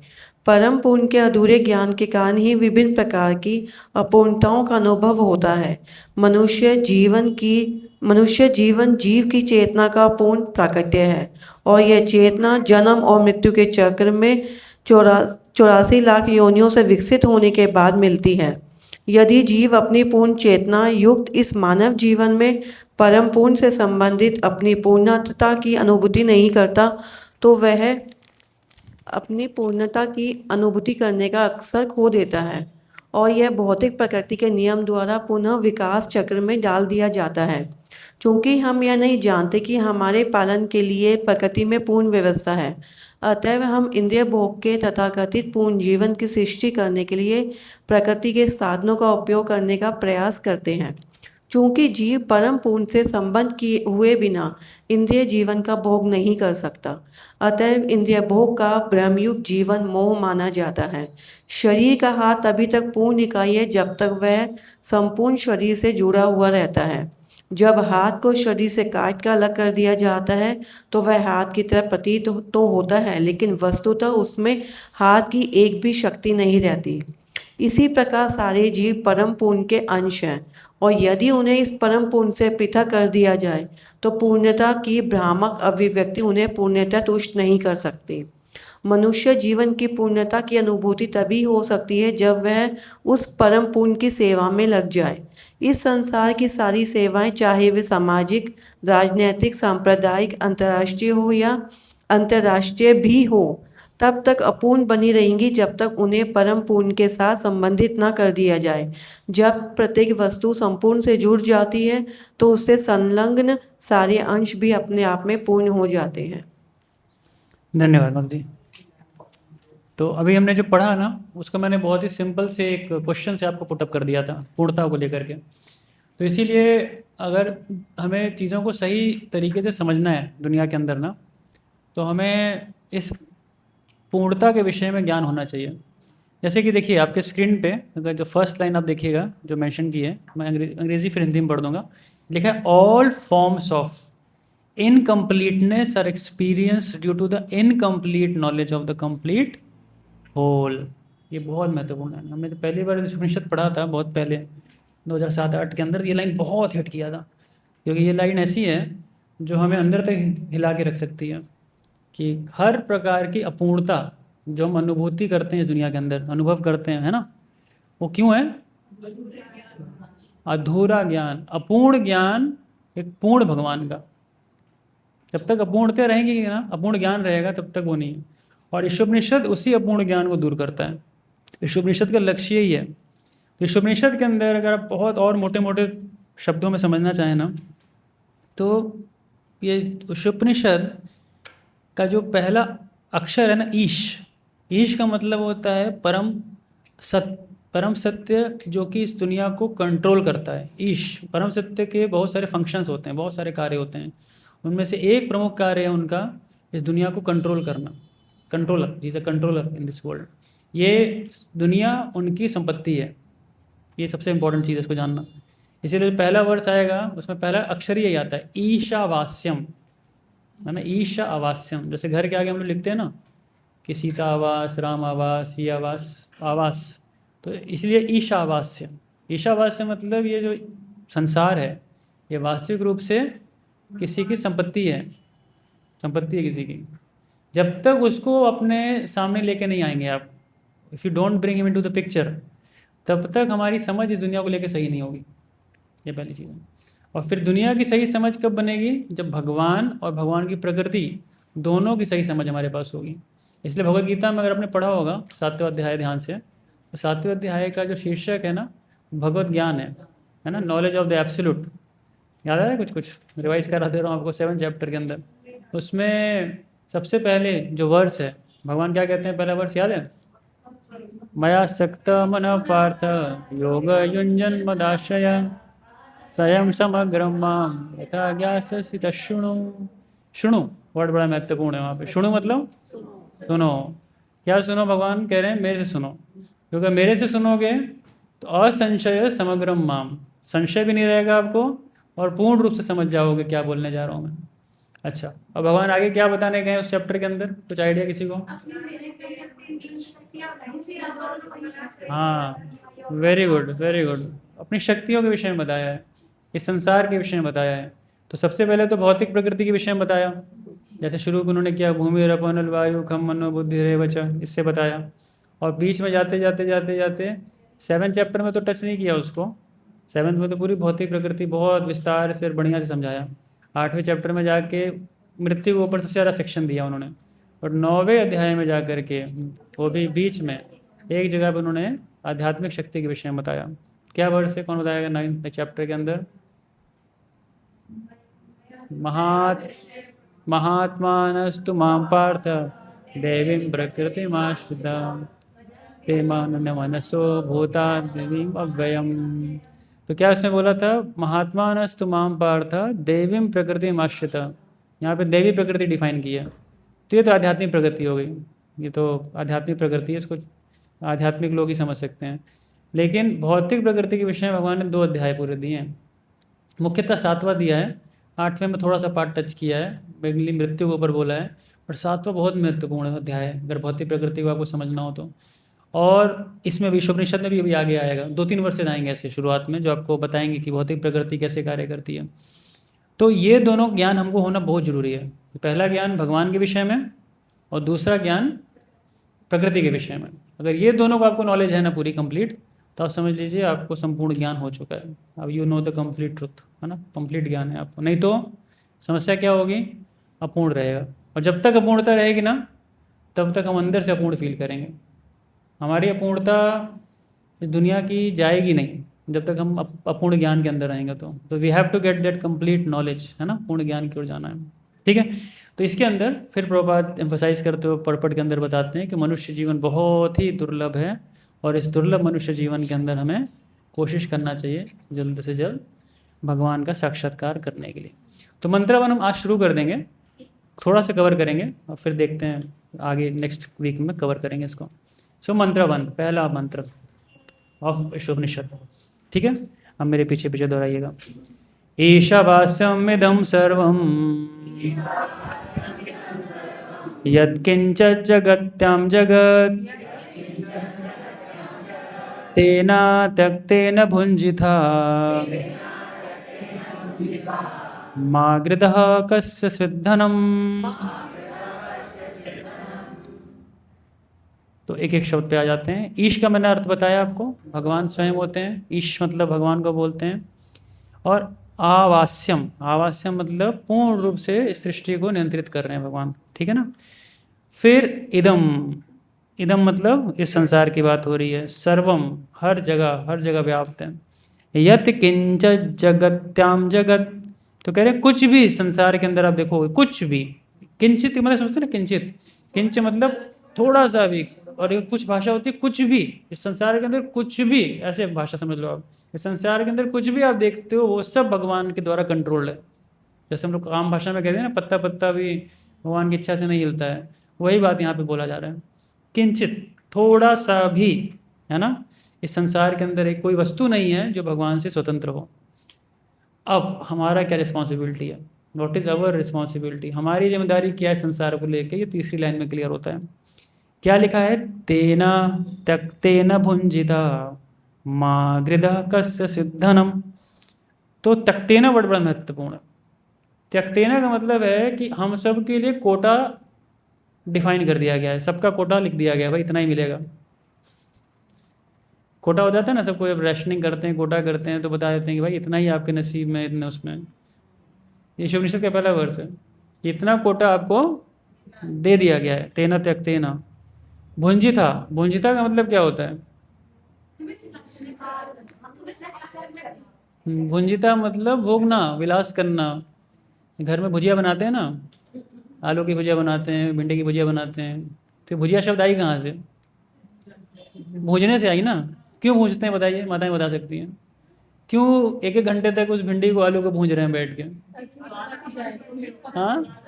परम पूर्ण के अधूरे ज्ञान के कारण ही विभिन्न प्रकार की अपूर्णताओं का अनुभव होता है। मनुष्य जीवन जीव की चेतना का पूर्ण प्राकट्य है, और यह चेतना जन्म और मृत्यु के चक्र में 84 लाख योनियों से विकसित होने के बाद मिलती है। यदि जीव अपनी पूर्ण चेतना युक्त इस मानव जीवन में परम पूर्ण से संबंधित अपनी पूर्णता की अनुभूति नहीं करता तो वह अपनी पूर्णता की अनुभूति करने का अवसर खो देता है, और यह भौतिक प्रकृति के नियम द्वारा पुनः विकास चक्र में डाल दिया जाता है। चूँकि हम यह नहीं जानते कि हमारे पालन के लिए प्रकृति में पूर्ण व्यवस्था है, अतएव हम इंद्रिय भोग के तथाकथित पूर्ण जीवन की सृष्टि करने के लिए प्रकृति के साधनों का उपयोग करने का प्रयास करते हैं। चूँकि जीव परम पूर्ण से संबंध किए हुए बिना इंद्रिय जीवन का भोग नहीं कर सकता, अतएव इंद्रिय भोग का ब्रह्मयुक्त जीवन मोह माना जाता है। शरीर का हाथ तभी तक पूर्ण इकाई है जब तक वह संपूर्ण शरीर से जुड़ा हुआ रहता है। जब हाथ को शरीर से काट कर अलग कर दिया जाता है तो वह हाथ की तरह प्रतीत तो होता है, लेकिन वस्तुतः उसमें हाथ की एक भी शक्ति नहीं रहती। इसी प्रकार सारे जीव परम पूर्ण के अंश हैं, और यदि उन्हें इस परम पूर्ण से पृथक कर दिया जाए तो पूर्णता की भ्रामक अभिव्यक्ति उन्हें पूर्णतः तुष्ट नहीं कर सकती। मनुष्य जीवन की पूर्णता की अनुभूति तभी हो सकती है जब वह उस परम पूर्ण की सेवा में लग जाए। इस संसार की सारी सेवाएं, चाहे वे सामाजिक, राजनैतिक, सांप्रदायिक, अंतर्राष्ट्रीय हो या अंतर्राष्ट्रीय भी हो, तब तक अपूर्ण बनी रहेंगी जब तक उन्हें परम पूर्ण के साथ संबंधित न कर दिया जाए। जब प्रत्येक वस्तु संपूर्ण से जुड़ जाती है तो उससे संलग्न सारे अंश भी अपने आप में पूर्ण हो जाते हैं। धन्यवाद ममती। तो अभी हमने जो पढ़ा ना, उसको मैंने बहुत ही सिंपल से एक क्वेश्चन से आपको पुटअप कर दिया था पूर्णता को लेकर के। तो इसीलिए अगर हमें चीज़ों को सही तरीके से समझना है दुनिया के अंदर ना, तो हमें इस पूर्णता के विषय में ज्ञान होना चाहिए। जैसे कि देखिए आपके स्क्रीन पे अगर जो फर्स्ट लाइन आप देखिएगा जो मेंशन की है, मैं अंग्रेज़ी फिर हिंदी में पढ़ दूंगा। लिखा है all forms of incompleteness are experience due to the incomplete knowledge of the complete whole. ये बहुत महत्वपूर्ण है। हमने तो पहली बार इस उपनिषद पढ़ा था बहुत पहले 2007-8 के अंदर, ये लाइन बहुत हिट किया था, क्योंकि ये लाइन ऐसी है जो हमें अंदर तक हिला के रख सकती है कि हर प्रकार की अपूर्णता जो हम अनुभूति करते हैं इस दुनिया के अंदर, अनुभव करते हैं, है ना, वो क्यों है? अधूरा ज्ञान, अपूर्ण ज्ञान एक पूर्ण भगवान का। जब तक अपूर्णता रहेंगी ना, अपूर्ण ज्ञान रहेगा, तब तक वो नहीं है। और ईशोपनिषद उसी अपूर्ण ज्ञान को दूर करता है। ईशोपनिषद का लक्ष्य यही है। तो ईशोपनिषद के अंदर अगर आप बहुत और मोटे मोटे शब्दों में समझना चाहें ना, तो ये ईशोपनिषद का जो पहला अक्षर है ना, ईश का मतलब होता है परम सत्य जो कि इस दुनिया को कंट्रोल करता है। ईश परम सत्य के बहुत सारे फंक्शंस होते हैं, बहुत सारे कार्य होते हैं। उनमें से एक प्रमुख कार्य है उनका इस दुनिया को कंट्रोल करना। Controller, is a controller in this world. ये दुनिया उनकी संपत्ति है। ये सबसे इंपॉर्टेंट चीज़ है, इसको जानना। इसीलिए जो पहला वर्ष आएगा उसमें पहला अक्षर ही आता है ईशावास्यम, है ना, ईशा आवास्यम। जैसे घर के आगे हम लोग लिखते हैं ना कि सीता आवास, राम आवास, ये आवास, तो इसलिए ईशावास्य। ईशावास्य मतलब ये जो संसार है ये वास्तविक रूप से किसी की संपत्ति है किसी की। जब तक उसको अपने सामने लेके नहीं आएंगे आप, if you don't bring him into the picture, तब तक हमारी समझ इस दुनिया को लेके सही नहीं होगी। ये पहली चीज़ है। और फिर दुनिया की सही समझ कब बनेगी? जब भगवान और भगवान की प्रकृति दोनों की सही समझ हमारे पास होगी। इसलिए भगवद गीता में अगर आपने पढ़ा होगा 7वां अध्याय ध्यान से, तो 7वें अध्याय का जो शीर्षक है ना, भगवत ज्ञान है ना, नॉलेज ऑफ द एब्सोल्यूट। याद आ रहा है? कुछ रिवाइज करा दे रहा हूँ आपको 7 चैप्टर के अंदर। उसमें सबसे पहले जो वर्स है, भगवान क्या कहते हैं? पहला वर्स याद है? मया सक्त मन पार्थ योग युंजन मदाशय स्वयं समग्रम माम यथा ज्ञास्यसि तच्छृणु। शुणु वर्ड बड़ा महत्वपूर्ण है वहाँ पे। शुणु मतलब सुनो। क्या सुनो? भगवान कह रहे हैं मेरे से सुनो, क्योंकि मेरे से सुनोगे तो असंशय समग्रम माम, संशय भी नहीं रहेगा आपको और पूर्ण रूप से समझ जाओगे क्या बोलने जा रहा हूँ मैं। अच्छा, और भगवान आगे क्या बताने गए उस चैप्टर के अंदर? कुछ आइडिया किसी को? हाँ, वेरी गुड वेरी गुड। अपनी शक्तियों के विषय में बताया है, इस संसार के विषय में बताया है। तो सबसे पहले तो भौतिक प्रकृति के विषय में बताया, जैसे शुरू उन्होंने किया भूमि रपन वायु खम मनो बुद्धि रे वचा, इससे बताया। और बीच में जाते जाते जाते जाते 7 चैप्टर में तो टच नहीं किया उसको। 7 में तो पूरी भौतिक प्रकृति बहुत विस्तार से बढ़िया से समझाया। 8वें चैप्टर में जाके मृत्यु के ऊपर सबसे ज़्यादा सेक्शन दिया उन्होंने। और 9वें अध्याय में जा कर के वो भी बीच में एक जगह पर उन्होंने आध्यात्मिक शक्ति के विषय में बताया। क्या वर्ड से कौन बताएगा 9वें चैप्टर के अंदर? महात्मानस्तु मां पार्थ देवीं प्रकृतिमाश्रिता ते मनसो भूता देवीं अव्ययम। तो क्या उसने बोला था? महात्मानस्तु मां पार्थ देवीं प्रकृतिमाश्रिता। यहाँ पे देवी प्रकृति डिफाइन की है। तो ये तो आध्यात्मिक प्रकृति हो गई, ये तो आध्यात्मिक प्रकृति है, इसको आध्यात्मिक लोग ही समझ सकते हैं। लेकिन भौतिक प्रकृति के विषय में भगवान ने 2 अध्याय पूरे दिए हैं। मुख्यतः 7वां दिया है, 8वें में थोड़ा सा पार्ट टच किया है, मेनली मृत्यु के ऊपर बोला है। और 7वां बहुत महत्वपूर्ण अध्याय है अगर भौतिक प्रकृति को आपको समझना हो तो। और इसमें भी ईशोपनिषद में भी अभी आगे आएगा, 2-3 वर्ष से आएंगे ऐसे शुरुआत में, जो आपको बताएंगे कि भौतिक प्रकृति कैसे कार्य करती है। तो ये दोनों ज्ञान हमको होना बहुत ज़रूरी है। पहला ज्ञान भगवान के विषय में और दूसरा ज्ञान प्रकृति के विषय में। अगर ये दोनों को आपको नॉलेज है ना पूरी कंप्लीट, तो आप समझ लीजिए आपको संपूर्ण ज्ञान हो चुका है। अब you know the complete truth, है ना, कंप्लीट ज्ञान है आपको। नहीं तो समस्या क्या होगी? अपूर्ण रहेगा। और जब तक अपूर्णता रहेगी ना, तब तक हम अंदर से अपूर्ण फील करेंगे। हमारी अपूर्णता इस दुनिया की जाएगी नहीं जब तक हम अपूर्ण ज्ञान के अंदर रहेंगे। तो we have to get that complete knowledge, है ना, पूर्ण ज्ञान की ओर जाना है। ठीक है, तो इसके अंदर फिर प्रभुपाद एम्फोसाइज करते हुए पर्पट के अंदर बताते हैं कि मनुष्य जीवन बहुत ही दुर्लभ है और इस दुर्लभ मनुष्य जीवन के अंदर हमें कोशिश करना चाहिए जल्द से जल्द भगवान का साक्षात्कार करने के लिए। तो मंत्रवन हम आज शुरू कर देंगे, थोड़ा सा कवर करेंगे और फिर देखते हैं आगे नेक्स्ट वीक में कवर करेंगे इसको। सो मंत्रवन, पहला मंत्र ऑफ ईशोपनिषद। ठीक है, अब मेरे पीछे पीछे दोहराइएगा। ईशावास्यम इदं सर्वं यत्किंचित् जगत्यां जगत् तेना त्यक्तेन भुञ्जिता मा गृधः कस्य सिद्धनम्। तो एक एक शब्द पे आ जाते हैं। ईश का मैंने अर्थ बताया आपको, भगवान स्वयं होते हैं। ईश मतलब भगवान को बोलते हैं। और आवास्यम, आवास्यम मतलब पूर्ण रूप से इस सृष्टि को नियंत्रित कर रहे हैं भगवान। ठीक है ना। फिर इदम, इदम मतलब इस संसार की बात हो रही है। सर्वम, हर जगह व्याप्त है। यत किंच जगत्याम जगत, तो कह रहे हैं कुछ भी संसार के अंदर आप देखो, कुछ भी। किंचित मतलब समझते ना, किंचित, किंच मतलब थोड़ा सा भी, और एक कुछ भाषा होती है कुछ भी। इस संसार के अंदर कुछ भी, ऐसे भाषा समझ लो आप। इस संसार के अंदर कुछ भी आप देखते हो वो सब भगवान के द्वारा कंट्रोल्ड है। जैसे हम लोग आम भाषा में कहते हैं ना, पत्ता पत्ता भी भगवान की इच्छा से नहीं हिलता है, वही बात यहाँ पे बोला जा रहा है। किंचित, थोड़ा सा भी, है ना। इस संसार के अंदर एक कोई वस्तु नहीं है जो भगवान से स्वतंत्र हो। अब हमारा क्या रिस्पॉन्सिबिलिटी है, व्हाट इज़ अवर रिस्पॉन्सिबिलिटी, हमारी जिम्मेदारी क्या है संसार को लेकर, ये तीसरी लाइन में क्लियर होता है। क्या लिखा है, तेना त्यक्तेन भुंजिता मा गृधः कस्य सिद्धनम। तो त्यक्तेना वर्ड बड़ा महत्वपूर्ण है। त्यक्तेना का मतलब है कि हम सब के लिए कोटा डिफाइन कर दिया गया है, सबका कोटा लिख दिया गया है, भाई इतना ही मिलेगा। कोटा हो जाता है ना, सबको जब रेशनिंग करते हैं, कोटा करते हैं, तो बता देते हैं कि भाई इतना ही आपके नसीब में, इतने उसमें। ये ईशोपनिषद का पहला वर्ष है, इतना कोटा आपको दे दिया गया है। तेना त्यक्तेना। भुंजिता, भुंजिता का मतलब क्या होता है, भुंजिता मतलब भोगना, विलास करना। घर में भुजिया बनाते हैं ना, आलू की भुजिया बनाते हैं, भिंडी की भुजिया बनाते हैं, तो भुजिया शब्द आई कहाँ से, भूजने से आई ना। क्यों भूजते हैं बताइए, माताएं बता सकती हैं। क्यों एक एक घंटे तक उस भिंडी को, आलू को भूंज रहे हैं बैठ के। हाँ,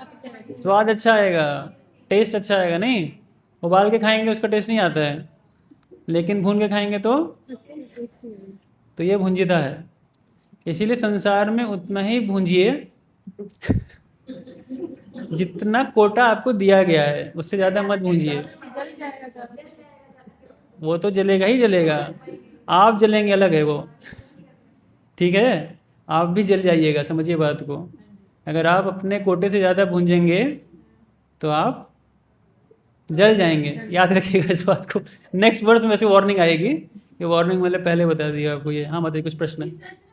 स्वाद अच्छा आएगा, टेस्ट अच्छा आएगा। नहीं, उबाल के खाएंगे उसका टेस्ट नहीं आता है, लेकिन भून के खाएंगे तो ये भुंजिता है। इसीलिए संसार में उतना ही भूंजिए जितना कोटा आपको दिया गया है, उससे ज़्यादा मत भूंजिए। वो तो जलेगा ही जलेगा, आप जलेंगे अलग है वो। ठीक है, आप भी जल जाइएगा, समझिए बात को। अगर आप अपने कोटे से ज़्यादा भूंजेंगे तो आप जल जाएंगे, याद रखिएगा इस बात को। नेक्स्ट वर्ष में से वार्निंग आएगी, ये वार्निंग मैंने पहले बता दिया आपको ये। हाँ बताइए, कुछ प्रश्न है?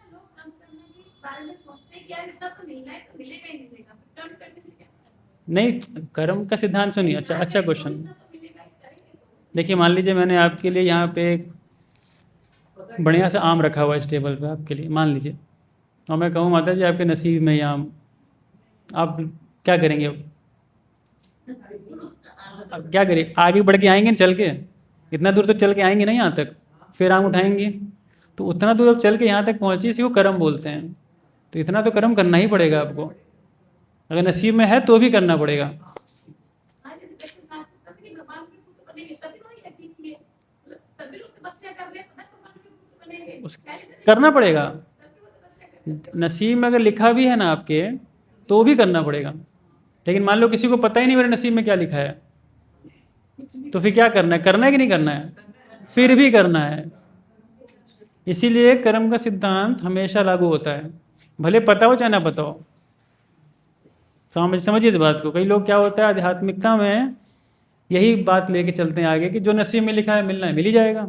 नहीं, कर्म का सिद्धांत सुनिए। अच्छा क्वेश्चन। देखिए, मान लीजिए मैंने आपके लिए यहाँ पे एक बढ़िया सा आम रखा हुआ है इस टेबल पे आपके लिए, मान लीजिए, और मैं कहूँ माता जी आपके नसीब में ये आम, आप क्या करेंगे? अब क्या करें, आगे बढ़ के आएंगे ना चल के, इतना दूर तो चल के आएंगे ना यहाँ तक, फिर आम उठाएंगे। तो उतना दूर अब चल के यहाँ तक पहुँचे, इसी को कर्म बोलते हैं। तो इतना तो कर्म करना ही पड़ेगा आपको, अगर नसीब में है तो भी करना पड़ेगा। करना पड़ेगा, नसीब में अगर लिखा भी है ना आपके तो भी करना पड़ेगा। लेकिन मान लो किसी को पता ही नहीं मेरे नसीब में क्या लिखा है, तो फिर क्या करना है, करना है कि नहीं करना है? फिर भी करना है। इसीलिए कर्म का सिद्धांत हमेशा लागू होता है, भले पता हो चाहे ना पता हो। समझिए इस बात को। कई लोग क्या होता है, आध्यात्मिकता में यही बात लेके चलते हैं आगे कि जो नसीब में लिखा है मिलना है, मिल ही जाएगा।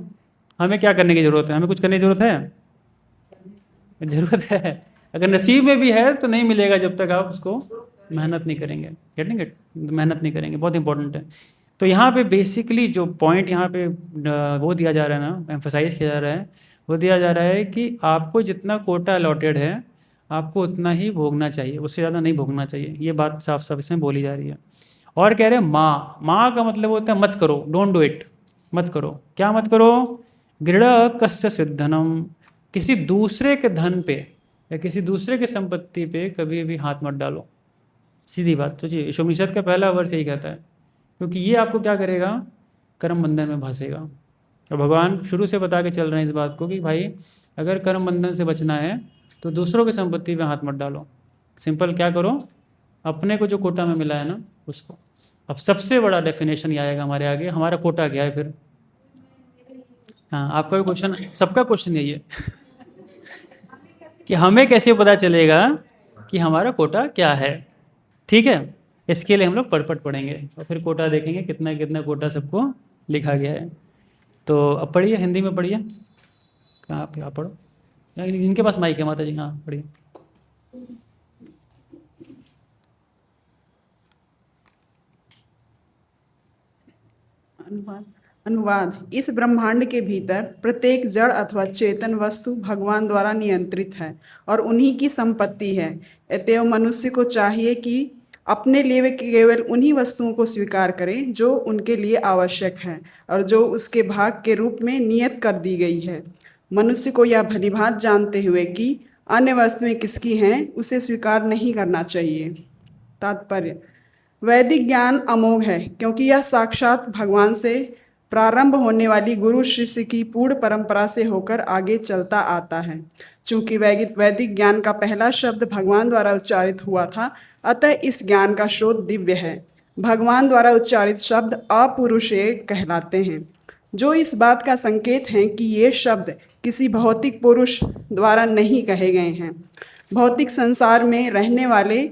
हमें क्या करने की ज़रूरत है, हमें कुछ करने की ज़रूरत है? ज़रूरत है। अगर नसीब में भी है तो नहीं मिलेगा जब तक आप उसको मेहनत नहीं करेंगे। Getting it? मेहनत नहीं करेंगे, बहुत इंपॉर्टेंट है। तो यहाँ पे बेसिकली जो पॉइंट यहाँ पे वो दिया जा रहा है ना, एम्फोसाइज किया जा रहा है, वो दिया जा रहा है कि आपको जितना कोटा अलॉटेड है आपको उतना ही भोगना चाहिए, उससे ज़्यादा नहीं भोगना चाहिए। ये बात साफ साफ इसमें बोली जा रही है। और कह रहे हैं माँ का मतलब होता है मत करो, डोंट डू इट, मत करो। क्या मत करो? गृढ़ कस्य सिद्धनम, किसी दूसरे के धन पे या किसी दूसरे की संपत्ति पे कभी भी हाथ मत डालो। सीधी बात सोचिए, उपनिषद का पहला वर्ष यही कहता है, क्योंकि ये आपको क्या करेगा? कर्म बंधन में फंसेगा। और भगवान शुरू से बता के चल रहे हैं इस बात को कि भाई अगर कर्म बंधन से बचना है तो दूसरों की संपत्ति पे हाथ मत डालो। सिंपल क्या करो? अपने को जो कोटा में मिला है ना उसको। अब सबसे बड़ा डेफिनेशन ये आएगा हमारे आगे, हमारा कोटा क्या है फिर? हाँ, आपका भी क्वेश्चन, सबका क्वेश्चन यही है कि हमें कैसे पता चलेगा कि हमारा कोटा क्या है। ठीक है, इसके लिए हम लोग पढ़ पढ़ेंगे और फिर कोटा देखेंगे कितना कितना कोटा सबको लिखा गया है। तो अब पढ़िए, हिंदी में पढ़िए। कहाँ पे आप पढ़ो, इनके पास माइक है माता जी, हाँ पढ़िए। अनुवाद। इस ब्रह्मांड के भीतर प्रत्येक जड़ अथवा चेतन वस्तु भगवान द्वारा नियंत्रित है और उन्हीं की संपत्ति है। अतएव मनुष्य को चाहिए कि अपने लिए वे केवल उन्हीं वस्तुओं को स्वीकार करें जो उनके लिए आवश्यक है और जो उसके भाग के रूप में नियत कर दी गई है। मनुष्य को यह भलीभांति जानते हुए कि अन्य वस्तुएं किसकी हैं, उसे स्वीकार नहीं करना चाहिए। तात्पर्य: वैदिक ज्ञान अमोघ है क्योंकि यह साक्षात भगवान से प्रारंभ होने वाली गुरु शिष्य की पूर्ण परंपरा से होकर आगे चलता आता है। चूंकि वैदिक ज्ञान का पहला शब्द भगवान द्वारा उच्चारित हुआ था, अतः इस ज्ञान का स्रोत दिव्य है। भगवान द्वारा उच्चारित शब्द अपौरुषेय कहलाते हैं, जो इस बात का संकेत हैं कि ये शब्द किसी भौतिक पुरुष द्वारा नहीं कहे गए हैं। भौतिक संसार में रहने वाले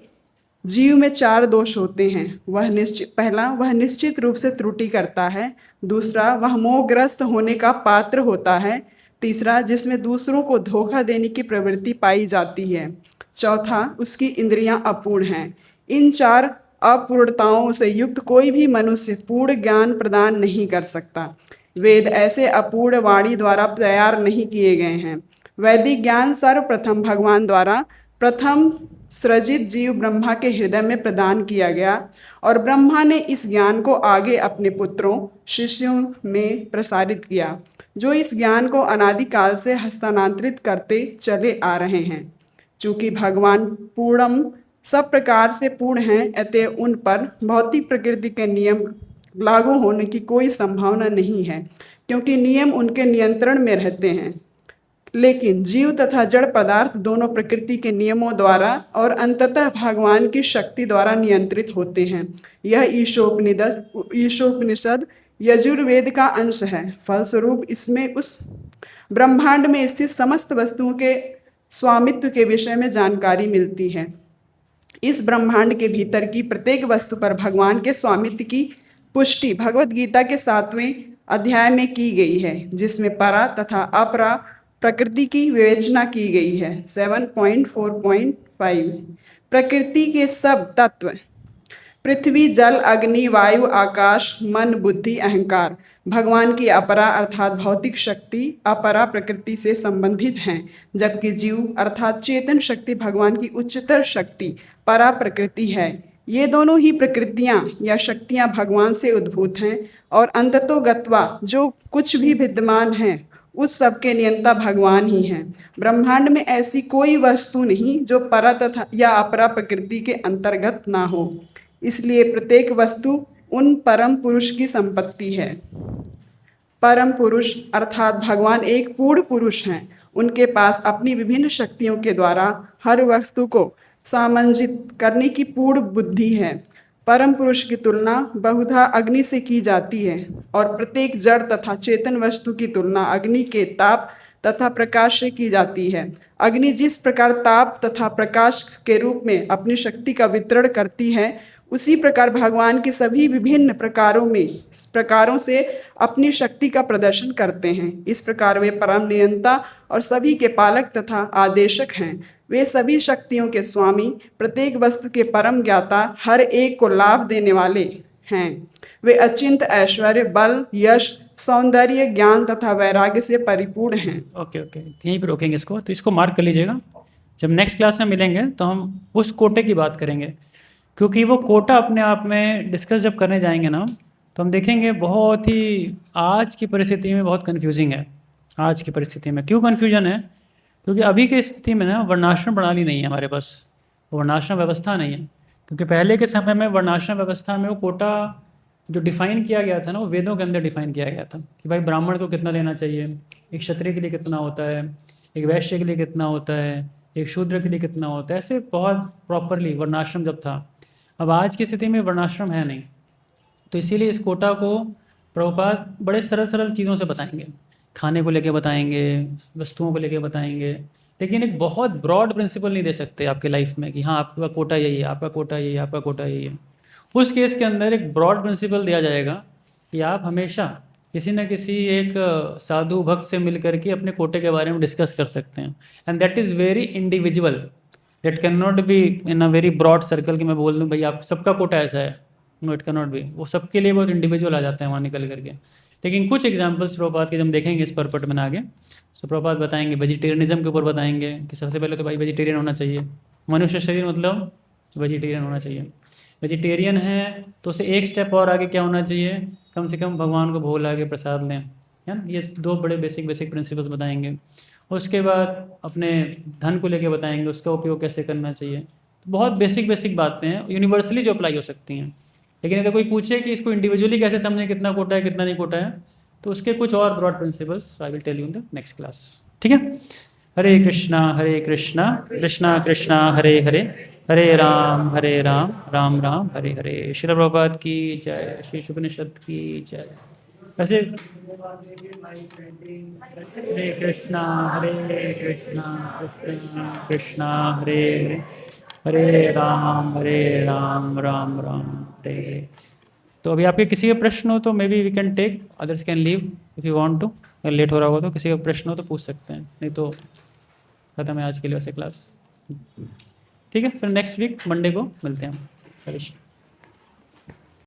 जीव में 4 दोष होते हैं। पहला, वह निश्चित रूप से त्रुटि करता है। दूसरा, वह मोहग्रस्त होने का पात्र होता है। तीसरा, जिसमें दूसरों को धोखा देने की प्रवृत्ति पाई जाती है। चौथा, उसकी इंद्रियां अपूर्ण हैं। इन 4 अपूर्णताओं से युक्त कोई भी मनुष्य पूर्ण ज्ञान प्रदान नहीं कर सकता। वेद ऐसे अपूर्ण वाणी द्वारा तैयार नहीं किए गए हैं। वैदिक ज्ञान सर्वप्रथम भगवान द्वारा प्रथम सृजित जीव ब्रह्मा के हृदय में प्रदान किया गया और ब्रह्मा ने इस ज्ञान को आगे अपने पुत्रों शिष्यों में प्रसारित किया, जो इस ज्ञान को अनादिकाल से हस्तांतरित करते चले आ रहे हैं। चूंकि भगवान पूर्णम सब प्रकार से पूर्ण हैं, अतः उन पर भौतिक प्रकृति के नियम लागू होने की कोई संभावना नहीं है, क्योंकि नियम उनके नियंत्रण में रहते हैं। लेकिन जीव तथा जड़ पदार्थ दोनों प्रकृति के नियमों द्वारा और अंततः भगवान की शक्ति द्वारा नियंत्रित होते हैं। यह ईशोपनिषद यजुर्वेद का अंश है। फलस्वरूप इसमें उस ब्रह्मांड में स्थित समस्त वस्तुओं के स्वामित्व के विषय में जानकारी मिलती है। इस ब्रह्मांड के भीतर की प्रत्येक वस्तु पर भगवान के स्वामित्व की पुष्टि भगवत गीता के 7वें अध्याय में की गई है, जिसमें परा तथा अपरा प्रकृति की विवेचना की गई है। 7.4.5 प्रकृति के सब तत्व पृथ्वी, जल, अग्नि, वायु, आकाश, मन, बुद्धि, अहंकार भगवान की अपरा अर्थात भौतिक शक्ति अपरा प्रकृति से संबंधित हैं, जबकि जीव अर्थात चेतन शक्ति भगवान की उच्चतर शक्ति परा प्रकृति है। ये दोनों ही प्रकृतियां या शक्तियां भगवान से उद्भूत हैं और अंततोगत्वा जो कुछ भी विद्यमान है उस सब के नियंता भगवान ही हैं। ब्रह्मांड में ऐसी कोई वस्तु नहीं जो परा तथा या अपरा प्रकृति के अंतर्गत ना हो। इसलिए प्रत्येक वस्तु उन परम पुरुष की संपत्ति है। परम पुरुष अर्थात भगवान एक पूर्ण पुरुष हैं। उनके पास अपनी विभिन्न शक्तियों के द्वारा हर वस्तु को सामंजित करने की पूर्ण बुद्धि है। परम पुरुष की तुलना बहुधा अग्नि से की जाती है और प्रत्येक जड़ तथा चेतन वस्तु की तुलना अग्नि के ताप तथा प्रकाश से की जाती है। अग्नि जिस प्रकार ताप तथा प्रकाश के रूप में अपनी शक्ति का वितरण करती है, उसी प्रकार भगवान के सभी विभिन्न प्रकारों से अपनी शक्ति का प्रदर्शन करते हैं। इस प्रकार वे परम नियंता और सभी के पालक तथा आदेशक हैं। वे सभी शक्तियों के स्वामी, प्रत्येक वस्तु के परम ज्ञाता, हर एक को लाभ देने वाले हैं। वे अचिंत ऐश्वर्य, बल, यश, सौंदर्य, ज्ञान तथा वैराग्य से परिपूर्ण हैं। ओके ओके, यहीं पे रोकेंगे इसको, तो इसको मार्क कर लीजिएगा। जब नेक्स्ट क्लास में मिलेंगे तो हम उस कोटे की बात करेंगे, क्योंकि वो कोटा अपने आप में डिस्कस जब करने जाएंगे ना, तो हम देखेंगे बहुत ही आज की परिस्थिति में बहुत कन्फ्यूजिंग है। आज की परिस्थिति में क्यों कन्फ्यूजन है? क्योंकि अभी की स्थिति में ना वर्णाश्रम प्रणाली नहीं है हमारे पास, वर्णाश्रम व्यवस्था नहीं है। क्योंकि पहले के समय में वर्णाश्रम व्यवस्था में वो कोटा जो डिफ़ाइन किया गया था ना, वो वेदों के अंदर डिफ़ाइन किया गया था कि भाई ब्राह्मण को कितना लेना चाहिए, एक क्षत्रिय के लिए कितना होता है, एक वैश्य के लिए कितना होता है, एक शूद्र के लिए कितना होता है, ऐसे बहुत प्रॉपरली वर्णाश्रम जब था। अब आज की स्थिति में वर्णाश्रम है नहीं, तो इसीलिए इस कोटा को प्रभुपाद बड़े सरल सरल चीज़ों से बताएंगे, खाने को लेके बताएंगे, वस्तुओं को लेके बताएंगे, लेकिन एक बहुत ब्रॉड प्रिंसिपल नहीं दे सकते आपके लाइफ में कि हाँ आपका कोटा यही है, आपका कोटा यही है, आपका कोटा यही है। उस केस के अंदर एक ब्रॉड प्रिंसिपल दिया जाएगा कि आप हमेशा किसी न किसी एक साधु भक्त से मिल करके अपने कोटे के बारे में डिस्कस कर सकते हैं। And that is very individual, that can not be in a very broad circle कि मैं बोल दूँ भाई आप सबका कोटा ऐसा है। No, it can not be. वो सबके लिए बहुत इंडिविजुअल आ जाते हैं वहाँ निकल करके। लेकिन कुछ एग्जाम्पल्स प्रभुपाद के जब हम देखेंगे इस परपट में आगे, तो प्रभुपाद बताएंगे वेजिटेरियनिज्म के ऊपर बताएंगे कि सबसे पहले तो भाई वेजिटेरियन होना चाहिए। मनुष्य शरीर मतलब वेजिटेरियन होना चाहिए। वेजिटेरियन है तो उसे एक स्टेप और आगे क्या होना चाहिए, कम से कम भगवान को भोग लगा के प्रसाद लें, है ना। ये दो बड़े बेसिक प्रिंसिपल्स बताएंगे। उसके बाद अपने धन को लेके बताएंगे, उसका उपयोग कैसे करना चाहिए। तो बहुत बेसिक बातें हैं, यूनिवर्सली जो अप्लाई हो सकती हैं। लेकिन अगर कोई पूछे कि इसको इंडिविजुअली कैसे समझें, कितना कोटा है कितना नहीं कोटा है, तो उसके कुछ और broad principles I will tell you in the next class. ठीक है। हरे कृष्णा कृष्णा कृष्णा हरे हरे, हरे राम राम राम हरे हरे। श्रील प्रभुपाद की जय, श्री उपनिषद की जय। वैसे हरे कृष्णा कृष्णा कृष्णा हरे हरे राम राम राम हरे हरे। तो अभी आपके किसी का प्रश्न हो तो maybe we can take, others can leave if you want to. अगर लेट हो रहा होगा तो किसी का प्रश्न हो तो पूछ सकते हैं, नहीं तो खत्म है आज के लिए वैसे क्लास। ठीक है, फिर नेक्स्ट वीक मंडे को मिलते हैं हम। हरे